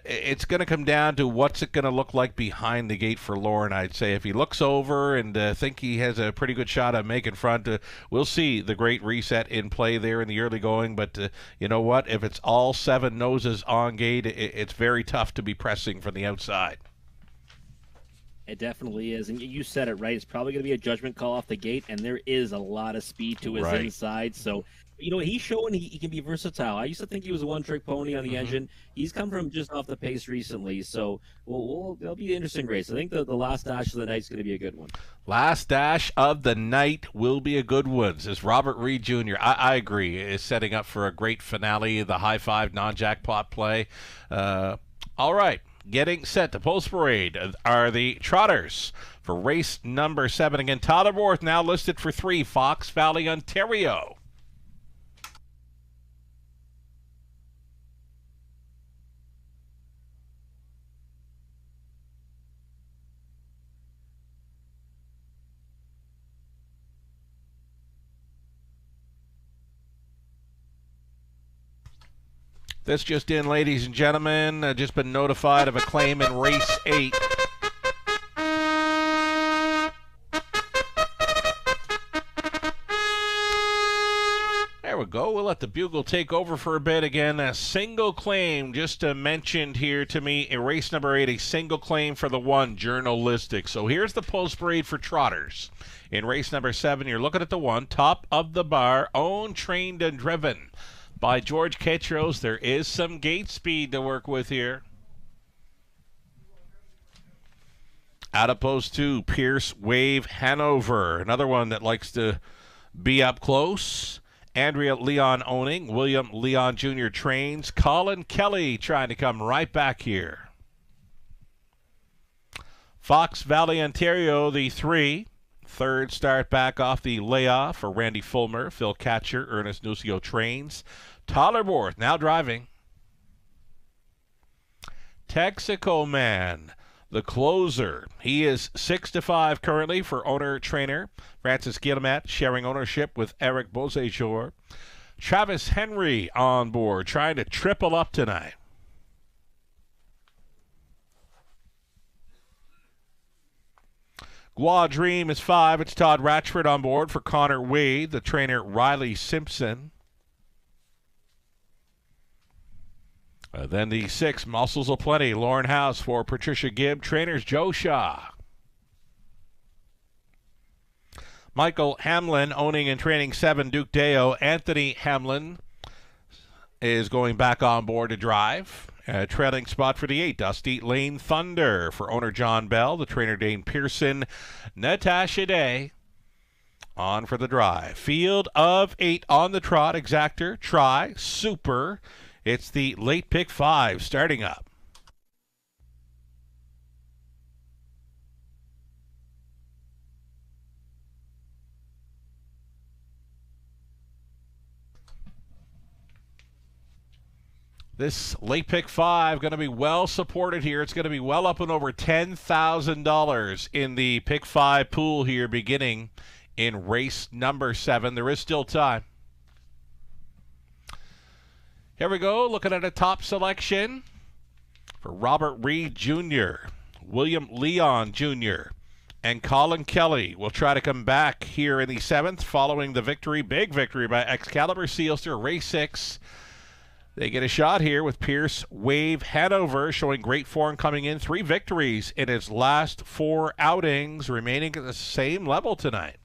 B: it's going to come down to what's it going to look like behind the gate for Lauren, I'd say. If he looks over and think he has a pretty good shot at making front, we'll see the Great Reset in play there in the early going. But you know what? If it's all 7 noses on gate, it's very tough to be pressing from the outside.
D: It definitely is. And you said it right. It's probably going to be a judgment call off the gate, and there is a lot of speed to his inside. So, you know, he's showing he can be versatile. I used to think he was a one-trick pony on the engine. He's come from just off the pace recently. So, it'll be an interesting race. I think the last dash of the night is going to be a good one.
B: Last dash of the night will be a good one, says Robert Reed Jr. I agree. Is setting up for a great finale, the high 5 non-jackpot play. All right. Getting set to Post Parade are the Trotters for race number 7. Again, Tyler Worth now listed for 3, Fox Valley, Ontario. This just in, ladies and gentlemen. Just been notified of a claim in race 8. There we go. We'll let the bugle take over for a bit again. A single claim just mentioned here to me in race number 8. A single claim for the 1, journalistic. So here's the Post Parade for Trotters. In race number 7, you're looking at the 1, top of the bar, owned, trained, and driven by George Ketros. There is some gate speed to work with here. Out of post 2, Pierce Wave Hanover. Another one that likes to be up close. Andrea Leon owning. William Leon Jr. trains. Colin Kelly trying to come right back here. Fox Valley, Ontario, the 3. Third start back off the layoff for Randy Fulmer, Phil Catcher, Ernest Nucio trains. Tyler Borth now driving. Texaco Man, the closer. He is 6-5 currently for owner-trainer Francis Guillemette, sharing ownership with Eric Beausejour. Travis Henry on board, trying to triple up tonight. Gua Dream is 5. It's Todd Ratchford on board for Connor Wade, the trainer Riley Simpson. Then the 6, Muscles of Plenty, Lauren House for Patricia Gibb, trainers Joe Shaw. Michael Hamlin owning and training 7, Duke Deo. Anthony Hamlin is going back on board to drive. Trailing spot for the 8, Dusty Lane Thunder for owner John Bell, the trainer Dane Pearson. Natasha Day on for the drive. Field of 8 on the trot. Exactor, Try, Super. It's the late pick 5 starting up. This late pick 5 going to be well supported here. It's going to be well up and over $10,000 in the pick 5 pool here beginning in race number 7. There is still time. Here we go, looking at a top selection for Robert Reed Jr., William Leon Jr., and Colin Kelly will try to come back here in the 7th following the victory, big victory by Excalibur Sealster, race 6. They get a shot here with Pierce Wave Hanover showing great form coming in. 3 victories in his last 4 outings, remaining at the same level tonight.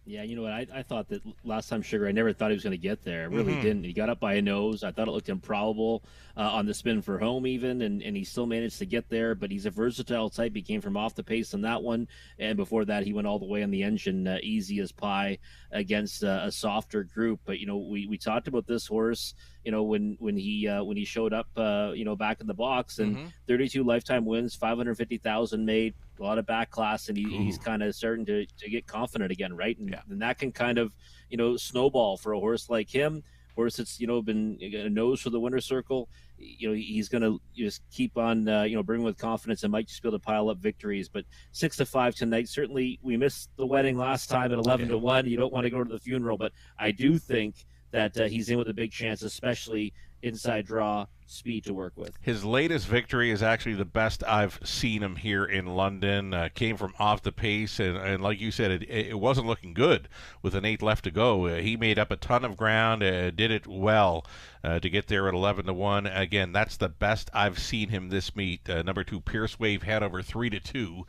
D: Yeah, you know what? I thought that last time, Sugar, I never thought he was going to get there. I really didn't. He got up by a nose. I thought it looked improbable on the spin for home even, and he still managed to get there. But he's a versatile type. He came from off the pace on that one, and before that he went all the way on the engine, easy as pie against a softer group. But, you know, we talked about this horse, you know, when he showed up, you know, back in the box, and 32 lifetime wins, 550,000 made, a lot of back class, and he's kind of starting to get confident again, right? And that can kind of, you know, snowball for a horse like him. Horse that's, you know, been a nose for the winner's circle. You know, he's going to just keep on, you know, bringing with confidence and might just be able to pile up victories. But 6-5 tonight. Certainly, we missed the wedding last time at 11-1. You don't want to go to the funeral, but I do think that he's in with a big chance, especially inside draw, speed to work with.
B: His latest victory is actually the best I've seen him here in London. Came from off the pace, and like you said, it wasn't looking good with an 8 left to go. He made up a ton of ground, did it well to get there at 11-1. Again, that's the best I've seen him this meet. Number 2, Pierce Wave Hanover, 3-2.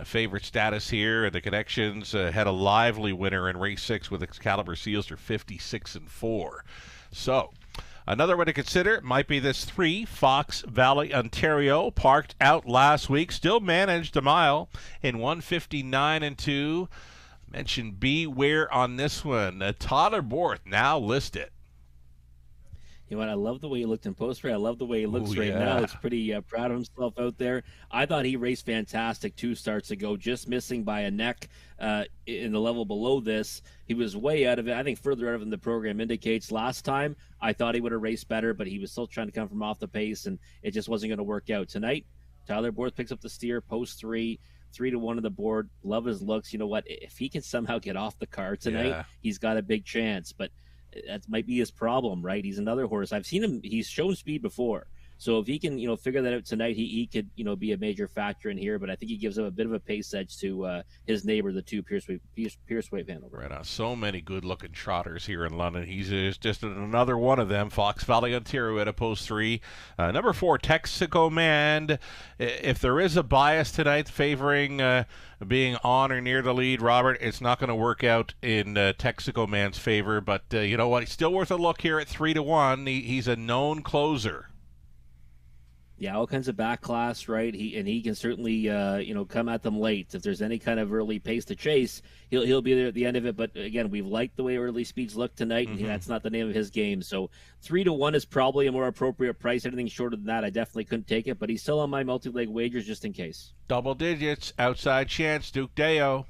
B: Favorite status here, and the Connections had a lively winner in race 6 with Excalibur Sealster, 56-4. So, another one to consider might be this 3, Fox Valley, Ontario, parked out last week, still managed a mile in 1:59.2. Mentioned Beware on this one. Tyler Borth now listed.
D: You know what? I love the way he looked in post race. I love the way he looks now. Looks pretty proud of himself out there. I thought he raced fantastic 2 starts ago, just missing by a neck in the level below this. He was way out of it. I think further out of it than the program indicates. Last time, I thought he would have raced better, but he was still trying to come from off the pace, and it just wasn't going to work out. Tonight, Tyler Borth picks up the steer, post 3. 3-1 on the board. Love his looks. You know what? If he can somehow get off the car tonight, he's got a big chance. But that might be his problem, right? He's another horse. I've seen him. He's shown speed before. So if he can, you know, figure that out tonight, he could, you know, be a major factor in here. But I think he gives him a bit of a pace edge to his neighbor, the 2, Pierce Wave Hanover.
B: Right on. So many good-looking trotters here in London. He's just another one of them. Fox Valley, Ontario at a post 3. Number 4, Texaco Man. If there is a bias tonight favoring being on or near the lead, Robert, it's not going to work out in Texaco Man's favor. But you know what? It's still worth a look here at 3-1. He's a known closer.
D: Yeah, all kinds of back class, right? He can certainly come at them late. If there's any kind of early pace to chase, he'll be there at the end of it. But again, we've liked the way early speeds look tonight, and that's not the name of his game. So 3-1 is probably a more appropriate price. Anything shorter than that, I definitely couldn't take it. But he's still on my multi-leg wagers just in case.
B: Double digits, outside chance, Duke Deo.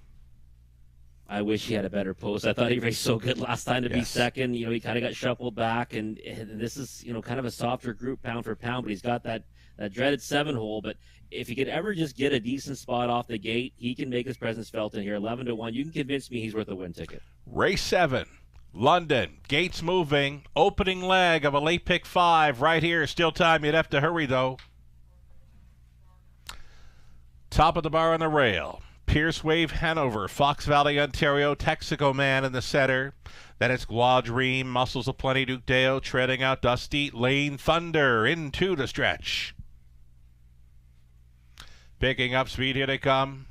D: I wish he had a better post. I thought he raced so good last time to be second. He kind of got shuffled back, and this is kind of a softer group pound for pound. But he's got that dreaded 7-hole. But if he could ever just get a decent spot off the gate, he can make his presence felt in here. 11-1. You can convince me he's worth a win ticket.
B: Race 7, London. Gates moving. Opening leg of a late pick 5 right here. Still time. You'd have to hurry though. Top of the bar on the rail. Pierce Wave Hanover, Fox Valley, Ontario, Texaco Man in the center. Then it's Guadream, Muscles of Plenty, Duke Deo, treading out Dusty Lane Thunder into the stretch. Picking up speed, here they come.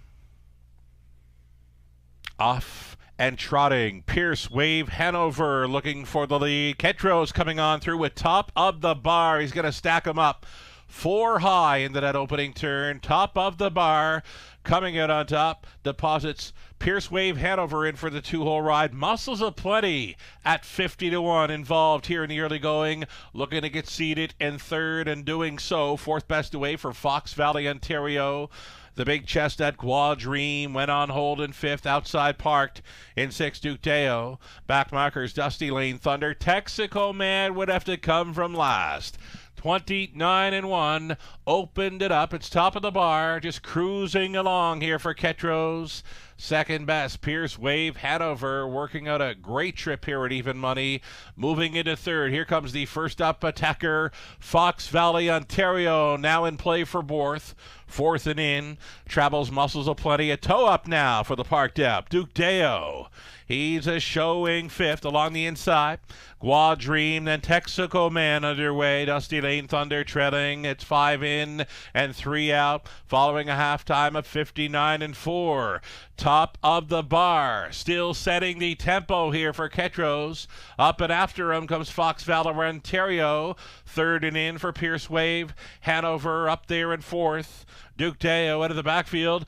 B: Off and trotting, Pierce Wave Hanover looking for the lead. Ketros coming on through with top of the bar. He's going to stack them up 4 high into that opening turn. Top of the bar. Coming out on top, deposits Pierce Wave Hanover in for the 2-hole ride. Muscles of Plenty at 50-1 involved here in the early going. Looking to get seated in third and doing so. 4th best away for Fox Valley, Ontario. The big chest at Guadream went on hold in 5th, outside parked in 6th, Duke Deo. Back markers, Dusty Lane Thunder. Texaco Man would have to come from last. 29-1, opened it up. It's top of the bar, just cruising along here for Ketros. Second best, Pierce Wave Hanover, working out a great trip here at even money. Moving into third, here comes the first up attacker, Fox Valley, Ontario, now in play for Borth. 4th and in, travels Muscles of Plenty, a toe up now for the parked up, Duke Deo. He's a showing 5th along the inside. Guadream, then Texaco Man underway. Dusty Lane Thunder trailing. It's 5 in and 3 out, following a halftime of 59-4. Top of the bar, still setting the tempo here for Ketros. Up and after him comes Fox Valley, Ontario. 3rd and in for Pierce Wave. Hanover up there in 4th. Duke Deo out of the backfield.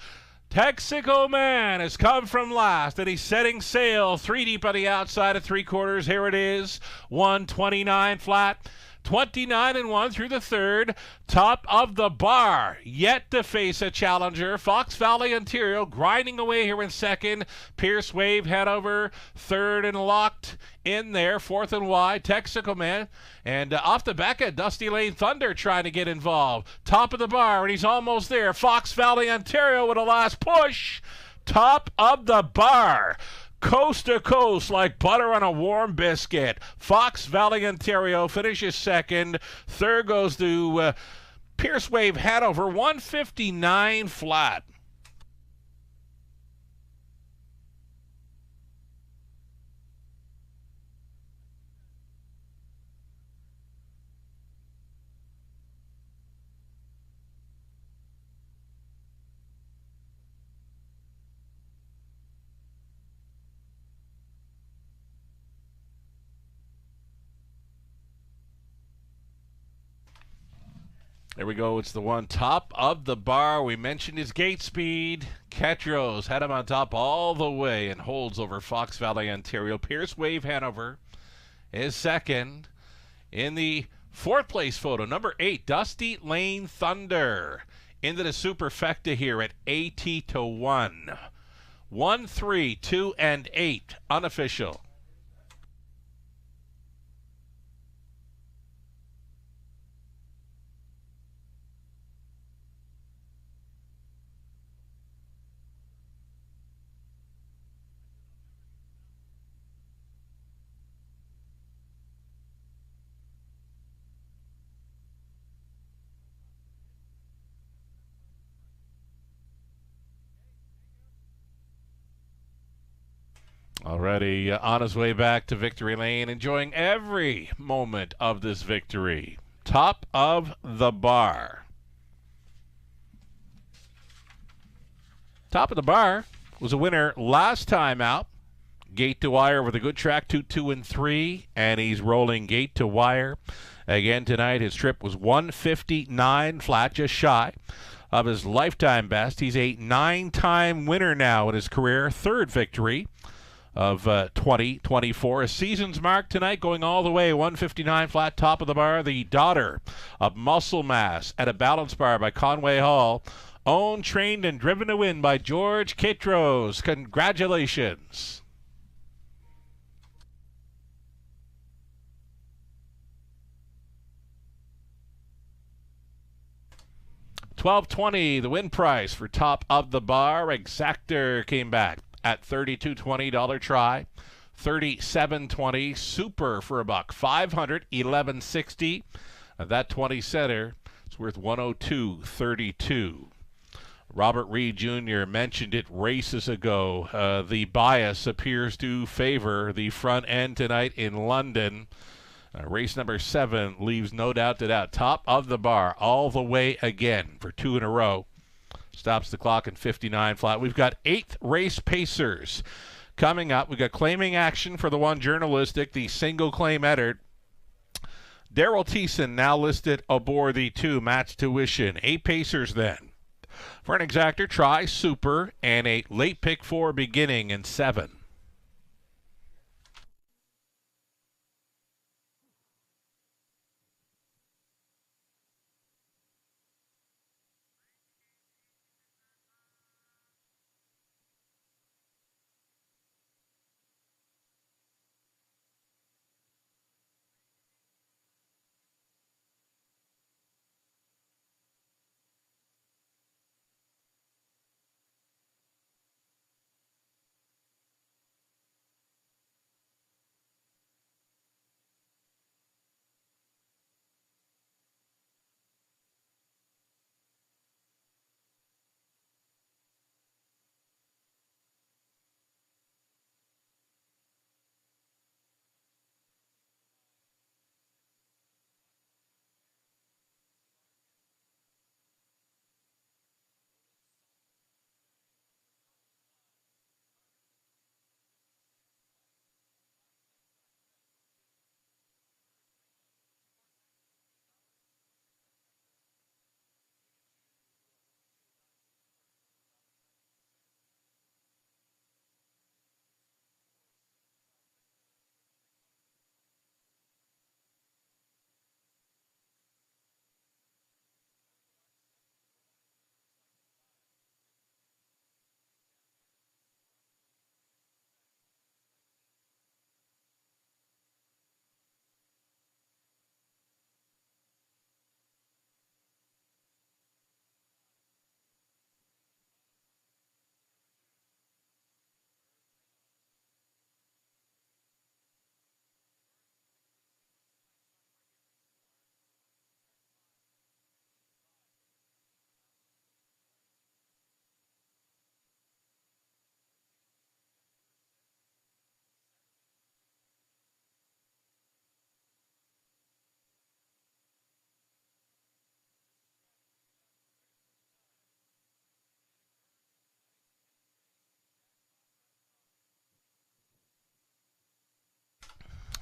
B: Texaco Man has come from last, and he's setting sail 3 deep on the outside of 3/4. Here it is, 129 flat. 29-1 through the third. Top of the bar, yet to face a challenger. Fox Valley, Ontario, grinding away here in second. Pierce Wave Hanover, 3rd and locked in there. 4th and wide, Texaco Man. And off the back end, Dusty Lane Thunder trying to get involved. Top of the bar, and he's almost there. Fox Valley, Ontario with a last push. Top of the bar. Coast to coast like butter on a warm biscuit. Fox Valley, Ontario finishes second. Third goes to Pierce Wave Hanover, 159 flat. There we go. It's the one top of the bar. We mentioned his gate speed. Ketros had him on top all the way and holds over Fox Valley, Ontario. Pierce Wave Hanover is second. In the 4th place photo, number 8, Dusty Lane Thunder into the superfecta here at 80-1. 1, 3, 2, and 8 unofficial. Already on his way back to victory lane, enjoying every moment of this victory. Top of the bar. Top of the bar was a winner last time out. Gate to wire with a good track, 2, 2, and 3, and he's rolling gate to wire. Again tonight, his trip was 159 flat, just shy of his lifetime best. He's a 9-time winner now in his career, third victory of 2024. A season's mark tonight, going all the way, 159 flat, top of the bar. The daughter of Muscle Mass at a balance bar by Conway Hall. Owned, trained, and driven to win by George Kitros. Congratulations. 12.20, the win price for top of the bar. Exactor came back at $32.20 try. 37.20 super for $1. 500, 11.60. That 20 center is worth 102.32. Robert Reed Jr. mentioned it races ago. The bias appears to favor the front end tonight in London. Race number 7 leaves no doubt to doubt. Top of the bar all the way again for 2 in a row. Stops the clock in 59 flat. We've got 8th race pacers coming up. We've got claiming action for the one journalistic, the single claim entered. Daryl Thiessen now listed aboard the 2 match tuition. 8 pacers then. For an exactor, try super and a late pick 4 beginning in 7.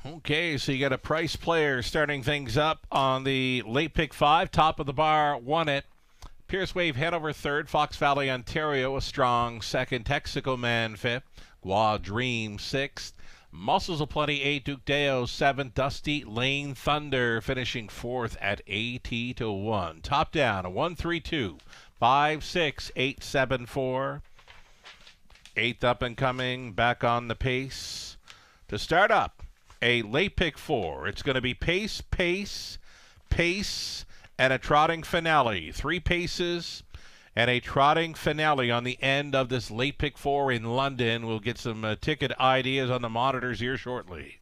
B: Okay, so you got a price player starting things up on the late pick 5. Top of the bar won it. Pierce Wave Hanover 3rd. Fox Valley, Ontario, a strong 2nd. Texaco Man 5th. Gua Dream 6th. Muscles of Plenty 8th. Duke Deo 7th. Dusty Lane Thunder finishing 4th at 80 to 1. Top down, a 1-3-2. 5-6, 8-7-4. 8th up and coming, back on the pace. To start up, a late pick 4. It's going to be pace, pace, pace, and a trotting finale. 3 paces and a trotting finale on the end of this late pick 4 in London. We'll get some ticket ideas on the monitors here shortly.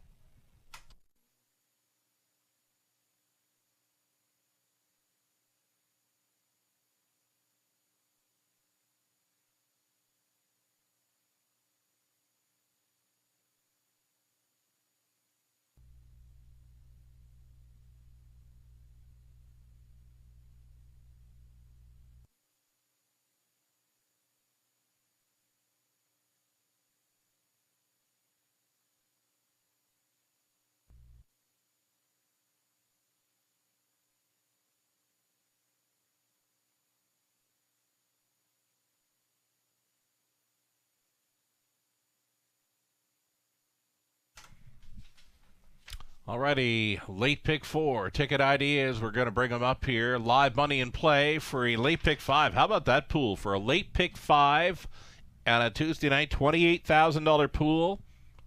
B: Alrighty, late pick 4. Ticket ideas, we're going to bring them up here. Live money in play for a late pick 5. How about that pool for a late pick 5 on a Tuesday night? $28,000 pool.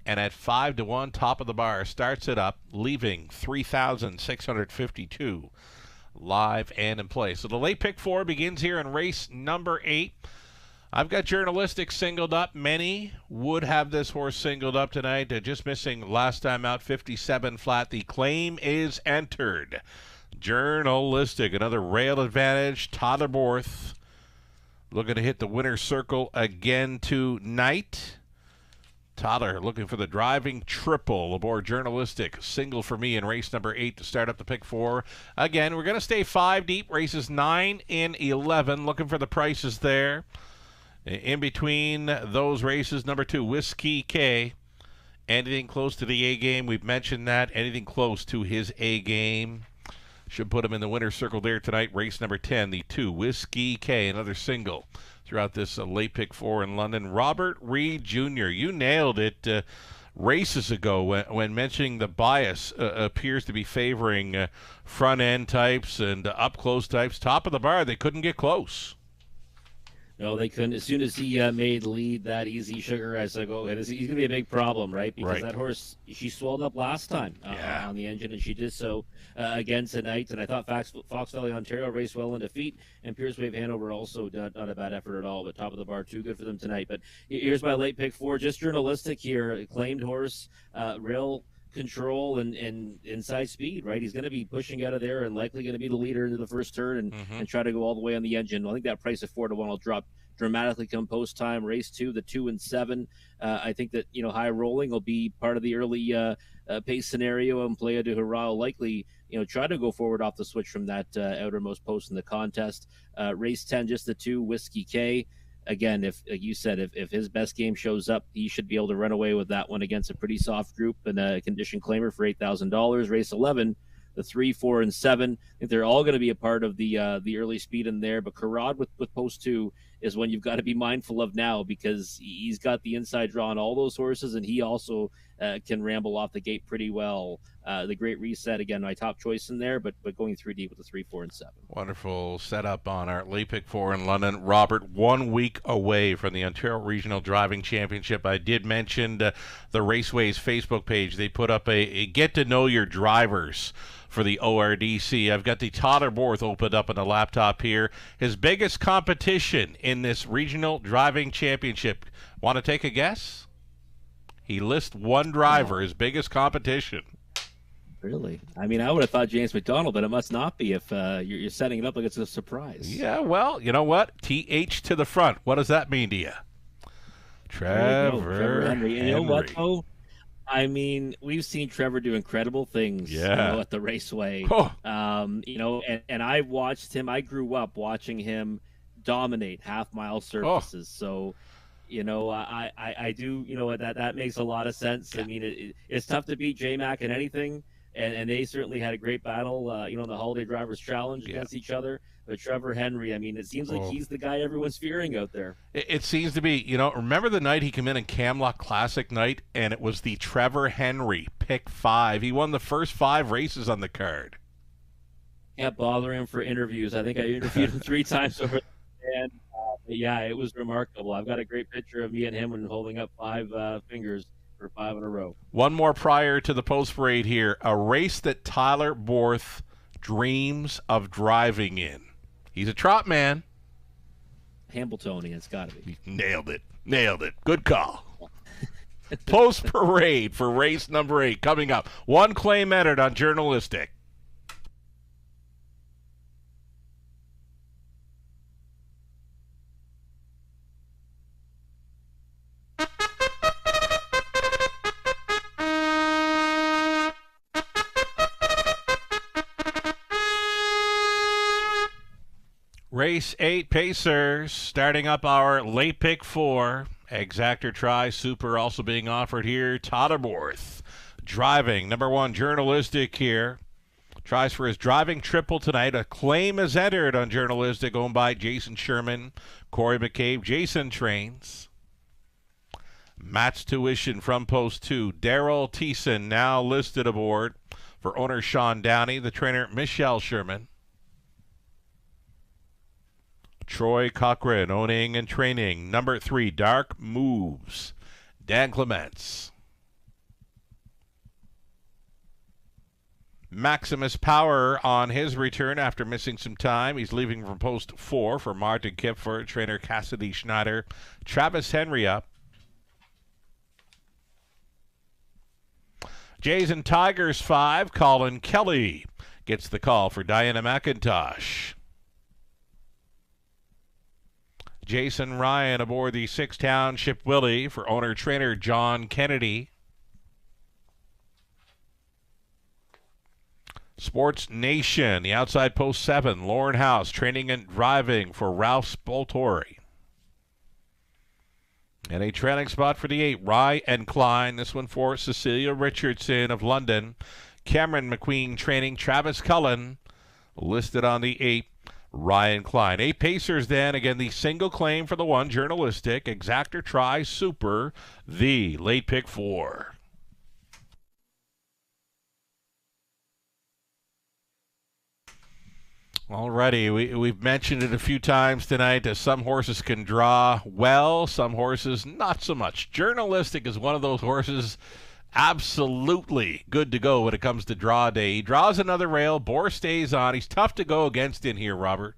B: And at 5-1, top of the bar, starts it up, leaving 3,652 live and in play. So the late pick 4 begins here in race number 8. I've got Journalistic singled up. Many would have this horse singled up tonight. Just missing last time out, 57 flat. The claim is entered. Journalistic, another rail advantage. Tyler Borth looking to hit the winner's circle again tonight. Tyler looking for the driving triple aboard Journalistic. Single for me in race number 8 to start up the pick 4. Again, we're going to stay 5 deep. Races 9 and 11. Looking for the prices there. In between those races, number 2, Whiskey K. Anything close to the A game, we've mentioned that. Anything close to his A game should put him in the winner's circle there tonight. Race number 10, the 2, Whiskey K, another single throughout this late pick 4 in London. Robert Reed Jr., you nailed it races ago when mentioning the bias appears to be favoring front-end types and up-close types. Top of the bar, they couldn't get close.
D: No, they couldn't. As soon as he made lead that Easy Sugar, I said, "Oh, he's going to be a big problem, right?" Because that horse, she swelled up last time on the engine, and she did so again tonight. And I thought Fox Valley, Ontario raced well in defeat, and Pierce Wave Hanover also not a bad effort at all. But top of the bar, too good for them tonight. But here's my late pick 4, just Journalistic here, acclaimed horse, rail control and inside speed, right? He's going to be pushing out of there and likely going to be the leader into the first turn and try to go all the way on the engine. I think that price of 4-1 will drop dramatically come post time. Race 2, the 2 and 7. I think that high rolling will be part of the early pace scenario, and Playa de Hurrah will likely try to go forward off the switch from that outermost post in the contest. Race 10, just the 2, Whiskey K. Again, if like you said, if his best game shows up, he should be able to run away with that one against a pretty soft group and a condition claimer for $8,000. Race 11, the 3, 4, and 7. I think they're all going to be a part of the early speed in there. But Karad with post 2 is one you've got to be mindful of now, because he's got the inside draw on all those horses, and he also can ramble off the gate pretty well. The Great Reset, again, my top choice in there, but going 3 deep with the 3, 4, and 7. Wonderful
B: setup on our late pick 4 in London. Robert, 1 week away from the Ontario Regional Driving Championship. I did mention the Raceways Facebook page. They put up a get to know your drivers for the ORDC. I've got the Tyler Borth opened up on the laptop here. His biggest competition in this Regional Driving Championship. Want to take a guess? He lists one driver, his biggest competition.
D: Really? I mean, I would have thought James McDonald, but it must not be if you're setting it up like it's a surprise.
B: Yeah, well, you know what? TH to the front. What does that mean to you? Trevor
D: Henry. And you know what, though? I mean, we've seen Trevor do incredible things at the Raceway. Oh. And I watched him. I grew up watching him dominate half-mile surfaces. So, I do, that makes a lot of sense. I mean, it's tough to beat J-Mac in anything. And they certainly had a great battle, in the Holiday Drivers Challenge against each other. But Trevor Henry, I mean, it seems like he's the guy everyone's fearing out there.
B: It seems to be. Remember the night he came in Camlock Classic night, and it was the Trevor Henry pick 5. He won the first 5 races on the card.
D: Can't bother him for interviews. I think I interviewed him 3 times over there. And yeah, it was remarkable. I've got a great picture of me and him when holding up 5 fingers for 5 in a row.
B: One more prior to the post parade here. A race that Tyler Borth dreams of driving in. He's a trot man.
D: Hambletonian, it's got to be.
B: Nailed it. Good call. Post parade for race number 8 coming up. 1 claim entered on Journalistic. Race 8 Pacers, starting up our late pick 4. Exactor Tri Super also being offered here. Tyler Borth driving. Number 1 Journalistic here. Tries for his driving triple tonight. A claim is entered on Journalistic, owned by Jason Sherman, Corey McCabe. Jason trains. Matt's tuition from post 2. Daryl Thiessen now listed aboard. For owner Sean Downey, the trainer Michelle Sherman. Troy Cochran owning and training. Number 3, Dark Moves, Dan Clements. Maximus Power on his return after missing some time. He's leaving from post 4 for Martin Kipfer, trainer Cassidy Schneider. Travis Henry up. Jays and Tigers 5, Colin Kelly gets the call for Diana McIntosh. Jason Ryan aboard the 6 Township Willie for owner-trainer John Kennedy. Sports Nation, the outside post 7, Lauren House, training and driving for Ralph Spoltori. And a trailing spot for the 8, Rye and Klein. This one for Cecilia Richardson of London. Cameron McQueen training, Travis Cullen listed on the 8. Ryan Klein. 8 Pacers then. Again, the single claim for the 1, journalistic. Exactor try, super, the late pick 4. Alrighty, we've mentioned it a few times tonight. Some horses can draw well, some horses not so much. Journalistic is one of those horses absolutely good to go when it comes to draw day. He draws another rail, Boar stays on. He's tough to go against in here, Robert.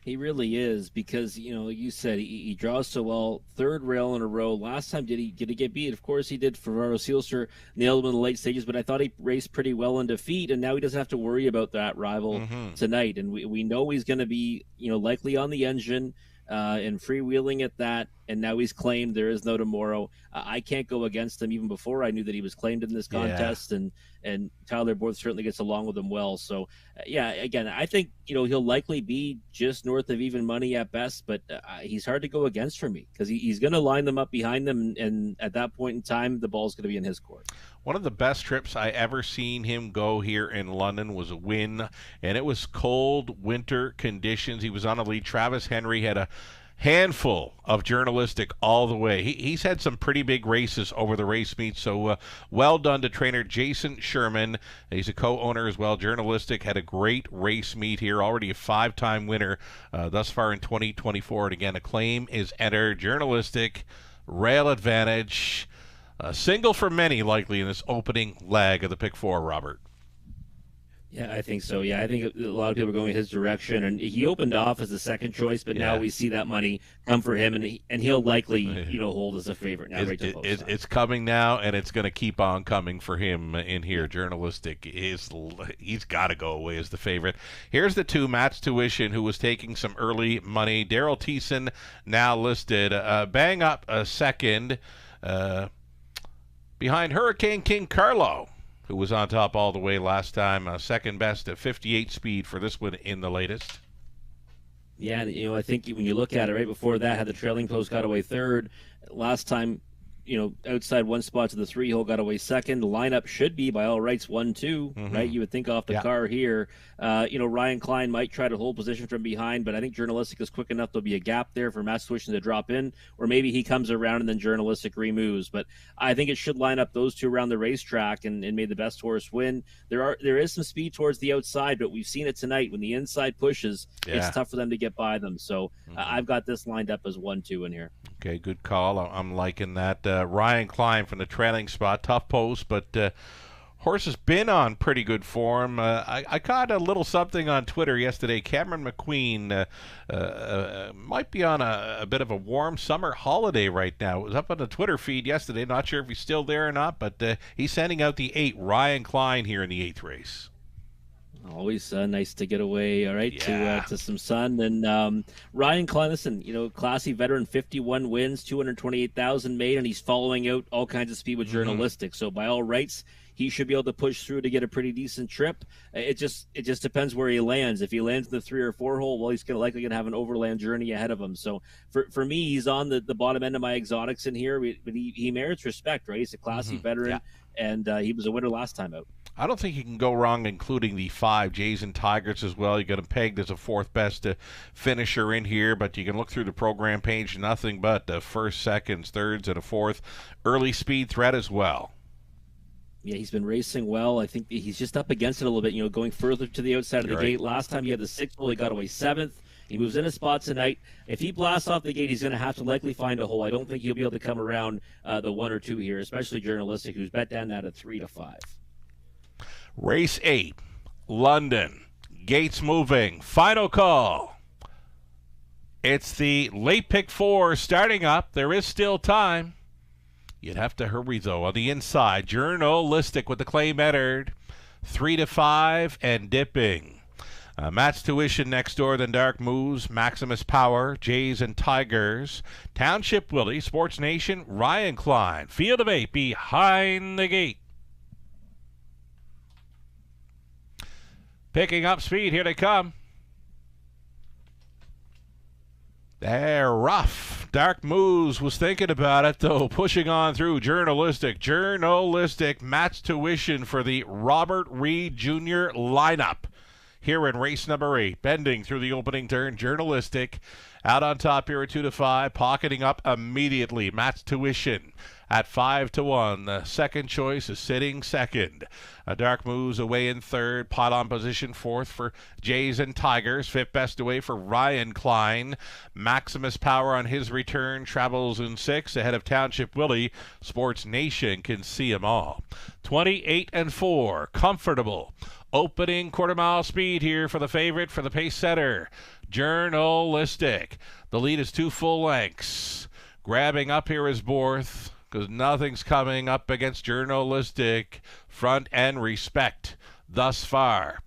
D: He really is because, like you said, he draws so well. 3rd rail in a row. Last time, did he get beat? Of course he did. Ferraro Sealster nailed him in the late stages, but I thought he raced pretty well in defeat, and now he doesn't have to worry about that rival tonight. And we know he's going to be, likely on the engine and freewheeling at that. And now he's claimed. There is no tomorrow. I can't go against him even before I knew that he was claimed in this contest. Yeah. And Tyler Borth certainly gets along with him well. So, again, I think, he'll likely be just north of even money at best, but he's hard to go against for me because he's going to line them up behind them. And at that point in time, the ball's going to be in his court.
B: One of the best trips I ever seen him go here in London was a win, and it was cold winter conditions. He was on a lead. Travis Henry had a handful of journalistic all the way. He's had some pretty big races over the race meet, so well done to trainer Jason Sherman. He's a co-owner as well. Journalistic had a great race meet here, already a 5-time winner thus far in 2024. And again, a claim is entered. Journalistic, rail advantage, a single for many likely in this opening leg of the pick 4, Robert.
D: Yeah, I think so. Yeah, I think a lot of people are going his direction, and he opened off as a second choice, but now we see that money come for him, and he'll likely hold as a favorite now.
B: It's coming now, and it's going to keep on coming for him in here. Journalistic he's got to go away as the favorite. Here's the 2, Matt's Tuition, who was taking some early money. Daryl Thiessen now listed, bang up a second behind Hurricane King Carlo, who was on top all the way last time. Second best at 58 speed for this one in the latest.
D: Yeah, I think when you look at it, right before that, had the trailing post got away 3rd. Last time, outside 1 spot to the 3-hole, got away 2nd. The lineup should be, by all rights, 1-2, right? You would think off the car here. Ryan Klein might try to hold position from behind, but I think Journalistic is quick enough. There'll be a gap there for Matt's Tuition to drop in, or maybe he comes around and then Journalistic removes. But I think it should line up those 2 around the racetrack and may the best horse win. There is some speed towards the outside, but we've seen it tonight. When the inside pushes, it's tough for them to get by them. So I've got this lined up as 1-2 in here.
B: Okay, good call. I'm liking that. Ryan Klein from the trailing spot, tough post, but horse has been on pretty good form. I caught a little something on Twitter yesterday. Cameron McQueen might be on a bit of a warm summer holiday right now. It was up on the Twitter feed yesterday. Not sure if he's still there or not, but he's sending out the 8, Ryan Klein, here in the 8th race.
D: Always nice to get away, all right, to some sun. And Ryan Klein, listen, classy veteran, 51 wins, 228,000 made, and he's following out all kinds of speed with Journalistic. So by all rights, he should be able to push through to get a pretty decent trip. It just depends where he lands. If he lands in the 3 or 4 hole, well, he's likely going to have an overland journey ahead of him. So for me, he's on the bottom end of my exotics in here, but he merits respect, right? He's a classy veteran, and he was a winner last time out.
B: I don't think you can go wrong including the 5 Jays and Tigers as well. You got him pegged as a 4th best finisher in here, but you can look through the program page, nothing but 1st, 2nds, 3rds, and a 4th. Early speed threat as well.
D: Yeah, he's been racing well. I think he's just up against it a little bit, going further to the outside of the gate. Last time he had the 6th hole, he got away 7th. He moves in a spot tonight. If he blasts off the gate, he's going to have to likely find a hole. I don't think he'll be able to come around the 1 or 2 here, especially Journalistic, who's bet down that at 3 to 5.
B: Race 8, London. Gates moving. Final call. It's the late pick 4 starting up. There is still time. You'd have to hurry, though. On the inside, Journalistic with the claim entered. 3 to 5 and dipping. Matt's Tuition next door, then Dark Moves, Maximus Power, Jays and Tigers, Township Willie, Sports Nation, Ryan Klein, Field of 8 behind the gate. Picking up speed, here they come. They're rough. Dark Moves was thinking about it, though, pushing on through. Journalistic, Matt's Tuition for the Robert Reed Jr. lineup. Here in race number 8, bending through the opening turn, Journalistic out on top here at 2 to 5, pocketing up immediately. Matt's Tuition at 5 to 1. The second choice is sitting second. Dark Moves away in third. Pot on position 4th for Jays and Tigers. 5th best away for Ryan Klein. Maximus Power on his return travels in 6th ahead of Township Willie. Sports Nation can see them all. 28 and 4. Comfortable. Opening quarter-mile speed here for the favorite, for the pace setter, Journalistic. The lead is 2 full lengths. Grabbing up here is Borth, because nothing's coming up against Journalistic. Front and respect thus far.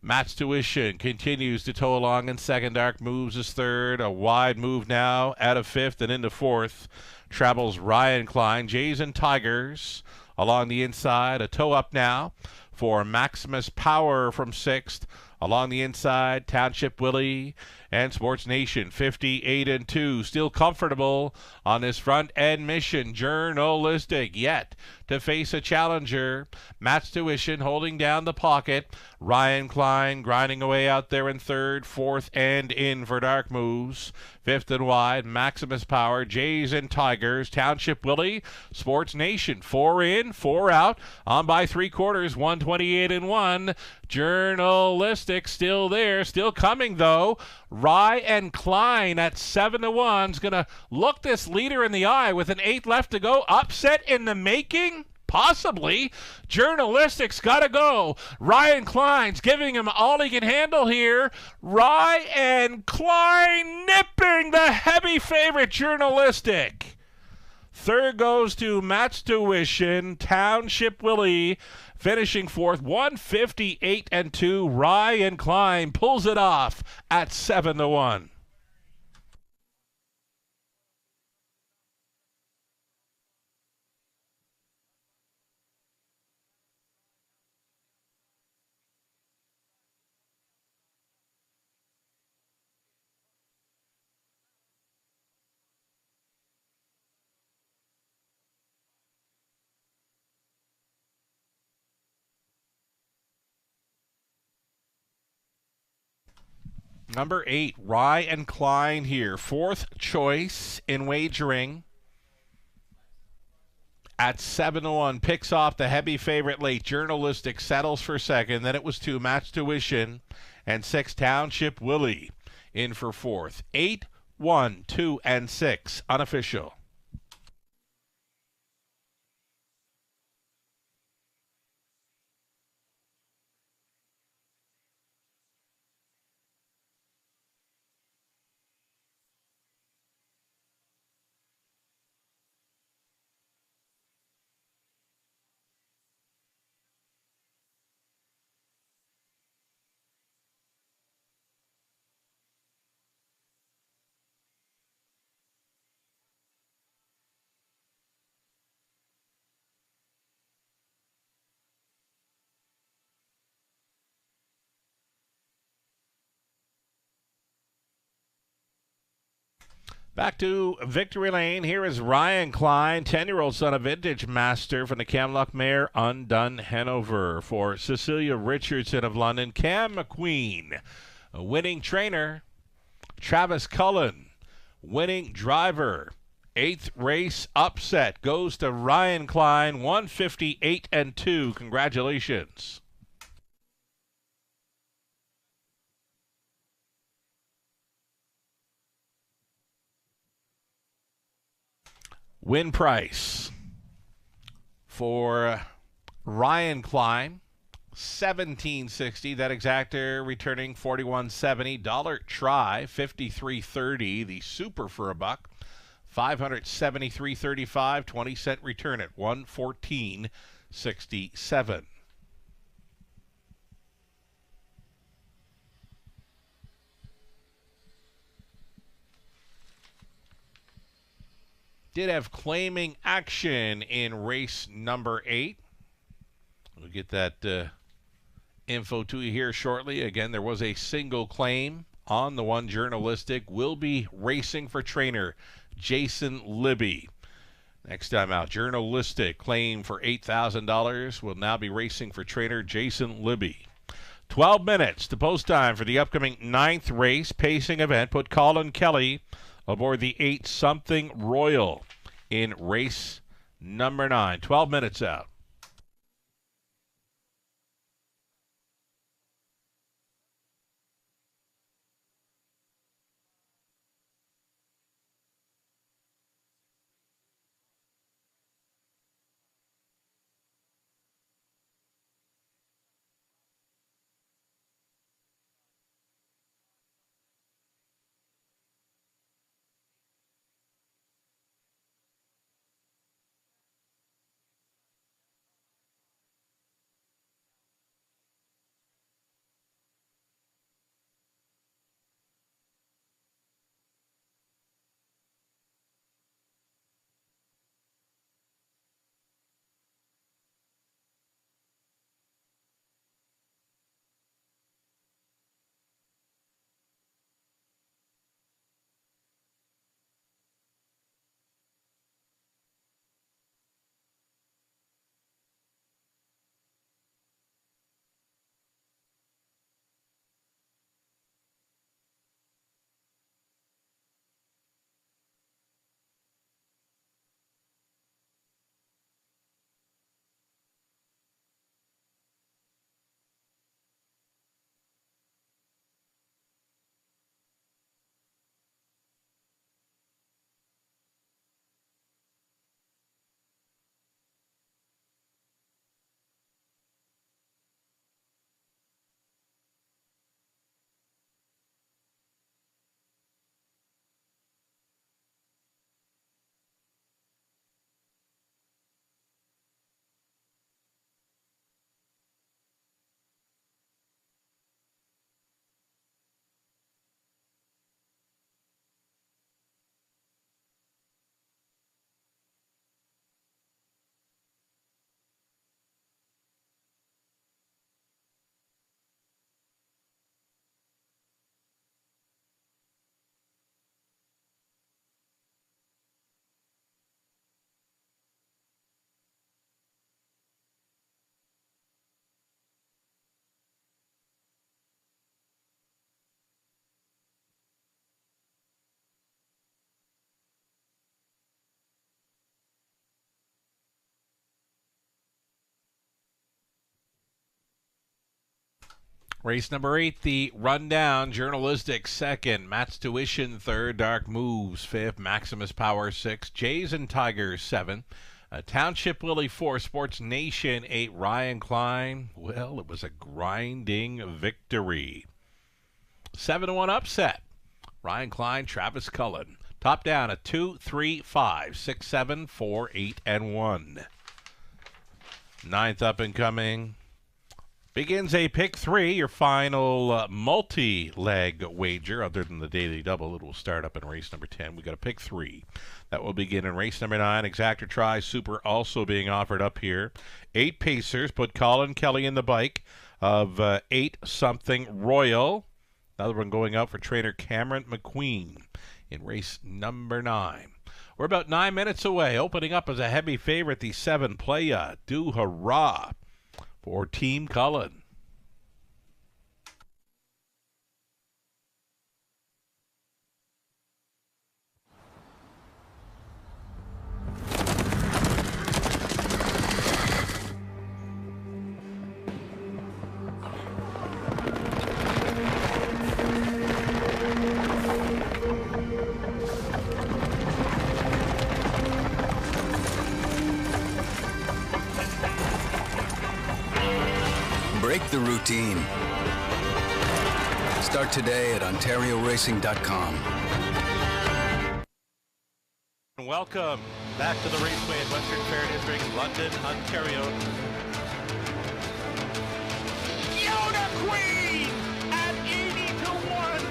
B: Matt's Tuition continues to tow along in second. Dark Moves is third. A wide move now out of 5th and into 4th. Travels Ryan Klein. Jays and Tigers along the inside. A tow up now for Maximus Power from 6th. Along the inside, Township Willie and Sports Nation, 58 and 2. Still comfortable on this front end mission. Journalistic yet to face a challenger. Matt's Tuition holding down the pocket. Ryan Klein grinding away out there in third, 4th, and in for Dark Moves. 5th and wide, Maximus Power, Jays and Tigers, Township Willie, Sports Nation, 4 in, 4 out, on by 3/4, 128 and 1. Journalistic still there, still coming though. Ryan Klein at 7 to 1 is going to look this leader in the eye with an 8 left to go. Upset in the making? Possibly. Journalistic's got to go. Ryan Klein's giving him all he can handle here. Ryan Klein nipping the heavy favorite, Journalistic. Third goes to Matt's Tuition, Township Willie, finishing 4th, 158 and 2. Ryan Klein pulls it off at 7 to 1. Number 8, Ryan Klein here. 4th choice in wagering at 7 to 1. Picks off the heavy favorite late. Journalistic settles for second. Then it was 2, Matt's Tuition, and 6, Township Willie in for 4th. 8, 1, 2, and 6 unofficial. Back to Victory Lane. Here is Ryan Klein, 10-year-old son of Vintage Master from the Camlock Mare Undone Hanover. For Cecilia Richardson of London, Cam McQueen, a winning trainer. Travis Cullen, winning driver. Eighth race upset goes to Ryan Klein, 158-2. Congratulations. Win price for Ryan Klein, $17.60. That exactor returning $41.70. Dollar try, $53.30. The super for a buck, $573.35. 20-cent return at $114.67. Did have claiming action in race number 8. We'll get that info to you here shortly. Again, there was a single claim on the one journalistic. Will be racing for trainer Jason Libby. Next time out, journalistic claim for $8,000 will now be racing for trainer Jason Libby. 12 minutes to post time for the upcoming 9th race pacing event. Put Colin Kelly aboard the 8-something Royal in race number 9. 12 minutes out. Race number 8, the Rundown Journalistic 2nd, Matt's Tuition 3rd, Dark Moves 5th, Maximus Power 6th, Jays and Tigers 7th, Township Willie 4, Sports Nation 8, Ryan Klein. Well, it was a grinding victory. 7-1 upset. Ryan Klein, Travis Cullen. Top down at 2, 3, 5, 6, 7, 4, 8, and 1. 9th up and coming. Begins a pick 3, your final multi-leg wager. Other than the daily double, it will start up in race number 10. We got a pick 3. That will begin in race number 9. Exactor Try Super also being offered up here. 8 pacers. Put Colin Kelly in the bike of 8-something Royal. Another one going out for trainer Cameron McQueen in race number 9. We're about 9 minutes away. Opening up as a heavy favorite, the 7 Playa Do Hurrah for Team Cullen.
C: the routine. Start today at OntarioRacing.com.
B: Welcome back to the Raceway at Western Fair District, London, Ontario. Yoda Queen at 80-1.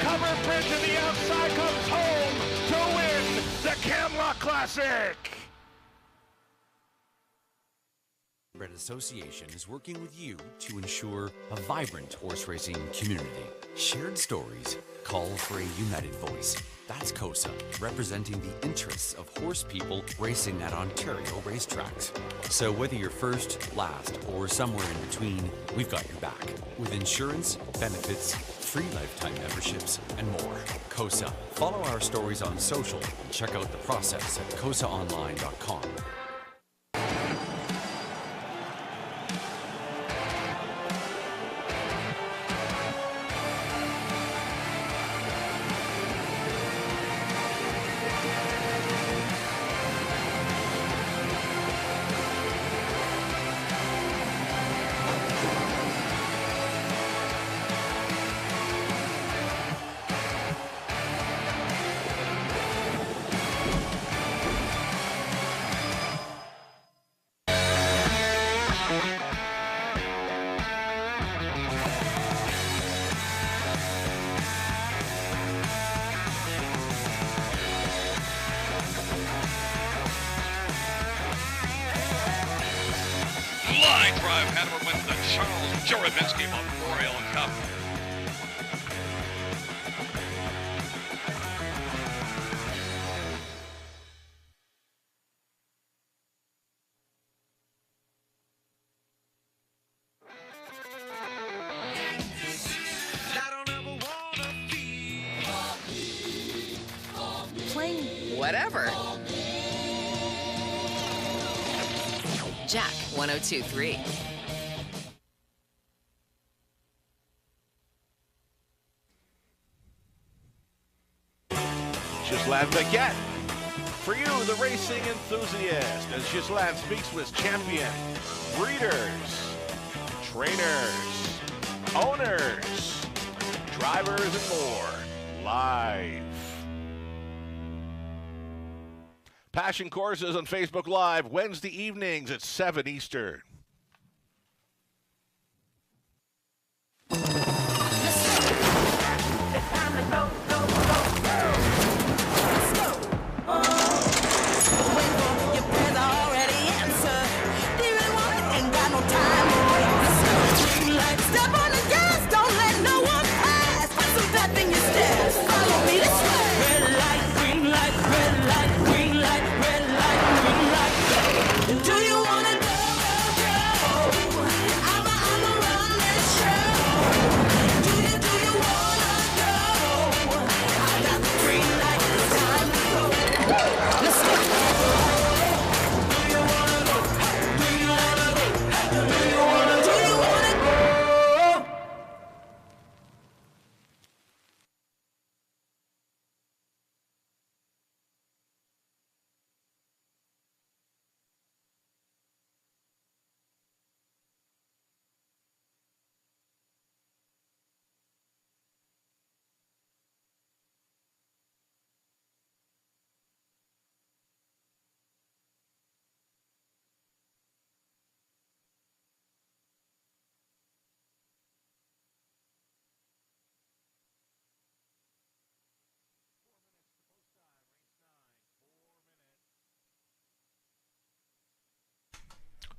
B: Cover Bridge to the outside comes home to win the Camelot Classic.
A: Thoroughbred Association is working with you to ensure a vibrant horse racing community. Shared stories call for a united voice. That's COSA, representing the interests of horse people racing at Ontario racetracks. So whether you're first, last, or somewhere in between, we've got your back. With insurance, benefits, free lifetime memberships, and more. COSA. Follow our stories on social and check out the process at cosaonline.com.
E: Line drive, Hanover wins the Charles Jurabinsky Memorial Cup.
F: Playing whatever. Jack 102.3.
B: Ghislain Paquette. For you, the racing enthusiast, as Ghislain speaks with champion, breeders, trainers, owners, drivers, and more, live. Passion Courses on Facebook Live, Wednesday evenings at 7 Eastern.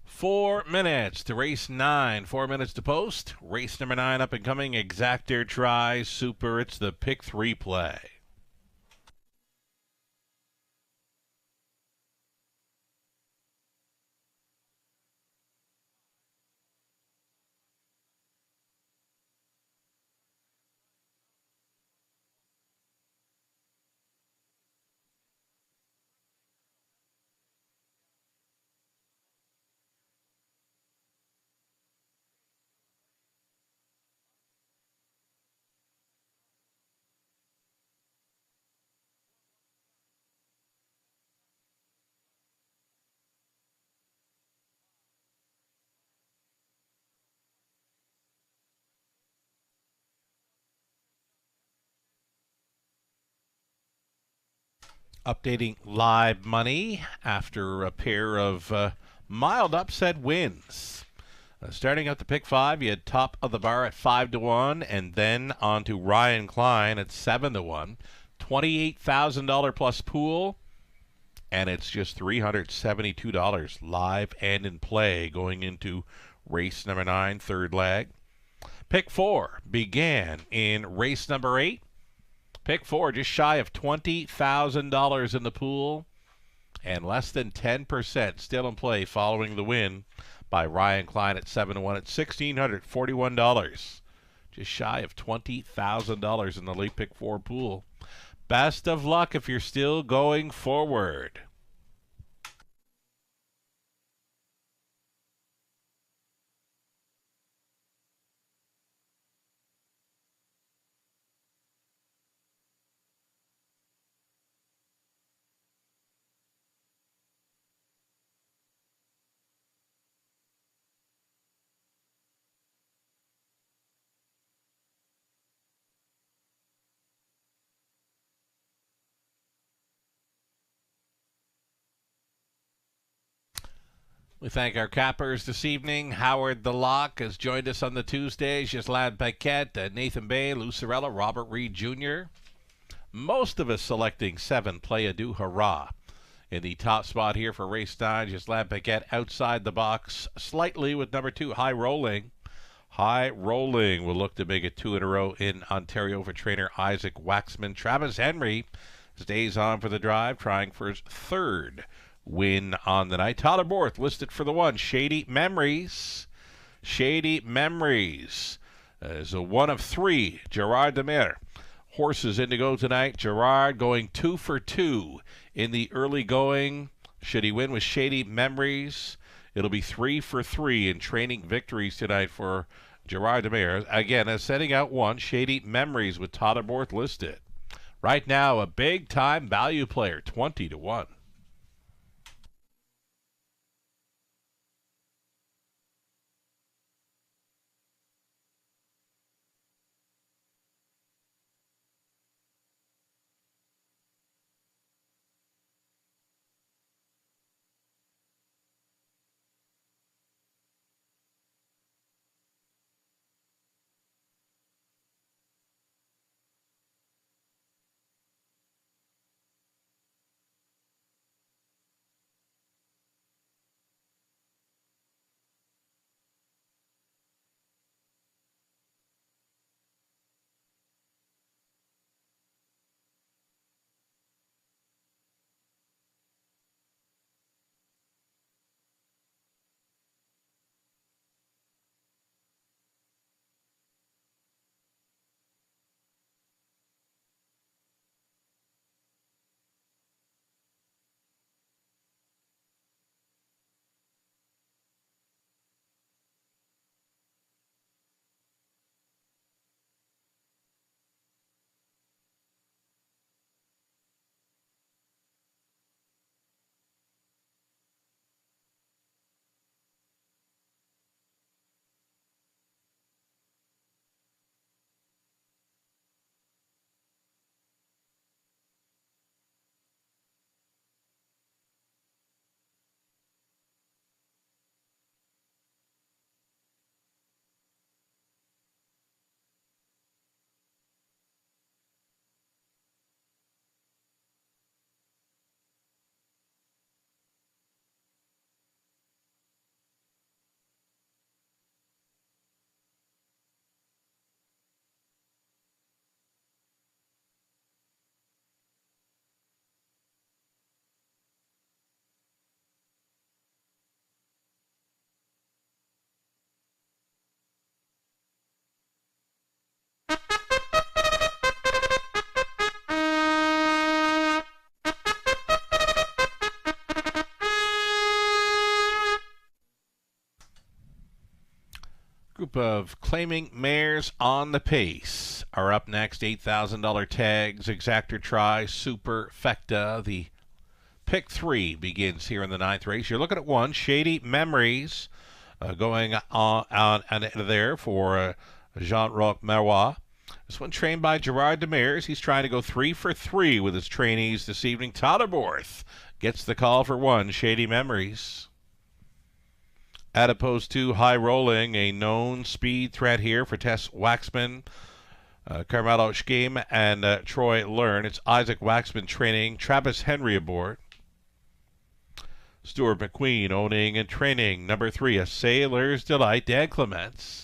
B: Four minutes to race 9. 4 minutes to post. Race number 9 up and coming. Exactor Tri Super. It's the pick 3 play. Updating live money after a pair of mild upset wins. Starting at the pick 5, you had Top of the Bar at 5-1, and then on to Ryan Klein at 7-1. $28,000 plus pool, and it's just $372 live and in play going into race number 9, third leg. Pick 4 began in race number 8. Pick 4 just shy of $20,000 in the pool, and less than 10% still in play following the win by Ryan Klein at 7-1 at $1,641. Just shy of $20,000 in the late pick 4 pool. Best of luck if you're still going forward. We thank our cappers this evening. Howard the Lock has joined us on the Tuesdays. Ghislaine Paquette, Nathan Bay, Lou Sorella, Robert Reed Jr. Most of us selecting 7, Play Ado Hurrah. In the top spot here for race 9, Ghislaine Paquette outside the box slightly with number 2, High Rolling. High Rolling will look to make it 2 in a row in Ontario for trainer Isaac Waxman. Travis Henry stays on for the drive, trying for his 3rd win on the night. Tyler Borth listed for the 1, Shady Memories. Shady Memories is a 1 of 3. Gerard Demare. Horses in to go tonight. Gerard going 2 for 2 in the early going. Should he win with Shady Memories, it'll be 3 for 3 in training victories tonight for Gerard Demare. Again, setting out 1, Shady Memories with Tyler Borth listed. Right now, a big-time value player, 20-1. Group of claiming mares on the pace are up next. $8,000 tags, Exactor Try, Super Fecta. The pick 3 begins here in the 9th race. You're looking at 1, Shady Memories, going on there for Jean-Roch Marois. This one trained by Gerard Demers. He's trying to go 3 for 3 with his trainees this evening. Tyler Borth gets the call for 1. Shady Memories. Adipose 2, High Rolling, a known speed threat here for Tess Waxman, Carmelo Scheme, and Troy Learn. It's Isaac Waxman training, Travis Henry aboard. Stuart McQueen owning and training. Number 3, A Sailor's Delight, Dan Clements.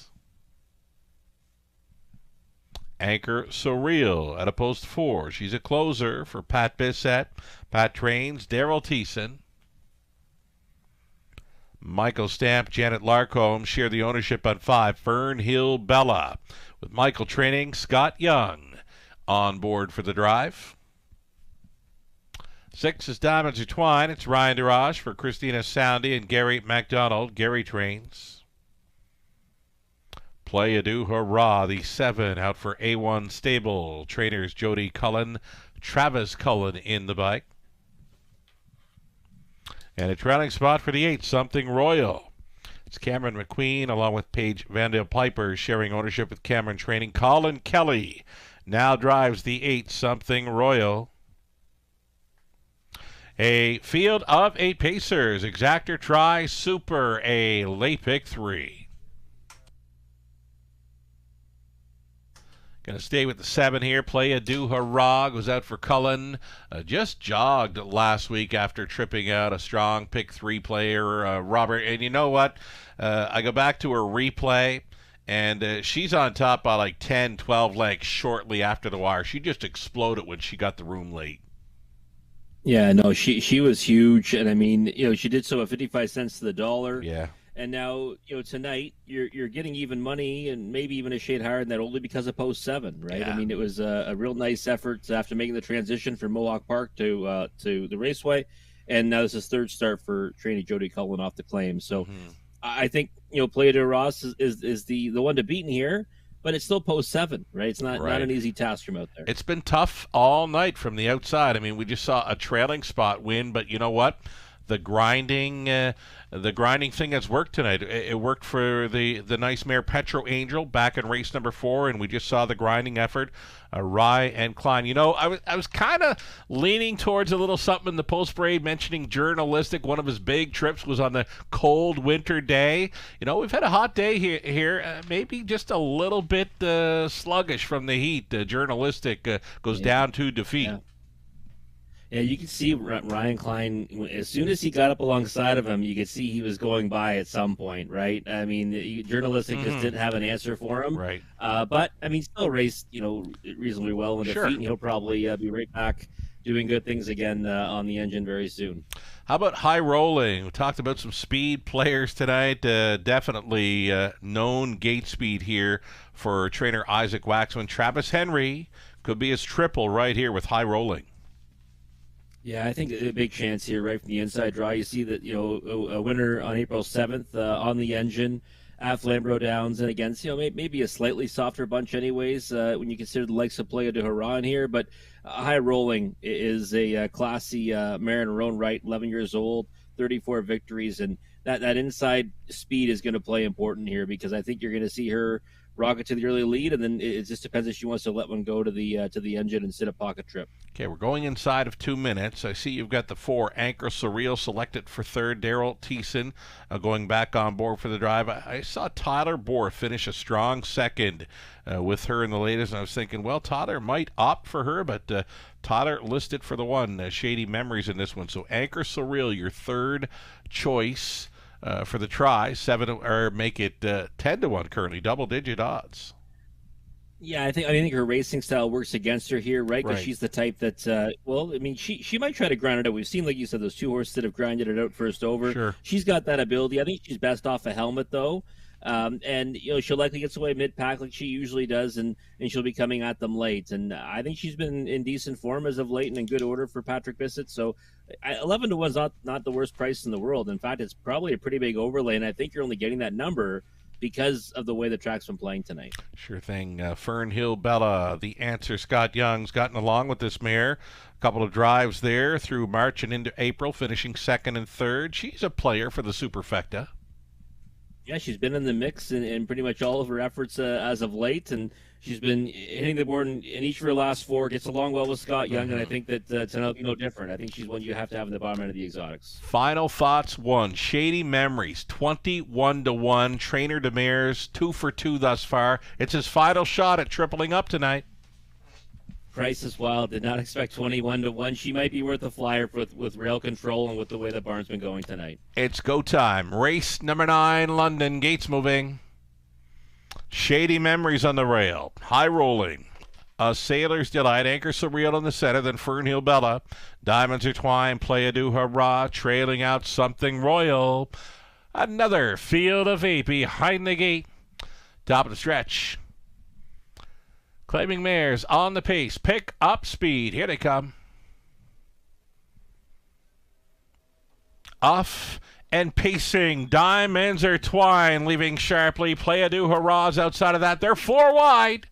B: Anchor Surreal at a post 4. She's a closer for Pat Bissett. Pat trains Daryl Thiessen. Michael Stamp, Janet Larcombe share the ownership on 5. Fernhill Bella with Michael training. Scott Young on board for the drive. 6 is Diamonds Are Twine. It's Ryan DeRoche for Christina Soundy and Gary MacDonald. Gary trains. Play Ado Hurrah, the 7 out for A1 Stable. Trainers Jody Cullen, Travis Cullen in the bike. And a trailing spot for the 8, Something Royal. It's Cameron McQueen along with Paige Vandale Piper sharing ownership with Cameron training. Colin Kelly now drives the 8, Something Royal. A field of 8 pacers. Exactor Try Super, a late pick 3. Going to stay with the 7 here. Play Ado Hurrah goes out for Cullen. Just jogged last week after tripping out a strong pick 3 player, Robert. And you know what? I go back to her replay, and she's on top by like 10, 12 lengths shortly after the wire. She just exploded when she got the room late.
D: Yeah, no, she was huge. And I mean, she did so at 55 cents to the dollar.
B: Yeah.
D: And now, tonight you're getting even money and maybe even a shade higher than that only because of post 7, right?
B: Yeah.
D: I mean, it was a real nice effort after making the transition from Mohawk Park to the Raceway, and now this is 3rd start for trainee Jody Cullen off the claim. So I think Playa de Ross is the one to beat in here, but it's still post 7, right? It's not an easy task from out there.
B: It's been tough all night from the outside. I mean, we just saw a trailing spot win, but you know what? The grinding thing has worked tonight. It worked for the nice mare Petro Angel back in race number 4, and we just saw the grinding effort. Rye and Klein. I was kind of leaning towards a little something in the post parade, mentioning journalistic. One of his big trips was on the cold winter day. We've had a hot day here. Maybe just a little bit sluggish from the heat. Journalistic goes down to defeat.
D: Yeah. Yeah, you could see Ryan Klein, as soon as he got up alongside of him, you could see he was going by at some point, right? I mean, journalistic just didn't have an answer for him.
B: Right.
D: But, I mean, still raced, reasonably well in defeat, and he'll probably be right back doing good things again on the engine very soon.
B: How about High Rolling? We talked about some speed players tonight. Definitely known gate speed here for trainer Isaac Waxman. Travis Henry could be his triple right here with High Rolling.
D: Yeah, I think a big chance here right from the inside draw. You see that, a winner on April 7th on the engine at Flamborough Downs. And again, maybe a slightly softer bunch anyways when you consider the likes of Playa de Hurrah in here. But High Rolling is a classy mare in her own right, 11 years old, 34 victories. And that inside speed is going to play important here because I think you're going to see her rocket to the early lead, and then it just depends if she wants to let one go to the engine and sit a pocket trip.
B: Okay, we're going inside of 2 minutes. I see you've got the 4 Anchor Surreal selected for 3rd. Daryl Thiessen going back on board for the drive. I saw Tyler Borth finish a strong 2nd with her in the latest, and I was thinking, well, Tyler might opt for her, but Tyler listed for the 1. Shady Memories in this one. So Anchor Surreal, your 3rd choice for the try. 7 or make it 10-1 currently, double-digit odds.
D: Yeah, I think her racing style works against her here, right? Because she's the type that, she might try to grind it out. We've seen, like you said, those 2 horses that have grinded it out first over.
B: Sure.
D: She's got that ability. I think she's best off a helmet, though. And she'll likely get away mid-pack like she usually does, and she'll be coming at them late. And I think she's been in decent form as of late and in good order for Patrick Bissett. So 11-1 is not the worst price in the world. In fact, it's probably a pretty big overlay, and I think you're only getting that number because of the way the track's been playing tonight.
B: Sure thing. Fernhill Bella, the answer. Scott Young's gotten along with this mare. A couple of drives there through March and into April, finishing 2nd and 3rd. She's a player for the Superfecta.
D: Yeah, she's been in the mix in pretty much all of her efforts as of late, and she's been hitting the board in each of her last 4. Gets along well with Scott Young, and I think that tonight will be no different. I think she's one you have to have in the bottom end of the exotics.
B: Final thoughts: 1. Shady Memories, 21-1. Trainer Demers, 2 for 2 thus far. It's his final shot at tripling up tonight.
D: Price as well. Did not expect 21-1. She might be worth a flyer with rail control and with the way the barn's been going tonight.
B: It's go time. Race number 9, London. Gates moving. Shady Memories on the rail. High rolling. A Sailor's Delight. Anchor Surreal in the center. Then Fernhill Bella. Diamonds Are Twined. Play a Do Hurrah. Trailing out Something Royal. Another Field of Eight behind the gate. Top of the stretch. Claiming mares on the pace. Pick up speed. Here they come. Off and pacing. Diamonds Are Twined. Leaving sharply. Play a Do Hurrahs outside of that. They're 4 wide.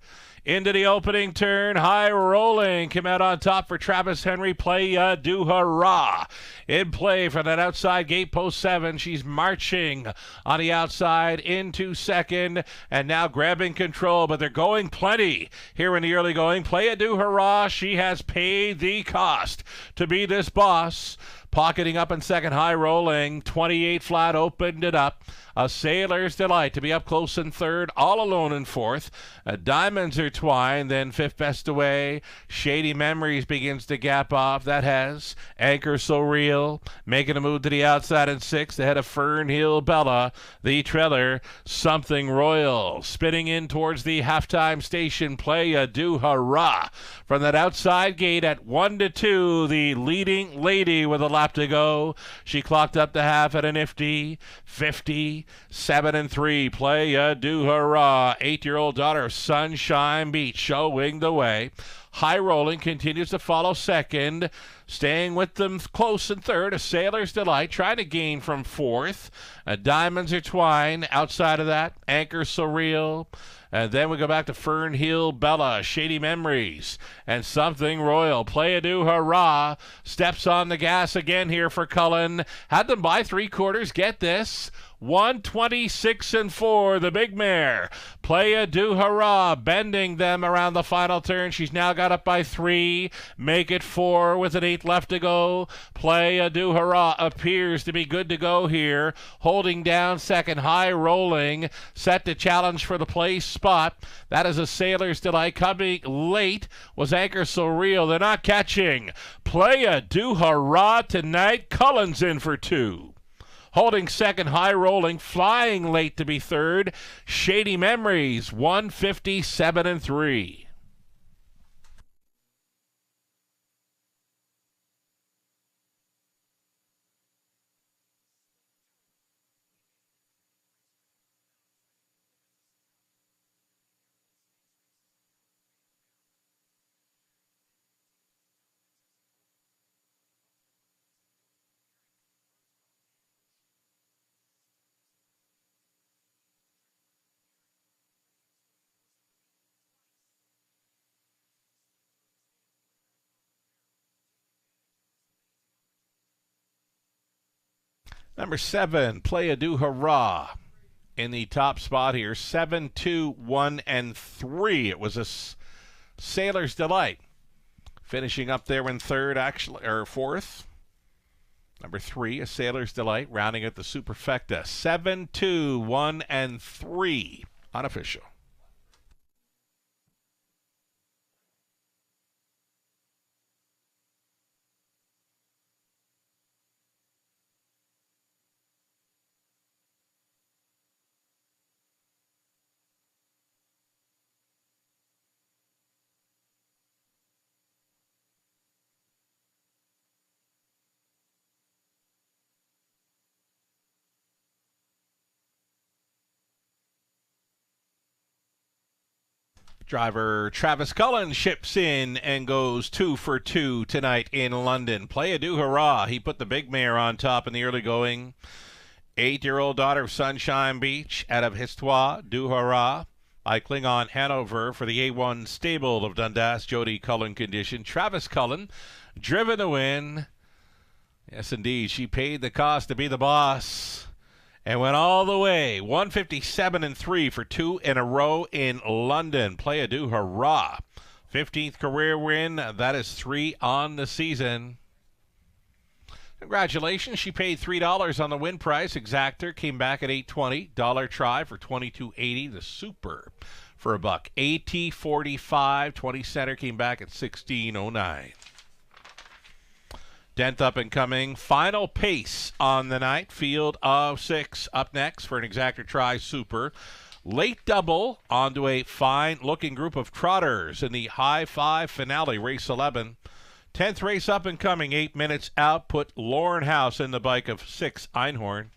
B: Into the opening turn. High rolling. Came out on top for Travis Henry. Play a Do Hurrah. In play for that outside gate post 7. She's marching on the outside into second and now grabbing control, but they're going plenty here in the early going. Play a Do Hurrah. She has paid the cost to be this boss. Pocketing up in second, high rolling. 28 flat, opened it up. A Sailor's Delight to be up close in third, all alone in fourth. Diamonds Are Twined, then fifth best away. Shady Memories begins to gap off. That has Anchor So Real, making a move to the outside in sixth, ahead of Fernhill Bella. The trailer, Something Royal, spinning in towards the halftime station. Play a Do Hurrah. From that outside gate at 1-2, the leading lady with a lap to go. She clocked up the half at a nifty 57-3. Play a Do Hurrah. 8-year-old daughter of Sunshine Beach showing the way. High rolling continues to follow second. Staying with them close in third, A Sailor's Delight trying to gain from fourth. Diamonds Are Twined outside of that. Anchor Surreal. And then we go back to Fernhill Bella, Shady Memories, and Something Royal. Play a Do Hurrah. Steps on the gas again here for Cullen. Had them by 3/4. Get this. 126-4, the big mare. Play a Do Hurrah, bending them around the final turn. She's now got up by 3. Make it 4 with an 8 left to go. Play a Do Hurrah appears to be good to go here. Holding down second, high rolling. Set to challenge for the place spot. That is A Sailor's Delight. Coming late was Anchor So Real. They're not catching. Play a Do Hurrah tonight. Cullen's in for 2. Holding second, high rolling, flying late to be third. Shady Memories, 157-3. Number 7, Play a Do Hurrah. In the top spot here, 7, 2, 1, and 3. It was A Sailor's Delight. Finishing up there in third, actually, or fourth. Number 3, A Sailor's Delight, rounding out the superfecta. 7, 2, 1, and 3. Unofficial. Driver Travis Cullen ships in and goes 2 for 2 tonight in London. Play a Do Hurrah. He put the big mare on top in the early going. 8-year-old daughter of Sunshine Beach out of Histoire, Do Hurrah. By Klingon Hanover for the A1 stable of Dundas, Jody Cullen condition. Travis Cullen driven to win. Yes, indeed. She paid the cost to be the boss. and went all the way. 157-3 for 2 in a row in London. Play Ado Hurrah. 15th career win. That is 3 on the season. Congratulations. She paid $3 on the win price. Exactor came back at $8.20. Dollar try for $22.80. The Super for $1. AT45. 20 center came back at $16.09. 10th up and coming. Final pace on the night. Field of 6 up next for an Exactor try Super. Late double onto a fine-looking group of trotters in the High Five finale, race 11. 10th race up and coming, 8 minutes out. Put Lauren House in the bike of 6 Einhorn.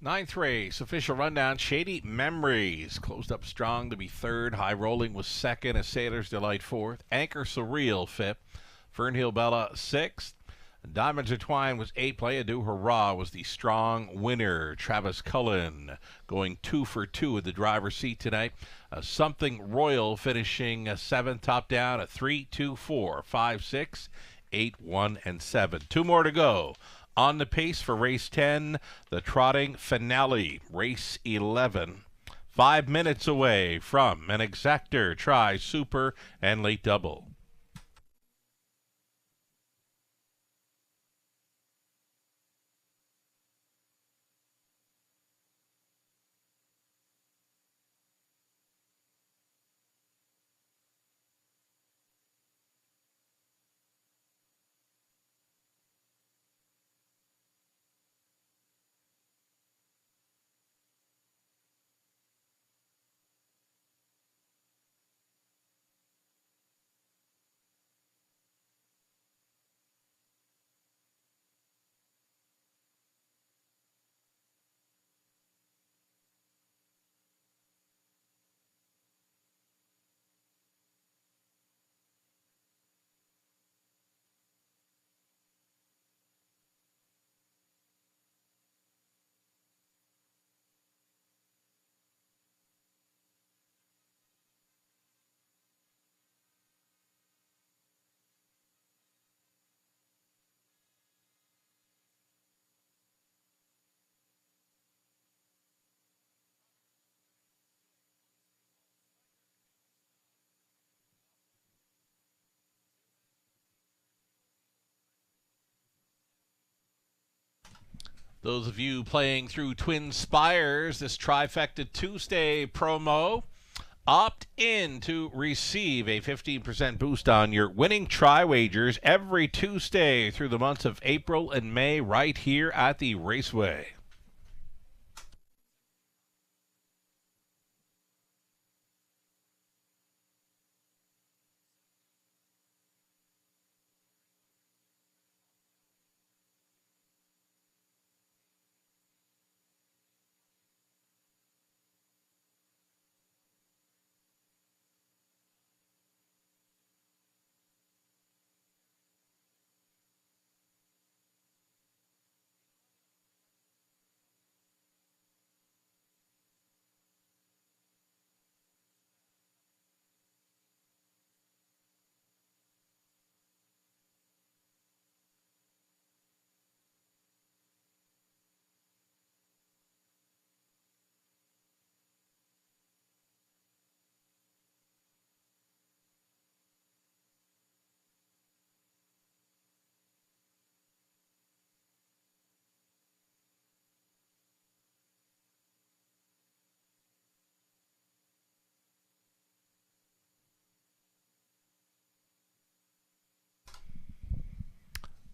B: Ninth race, official rundown. Shady Memories closed up strong to be 3rd. High Rolling was 2nd. A Sailor's Delight 4th. Anchor Surreal 5th. Fernhill Bella 6th. Diamonds Entwined was 8th. Play Ado Hurrah was the strong winner. Travis Cullen going 2 for 2 in the driver's seat tonight. Something Royal finishing 7th. Top down at 3, 2, 4, 5, 6, 8, 1, and 7. 2 more to go. On the pace for race 10, the trotting finale, race 11. 5 minutes away from an Exactor try Super and late double. Those of you playing through Twin Spires, this Trifecta Tuesday promo, opt in to receive a 15% boost on your winning tri-wagers every Tuesday through the months of April and May right here at the Raceway.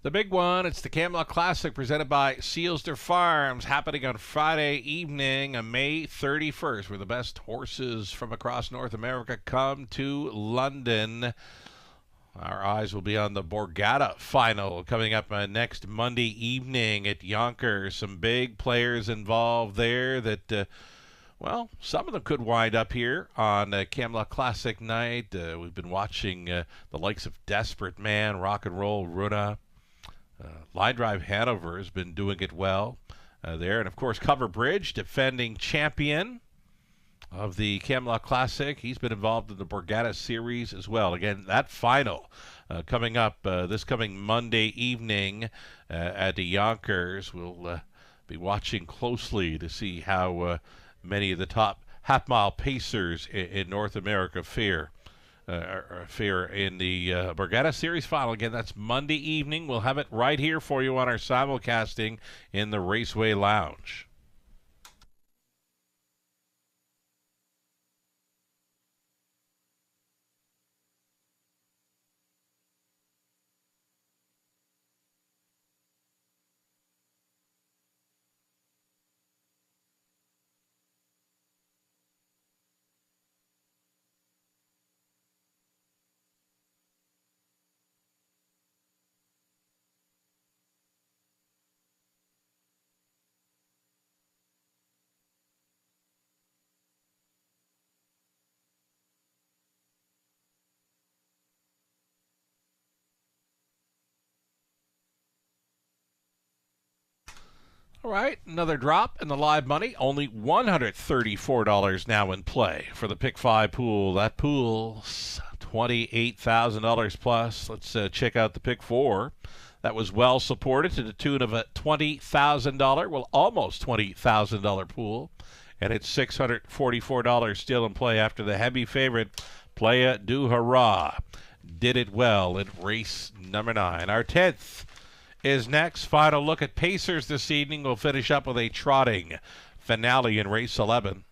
B: The big one, it's the Camelot Classic presented by Sealster Farms, happening on Friday evening, May 31st, where the best horses from across North America come to London. Our eyes will be on the Borgata final coming up next Monday evening at Yonkers. Some big players involved there that, well, some of them could wind up here on Camelot Classic night. We've been watching the likes of Desperate Man, Rock and Roll Runa. Line Drive Hanover has been doing it well there. And, of course, Cover Bridge, defending champion of the Camelot Classic. He's been involved in the Borgata Series as well. Again, that final coming up this coming Monday evening at the Yonkers. We'll be watching closely to see how many of the top half-mile pacers in North America fare in the Borgata Series final. Again, that's Monday evening. We'll have it right here for you on our simulcasting in the Raceway Lounge. All right, another drop in the live money. Only $134 now in play for the Pick 5 pool. That pool's $28,000 plus. Let's check out the Pick 4. That was well supported to the tune of a $20,000, well, almost $20,000 pool. And it's $644 still in play after the heavy favorite, Playa du Hurrah, did it well in race number 9. Our 10th is next. Final look at Pacers this evening. We'll finish up with a trotting finale in race 11.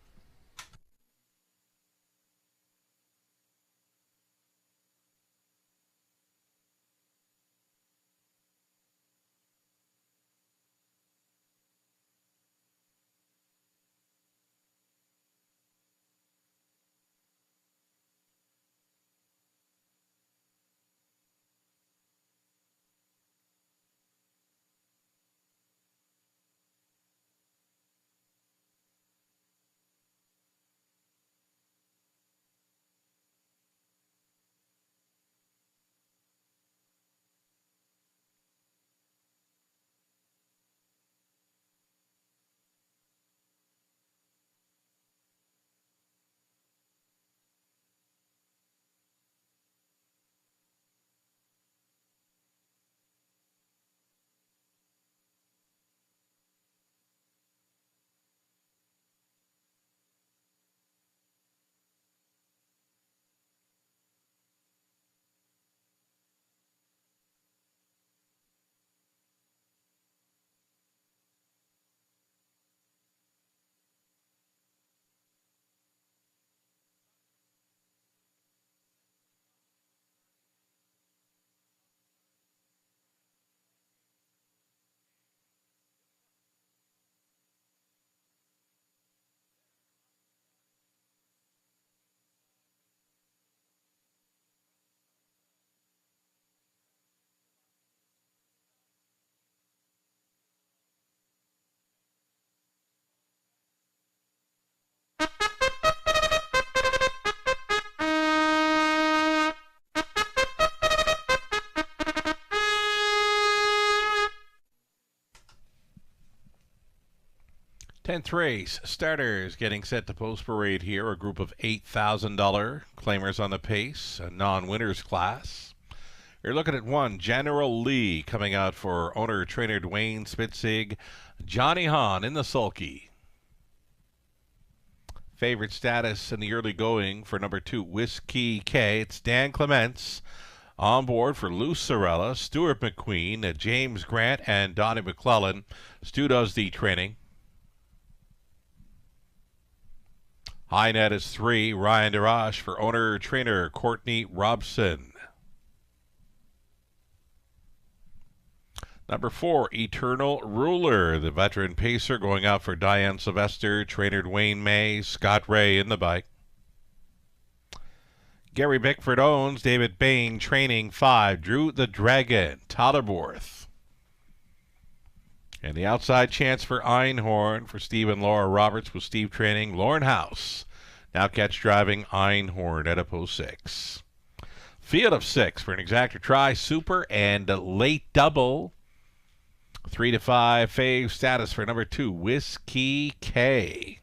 B: 10th race, starters getting set to post parade here. A group of $8,000 claimers on the pace, a non-winners class. You're looking at 1, General Lee, coming out for owner-trainer Dwayne Spitzig. Johnny Hahn in the sulky. Favorite status in the early going for number 2, Whiskey K. It's Dan Clements on board for Lou Sorella, Stuart McQueen, James Grant, and Donnie McClellan. Stu does the training. High net is 3, Ryan DeRoche for owner-trainer Courtney Robson. Number 4, Eternal Ruler, the veteran pacer going out for Diane Sylvester, trainer Dwayne May, Scott Ray in the bike. Gary Bickford owns, David Bain training 5, Drew the Dragon, Tyler Borth. And the outside chance for Einhorn for Steve and Laura Roberts with Steve training, Lauren House. Now catch driving Einhorn at a post 6. Field of 6 for an exactor try, super and late double. 3 to 5 fave status for number 2, Whiskey K.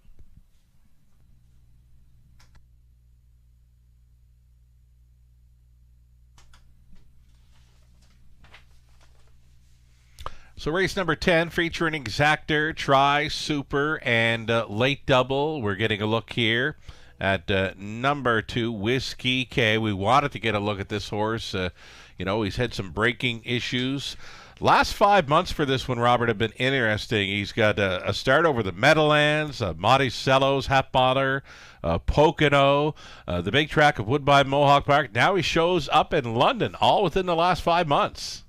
B: So race number 10 featuring exactor, try, super, and late double. We're getting a look here at number 2, Whiskey K. We wanted to get a look at this horse. You know, he's had some braking issues. Last 5 months for this one, Robert, have been interesting. He's got a start over the Meadowlands, Monticello's, Hapmother, Pocono, the big track of Woodbine Mohawk Park. Now he shows up in London, all within the last 5 months.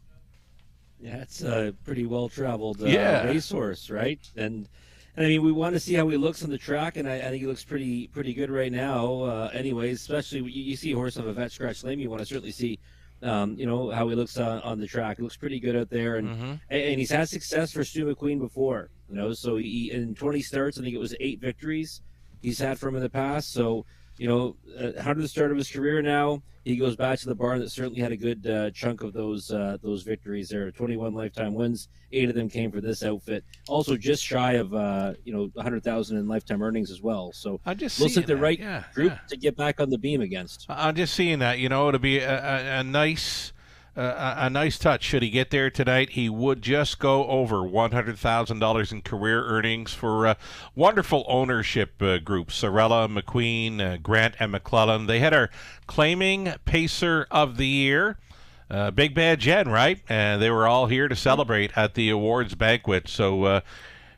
D: Yeah, it's a pretty well-traveled racehorse, right? And I mean, we want to see how he looks on the track, and I think he looks pretty good right now. Anyways, especially you see a horse of a vet scratch lame, you want to certainly see, you know, how he looks on the track. He looks pretty good out there, and he's had success for Stu McQueen before, you know. So he in 20 starts, I think it was 8 victories he's had from in the past. So, you know, 100th start of his career now. He goes back to the barn that certainly had a good chunk of those victories there. 21 lifetime wins, 8 of them came for this outfit. Also, just shy of you know, 100,000 in lifetime earnings as well. So looks like the right group to get back on the beam against.
B: I'm just seeing that. You know, it'll be a nice touch. Should he get there tonight, he would just go over $100,000 in career earnings for wonderful ownership group. Sorella, McQueen, Grant, and McClellan. They had our claiming pacer of the year. Big Bad Jen, right? And they were all here to celebrate at the awards banquet. So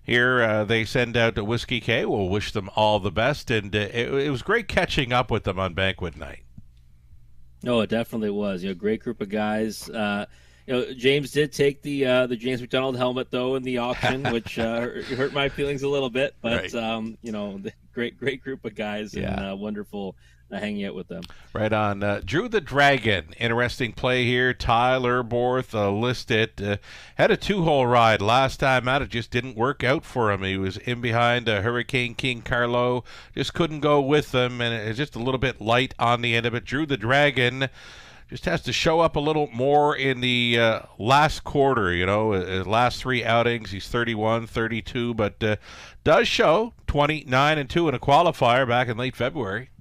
B: here they send out to Whiskey K. We'll wish them all the best. And it was great catching up with them on banquet night.
D: No, it definitely was. You know, great group of guys. You know, James did take the James McDonald helmet though in the auction, which hurt my feelings a little bit. But right. You know, great group of guys, and wonderful hanging out with them. Right
B: on. Drew the Dragon, interesting play here. Tyler Borth listed. Had a 2-hole ride last time out. It just didn't work out for him. He was in behind Hurricane King Carlo. Just couldn't go with them, and it's just a little bit light on the end of it. Drew the Dragon just has to show up a little more in the last quarter, you know, last 3 outings. He's 31, 32, but does show 29-2 in a qualifier back in late February.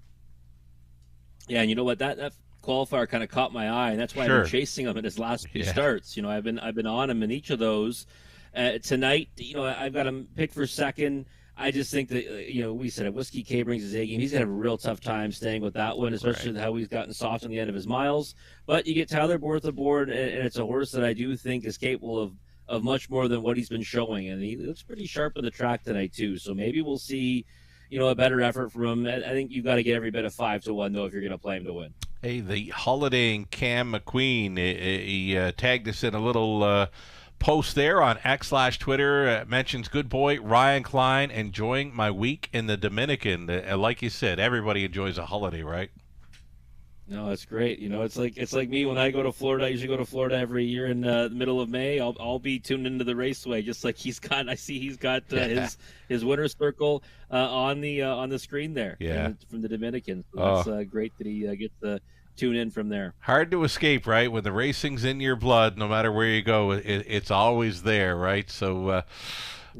D: Yeah, and you know what? That qualifier kind of caught my eye, and that's why I've been chasing him in his last few starts. You know, I've been on him in each of those. Tonight, you know, I've got him picked for second. I just think that, you know, we said Whiskey K brings his A game. He's going to have a real tough time staying with that one, especially with how he's gotten soft on the end of his miles. But you get Tyler Borth aboard, and it's a horse that I do think is capable of much more than what he's been showing. And he looks pretty sharp on the track tonight, too. So maybe we'll see, you know, a better effort from him. I think you've got to get every bit of 5-1, though, if you're going to play him to win.
B: Hey, the holidaying Cam McQueen, he tagged us in a little post there on X/Twitter, mentions good boy Ryan Klein enjoying my week in the Dominican. Like you said, everybody enjoys a holiday, right?
D: No, it's great. You know, it's like me when I go to Florida. I usually go to Florida every year in the middle of May. I'll be tuned into the raceway, just like he's got. I see he's got his winner's circle on the screen there.
B: Yeah,
D: from the Dominican. So that's great that he gets to tune in from there.
B: Hard to escape, right? When the racing's in your blood, no matter where you go, it's always there, right? So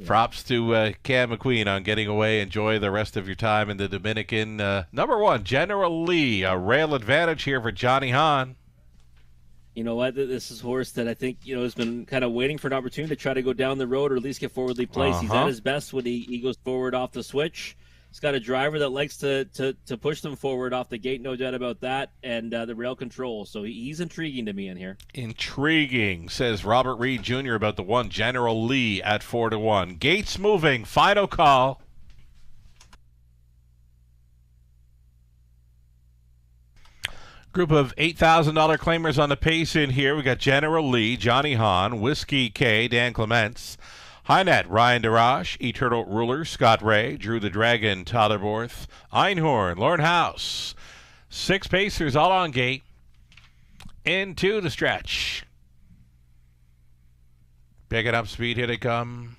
B: Props to Cam McQueen on getting away. Enjoy the rest of your time in the Dominican. Number 1, General Lee. A rail advantage here for Johnny Hahn.
D: You know what? This is a horse that I think, has been kind of waiting for an opportunity to try to go down the road or at least get forwardly placed. He's at his best when he goes forward off the switch. He's got a driver that likes to push them forward off the gate, no doubt about that, and the rail control. So he's intriguing to me in here.
B: Intriguing, says Robert Reed Jr. about the 1, General Lee at 4-1. Gates moving, final call. Group of $8,000 claimers on the pace in here. We got General Lee, Johnny Hahn, Whiskey K, Dan Clements, Highnet, Ryan DeRoche, Eternal Ruler, Scott Ray, Drew the Dragon, Tyler Borth, Einhorn, Lauren House. 6 pacers all on gate. Into the stretch. Picking up speed, here they come.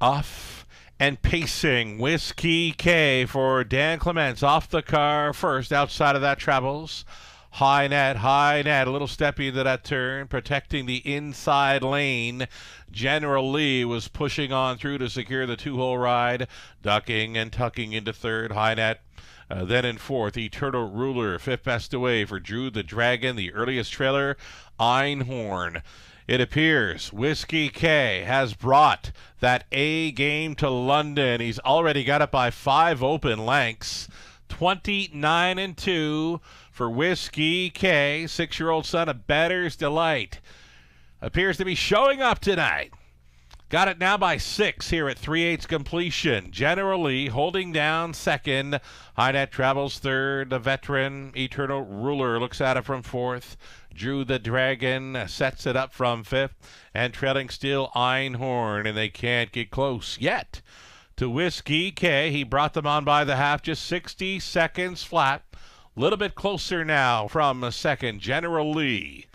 B: Off. And pacing, Whiskey K for Dan Clements off the car first. Outside of that travels High Net, a little steppy into that turn, protecting the inside lane. General Lee was pushing on through to secure the 2-hole ride, ducking and tucking into third. High Net then in fourth. Eternal Ruler, 5th best away for Drew the Dragon, the earliest trailer. Einhorn. It appears Whiskey K has brought that A game to London. He's already got it by 5 open lengths. 29-2 for Whiskey K, 6-year-old son of Bettor's Delight. Appears to be showing up tonight. Got it now by 6 here at 3/8 completion. General Lee holding down second. Highnet travels third. The veteran Eternal Ruler looks at it from 4th. Drew the Dragon sets it up from 5th. And trailing still Einhorn, and they can't get close yet to Whiskey K. He brought them on by the half, just 60 seconds flat. A little bit closer now from second. General Lee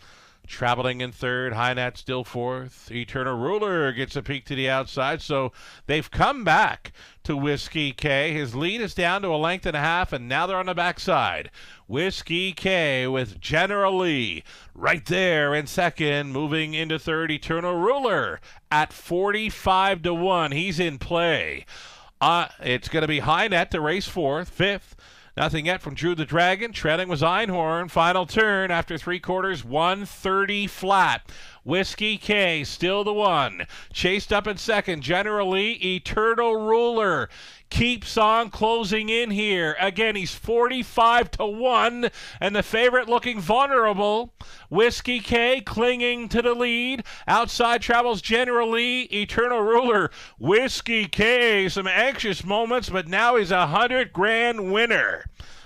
B: traveling in third. Highnet still 4th. Eternal Ruler gets a peek to the outside. So they've come back to Whiskey K. His lead is down to 1.5 lengths, and now they're on the backside. Whiskey K with General Lee right there in second. Moving into third, Eternal Ruler at 45-1. He's in play. It's going to be Highnet to race 4th. 5th. Nothing yet from Drew the Dragon. Trailing was Einhorn. Final turn after 3/4, 130 flat. Whiskey K still the 1. Chased up in second. General Lee. Eternal Ruler keeps on closing in here. Again, he's 45-1, and the favorite looking vulnerable. Whiskey K clinging to the lead. Outside travels General Lee. Eternal Ruler. Whiskey K, some anxious moments, but now he's a $100,000 winner.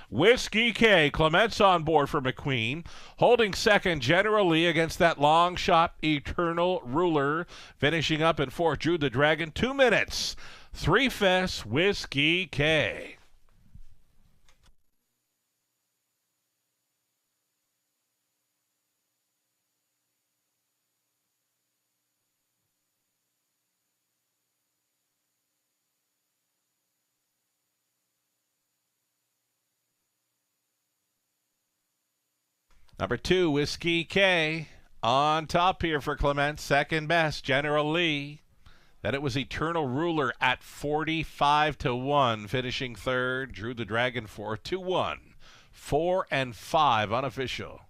B: Whiskey K, Clements on board for McQueen. Holding second, General Lee against that long shot, Eternal Ruler. Finishing up in 4th, Drew the Dragon. 2 minutes. 3/5, Whiskey K. Number 2, Whiskey K. On top here for Clements. Second best, General Lee. Then it was Eternal Ruler at 45-1, finishing third. Drew the Dragon 4-1. 4 and 5 unofficial.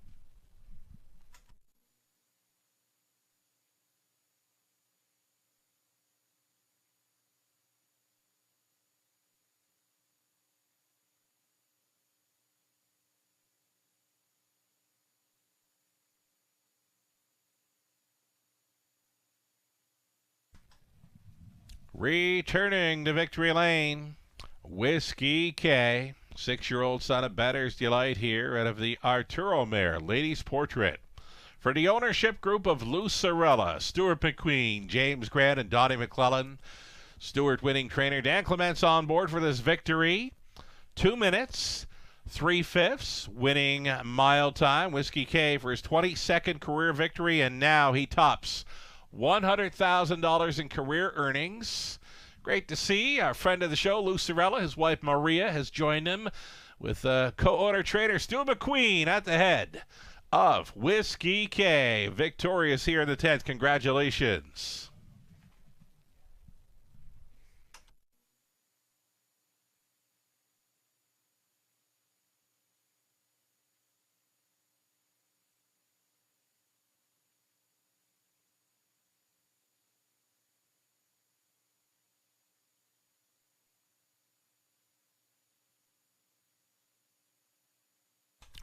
B: Returning to victory lane, Whiskey K, 6-year-old son of Bettor's Delight here out of the Arturo mare, Lady's Portrait. For the ownership group of Lucirella, Stuart McQueen, James Grant, and Donnie McClellan. Stuart winning trainer Dan Clements on board for this victory. 2 minutes, 3/5, winning mile time. Whiskey K for his 22nd career victory, and now he tops $100,000 in career earnings. Great to see our friend of the show, Lucirella. His wife Maria has joined him with co-owner trainer Stu McQueen at the head of Whiskey K. Victorious here in the 10th. Congratulations.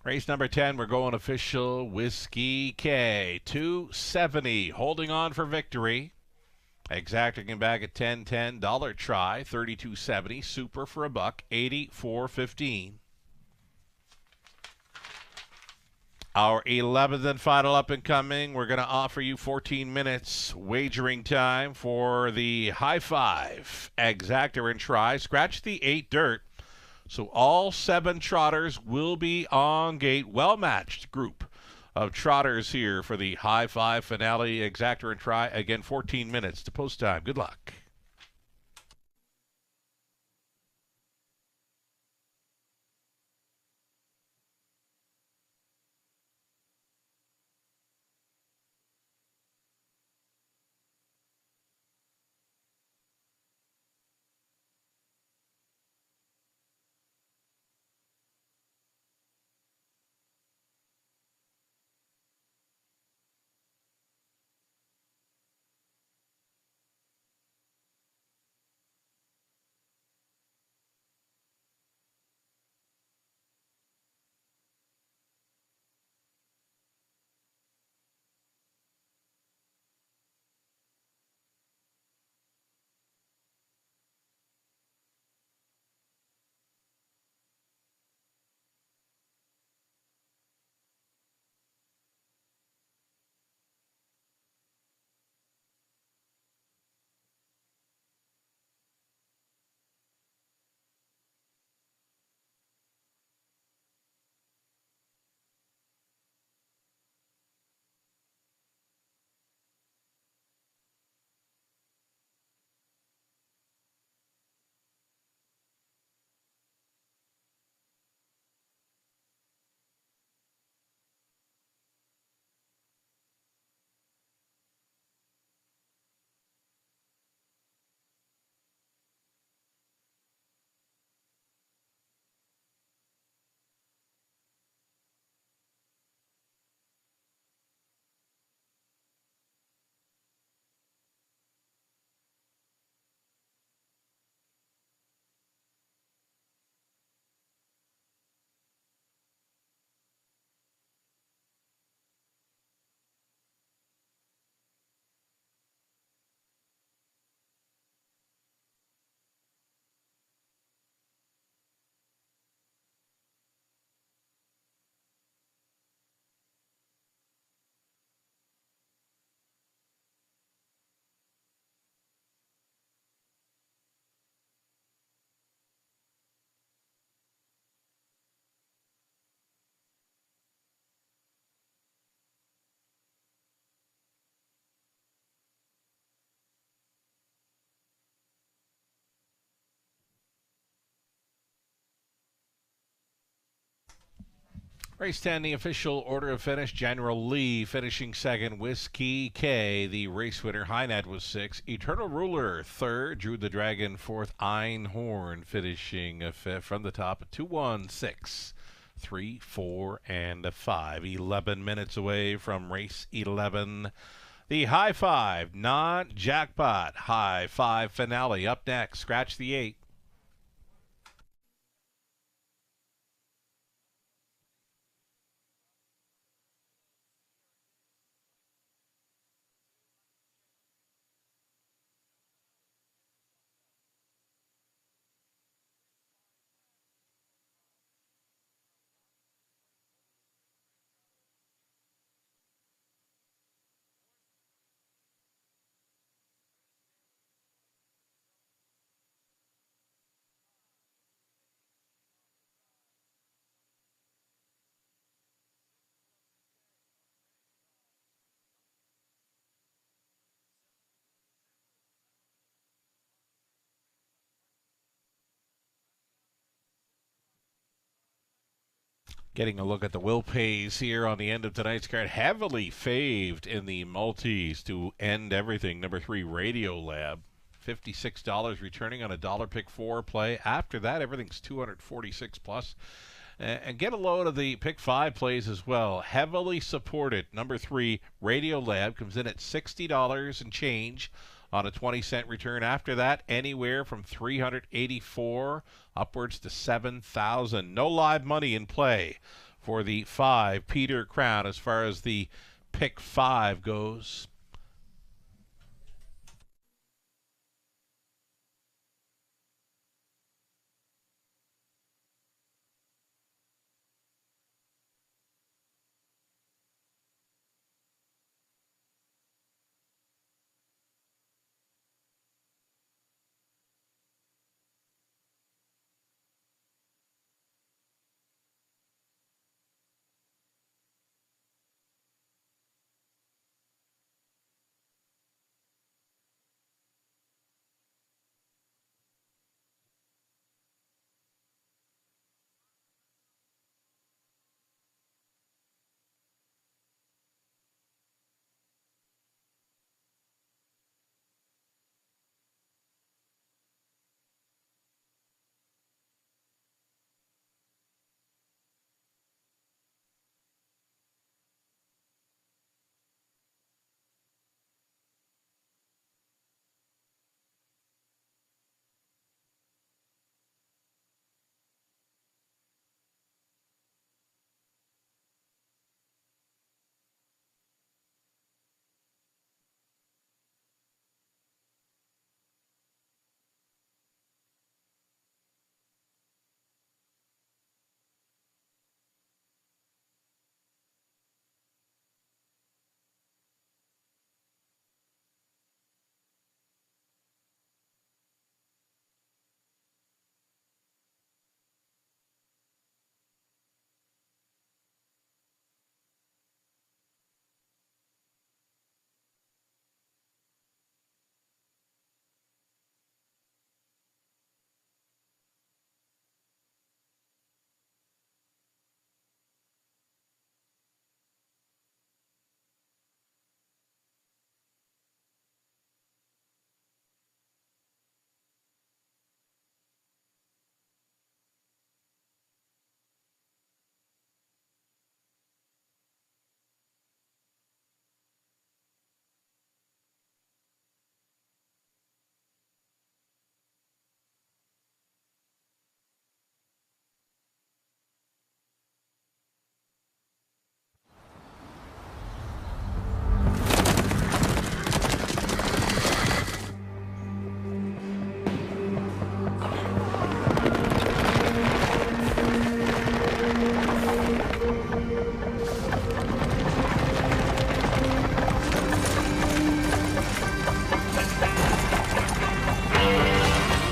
B: Race number 10, we're going official Whiskey K. 270, holding on for victory. Exacting back at $10.10. Dollar try, $32.70. Super for $1, $84.15. Our 11th and final up and coming, we're going to offer you 14 minutes wagering time for the high five. Exactor and try. Scratch the 8 dirt. So all 7 trotters will be on gate. Well-matched group of trotters here for the high five finale. Exactor and try. Again, 14 minutes to post time. Good luck. Race 10, the official order of finish. General Lee finishing second. Whiskey K, the race winner. High Net was 6. Eternal Ruler third. Drew the Dragon fourth. Einhorn finishing fifth. From the top, 2, 1, 6, 3, 4, and 5. 11 minutes away from race 11. The high five, non-jackpot high five finale. Up next, scratch the 8. Getting a look at the Will Pays here on the end of tonight's card. Heavily faved in the multis to end everything. Number 3, Radio Lab. $56 returning on a dollar pick 4 play. After that, everything's $246 plus. And get a load of the pick 5 plays as well. Heavily supported. Number 3, Radio Lab comes in at $60 and change on a 20-cent return. After that, anywhere from $384 upwards to $7,000. No live money in play for the 5, Peter Crown, as far as the pick 5 goes.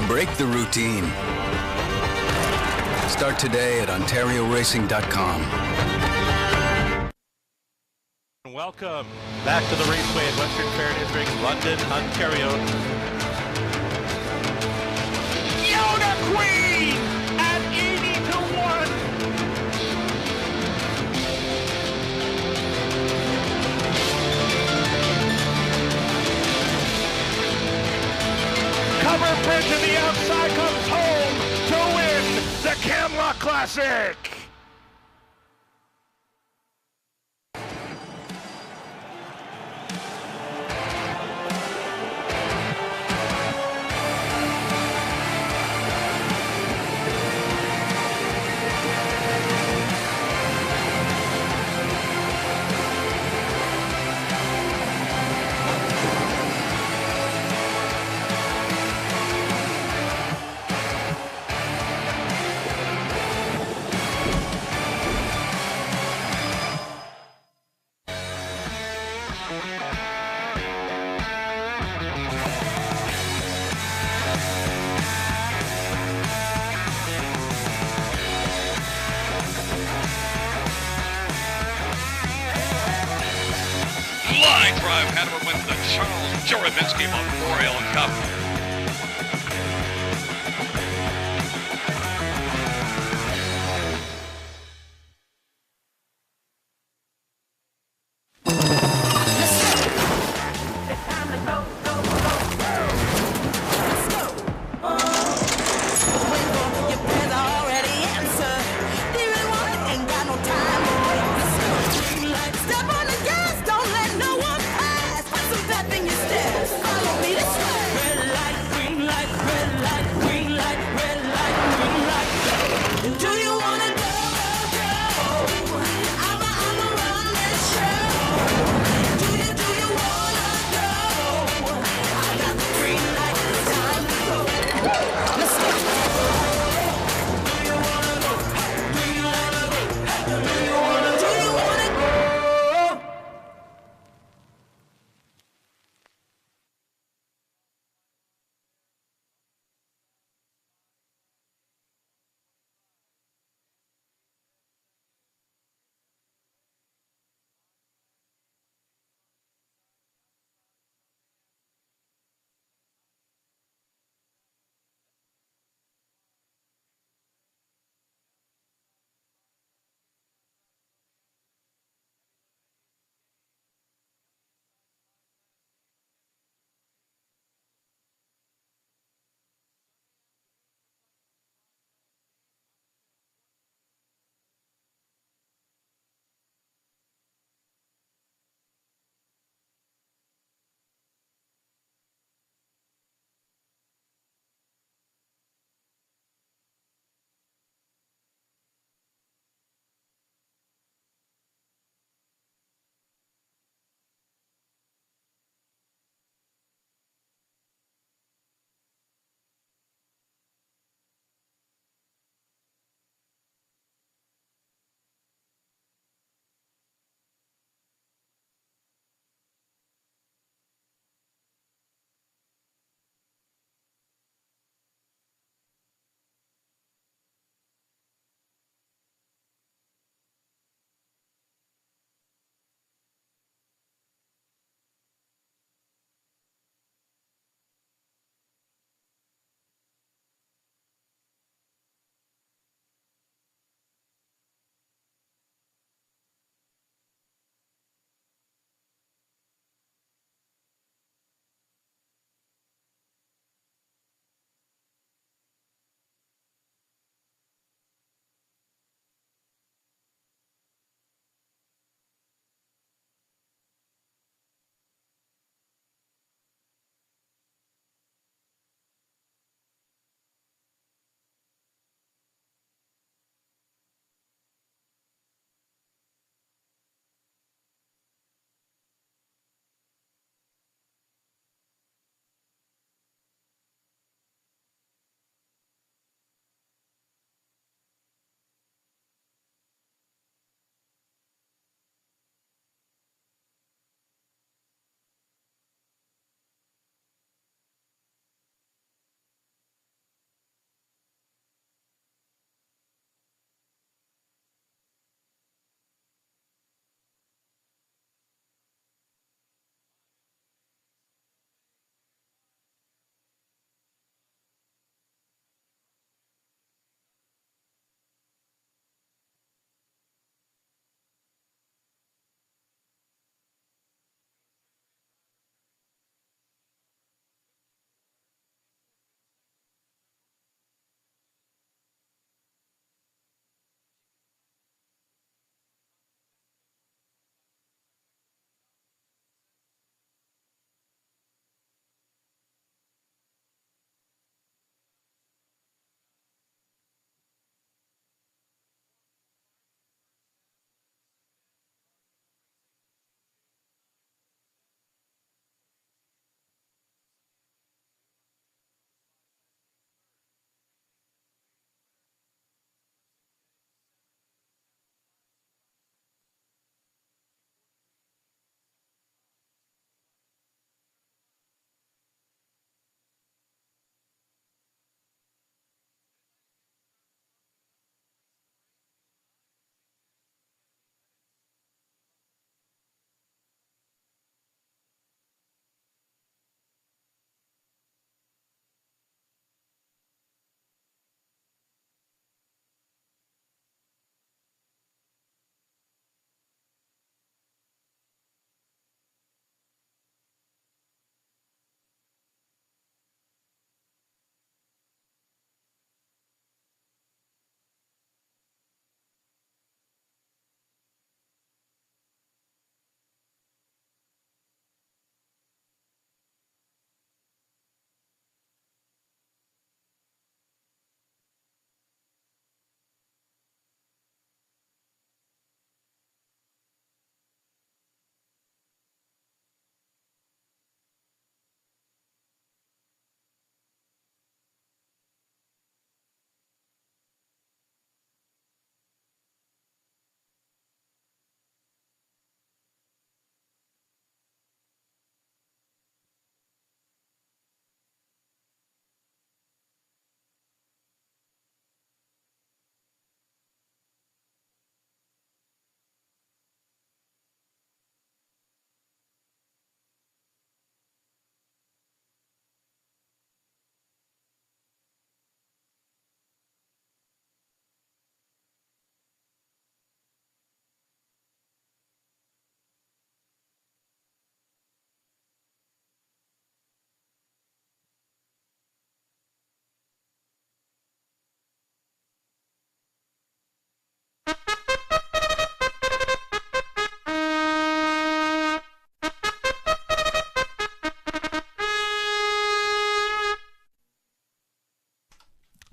C: Break the routine. Start today at OntarioRacing.com.
B: Welcome back to the Raceway at Western Fair District, London, Ontario. Yoda Queen at 80-1. Cover Bridge to the outside comes home to win the Camlock Classic.
E: Line drive, Hanover wins the Charles Juravinski Memorial Cup.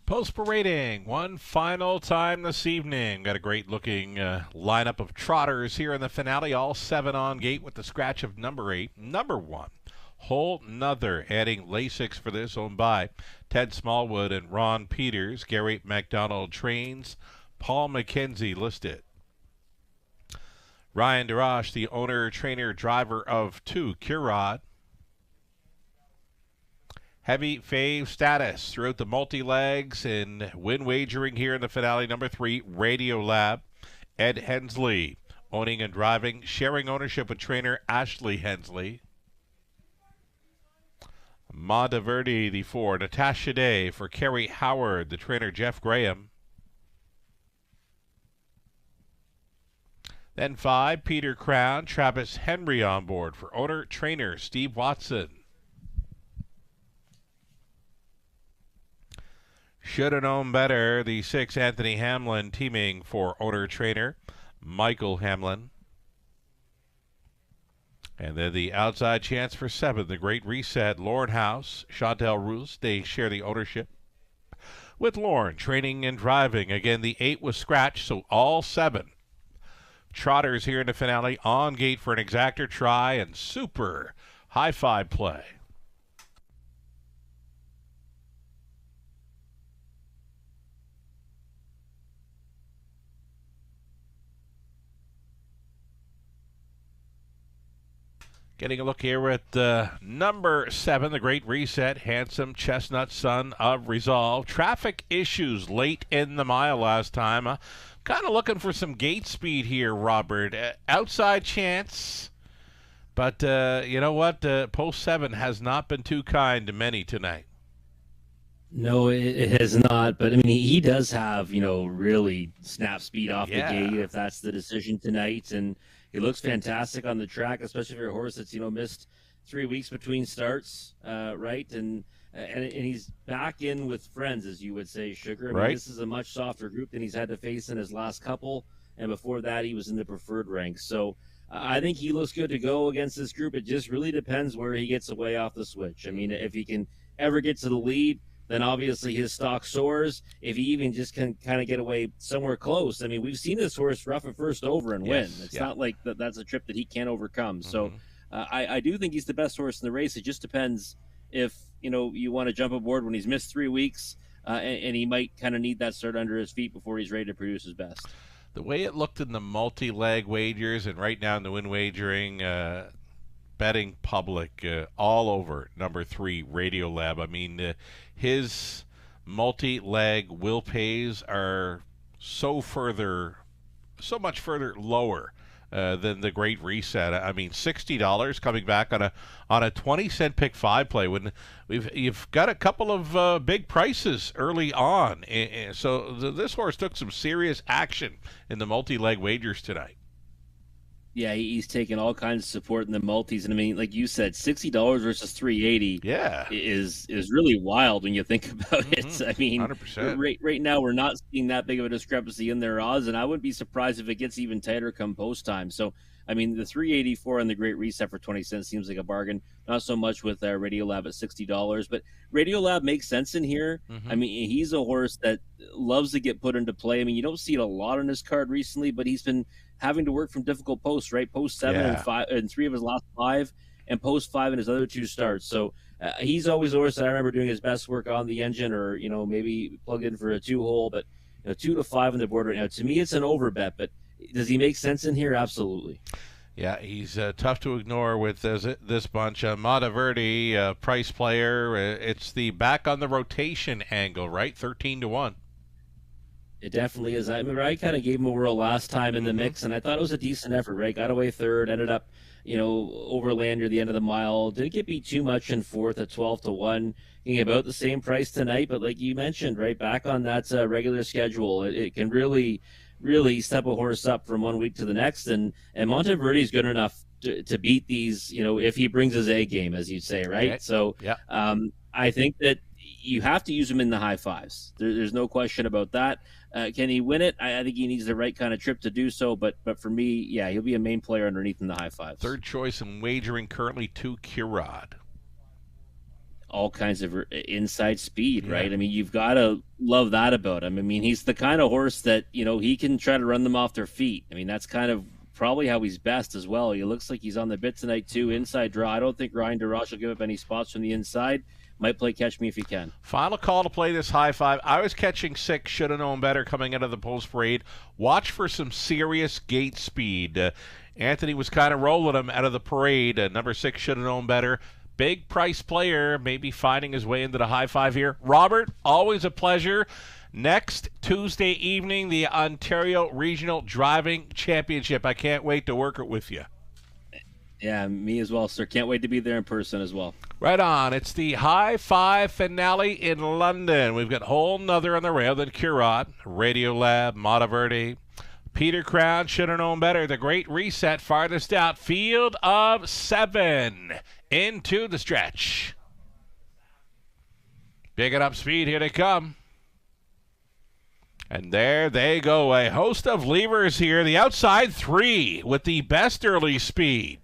B: Post parading one final time this evening. Got a great looking lineup of trotters here in the finale. All 7 on gate with the scratch of number 8. Number 1, Whole Nother, adding Lasix for this, owned by Ted Smallwood and Ron Peters. Gary MacDonald trains. Paul McKenzie listed. Ryan Darash, the owner, trainer, driver of 2, Curod. Heavy fave status throughout the multi-legs and win wagering here in the finale. Number 3, Radio Lab. Ed Hensley, owning and driving, sharing ownership with trainer Ashley Hensley. Monteverde, the 4, Natasha Day for Kerry Howard, the trainer Jeff Graham. Then 5, Peter Crown, Travis Henry on board for owner, trainer Steve Watson. Should have known better, the 6, Anthony Hamlin, teaming for owner-trainer Michael Hamlin. And then the outside chance for 7, the Great Reset, Lauren House, Chantal Roos. They share the ownership with Lauren, training and driving. Again, the 8 was scratched, so all 7 trotters here in the finale on gate for an exactor try and super high-five play. Getting a look here at number 7, the Great Reset, handsome chestnut son of Resolve. Traffic issues late in the mile last time. Kind of looking for some gate speed here, Robert. Outside chance, but you know what? Post 7 has not been too kind to many tonight.
D: No, it has not. But, I mean, he does have, really snap speed off the gate if that's the decision tonight. And he looks fantastic on the track, especially for a horse that's, missed 3 weeks between starts, right? And he's back in with friends, as you would say, Sugar. I mean, this is a much softer group than he's had to face in his last couple. And before that, he was in the preferred ranks. So I think he looks good to go against this group. It just really depends where he gets away off the switch. I mean, if he can ever get to the lead, then obviously his stock soars. If he even just can kind of get away somewhere close. I mean, we've seen this horse rough it first over and win. It's not like that's a trip that he can't overcome. So I do think he's the best horse in the race. It just depends if, you want to jump aboard when he's missed 3 weeks and he might kind of need that start under his feet before he's ready to produce his best.
B: The way it looked in the multi-leg wagers and right now in the win wagering betting public all over number 3, Radio Lab. I mean, his multi-leg will pays are so much further lower than the Great Reset. I mean, $60 coming back on a 20-cent pick 5 play when you've got a couple of big prices early on. So this horse took some serious action in the multi-leg wagers tonight.
D: Yeah, he's taking all kinds of support in the multis, and I mean, like you said, $60 versus $380. Is really wild when you think about it. I mean, 100%. Right now we're not seeing that big of a discrepancy in their odds, and I wouldn't be surprised if it gets even tighter come post time. So, I mean, the 384 and the Great Reset for 20 cents seems like a bargain. Not so much with Radio Lab at $60, but Radio Lab makes sense in here. I mean, he's a horse that loves to get put into play. I mean, you don't see it a lot on his card recently, but he's been having to work from difficult posts, right? Post 7 and 5 and 3 of his last 5, and post 5 in his other 2 starts. So he's always a horse that I remember doing his best work on the engine, or maybe plugged in for a 2-hole. But 2 to 5 on the board right now. To me, it's an over bet. But does he make sense in here? Absolutely.
B: Yeah, he's tough to ignore with this bunch. Monteverde, price player. It's the back on the rotation angle, right? 13 to 1.
D: It definitely is. I remember I kind of gave him a whirl last time in the mix, and I thought it was a decent effort, right? Got away third, ended up, overland near the end of the mile. Didn't get beat too much in fourth at 12 to 1. Getting about the same price tonight, but like you mentioned, right, back on that regular schedule, it can really step a horse up from 1 week to the next, and Monteverde is good enough to beat these, if he brings his A game, as you'd say, right? Okay. So I think that you have to use him in the high fives. There's no question about that. Can he win it? I think he needs the right kind of trip to do so. But for me, he'll be a main player underneath in the high fives.
B: Third choice in wagering currently to Curod.
D: all kinds of inside speed, right? I mean, you've got to love that about him. I mean, he's the kind of horse that, he can try to run them off their feet. I mean, that's kind of probably how he's best as well. He looks like he's on the bit tonight too, inside draw. I don't think Ryan DeRoche will give up any spots from the inside. Might play catch me if you can.
B: Final call to play this high five. I was catching 6, should have known better coming out of the post parade. Watch for some serious gate speed. Anthony was kind of rolling him out of the parade. Number 6 should have known better. Big price player, maybe finding his way into the high five here. Robert, always a pleasure. Next Tuesday evening, the Ontario Regional Driving Championship. I can't wait to work it with you.
D: Yeah, me as well, sir. Can't wait to be there in person as well.
B: Right on. It's the High Five finale in London. We've got Whole Nother on the rail, then Curod, Radiolab, Monteverde, Peter Crown, should have known better. The Great Reset, farthest out. Field of 7 into the stretch. Picking up speed. Here they come. And there they go. A host of levers here. The outside 3 with the best early speed.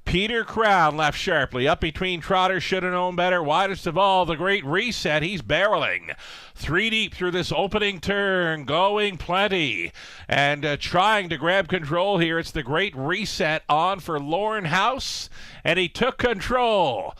B: Peter Crown left sharply. Up between Trotter, should have known better. Widest of all, the Great Reset. He's barreling. 3 deep through this opening turn. Going plenty. And trying to grab control here. It's the Great Reset on for Lauren House. And he took control.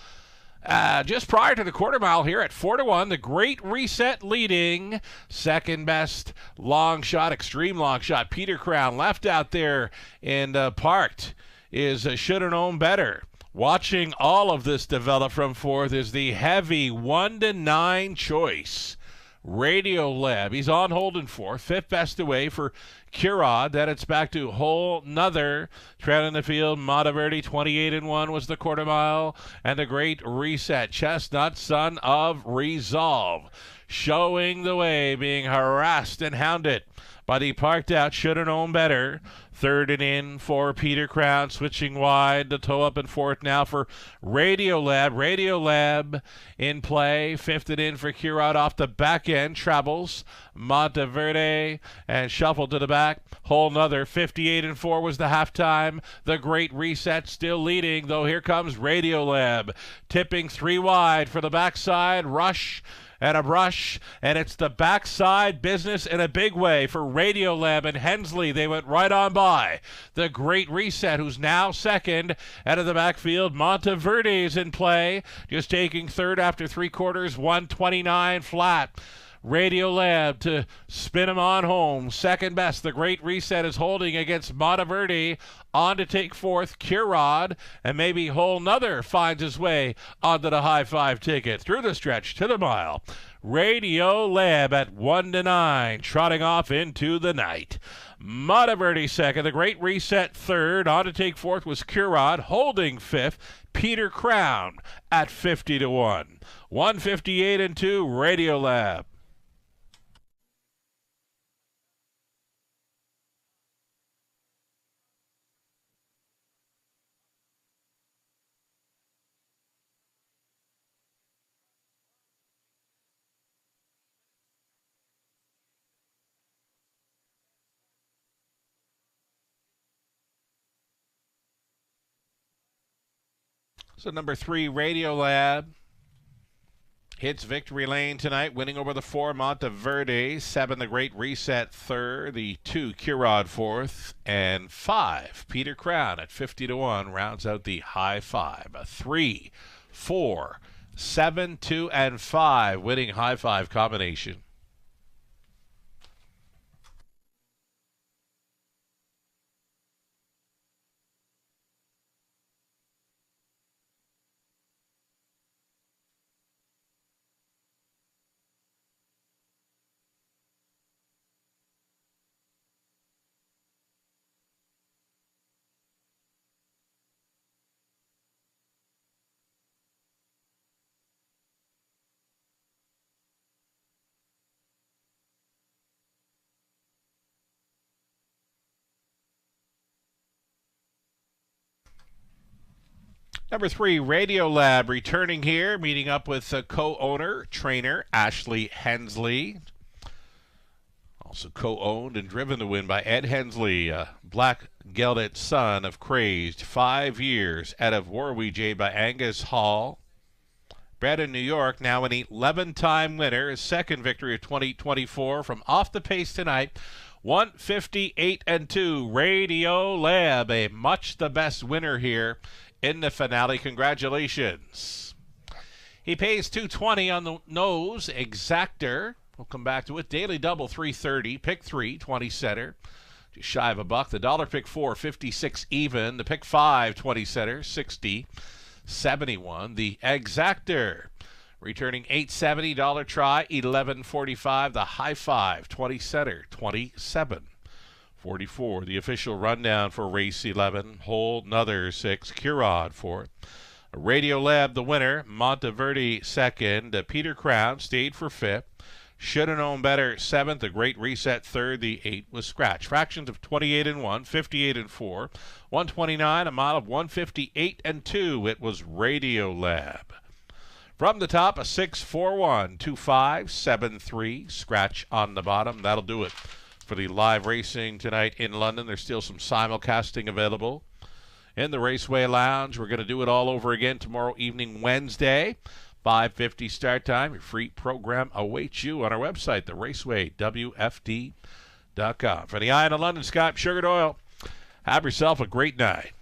B: Just prior to the quarter mile here at 4-1, the Great Reset leading. Second best long shot, extreme long shot. Peter Crown left out there and parked is should have known better. Watching all of this develop from 4th is the heavy 1-9 choice. Radiolab. He's on hold in 4th. 5th best away for Curod. Then it's back to Whole Nother. Trailing the field, Monteverde 28-1 was the quarter mile. And the Great Reset. Chestnut, son of Resolve. Showing the way, being harassed and hounded by the parked out, should have known better. 3rd and in for Peter Crown, switching wide. The toe up in 4th now for Radiolab. Radiolab in play. 5th and in for Curod off the back end. Travels Monteverde and shuffled to the back. Whole Nother. 58-4 was the halftime. The Great Reset still leading, though here comes Radiolab. Tipping 3 wide for the backside. Rush and a brush, and it's the backside business in a big way for Radiolab and Hensley. They went right on by the Great Reset, who's now 2nd. Out of the backfield, Monteverde's in play, just taking 3rd after 3 quarters, 129 flat. Radiolab to spin him on home. 2nd best. The Great Reset is holding against Monteverde. On to take 4th, Curod. And maybe Whole Nother finds his way onto the high five ticket. Through the stretch to the mile. Radiolab at 1-9. Trotting off into the night. Monteverde 2nd. The Great Reset 3rd. On to take 4th was Curod. Holding 5th. Peter Crown at 50-1. 158-2. Radiolab. So number 3, Radiolab hits victory lane tonight, winning over the 4, Monteverde. 7, the Great Reset 3rd. The 2, Curod 4th. And 5, Peter Crown at 50-1 rounds out the high five. 3, 4, 7, 2, and 5 winning high five combination. Number 3, Radiolab returning here, meeting up with co-owner, trainer Ashley Hensley. Also co-owned and driven to win by Ed Hensley, black gelded son of Crazed. 5 years out of Warweejade by Angus Hall. bred in New York, now an 11-time winner. His second victory of 2024 from Off the Pace tonight. 158-2. Radio Lab, a much the best winner here in the finale. Congratulations. He pays $220 on the nose. Exactor. We'll come back to it. Daily double, $330. Pick 3, 20 center. Just shy of $1. The dollar pick 4, 56 even. The pick 5, 20 center, 60, 71. The Exactor returning $870. Dollar try, $11.45. The high 5, 20 center, 27, 44. The official rundown for race 11. Hole another 6. Curod fourth. Radio Lab the winner. Monteverde second. Peter Crown stayed for 5th. Should have known better 7th. A Great Reset 3rd. The 8 was scratch. Fractions of 28-1, 58-4, 129. A mile of 158-2. It was Radio Lab. From the top, a 6-4-1, 2-5, 7-3. Scratch on the bottom. That'll do it for the live racing tonight in London. There's still some simulcasting available in the Raceway Lounge. We're going to do it all over again tomorrow evening, Wednesday. 5:50 start time. Your free program awaits you on our website, theracewaywfd.com. For the Eye on London, Scott Sugar Doyle, have yourself a great night.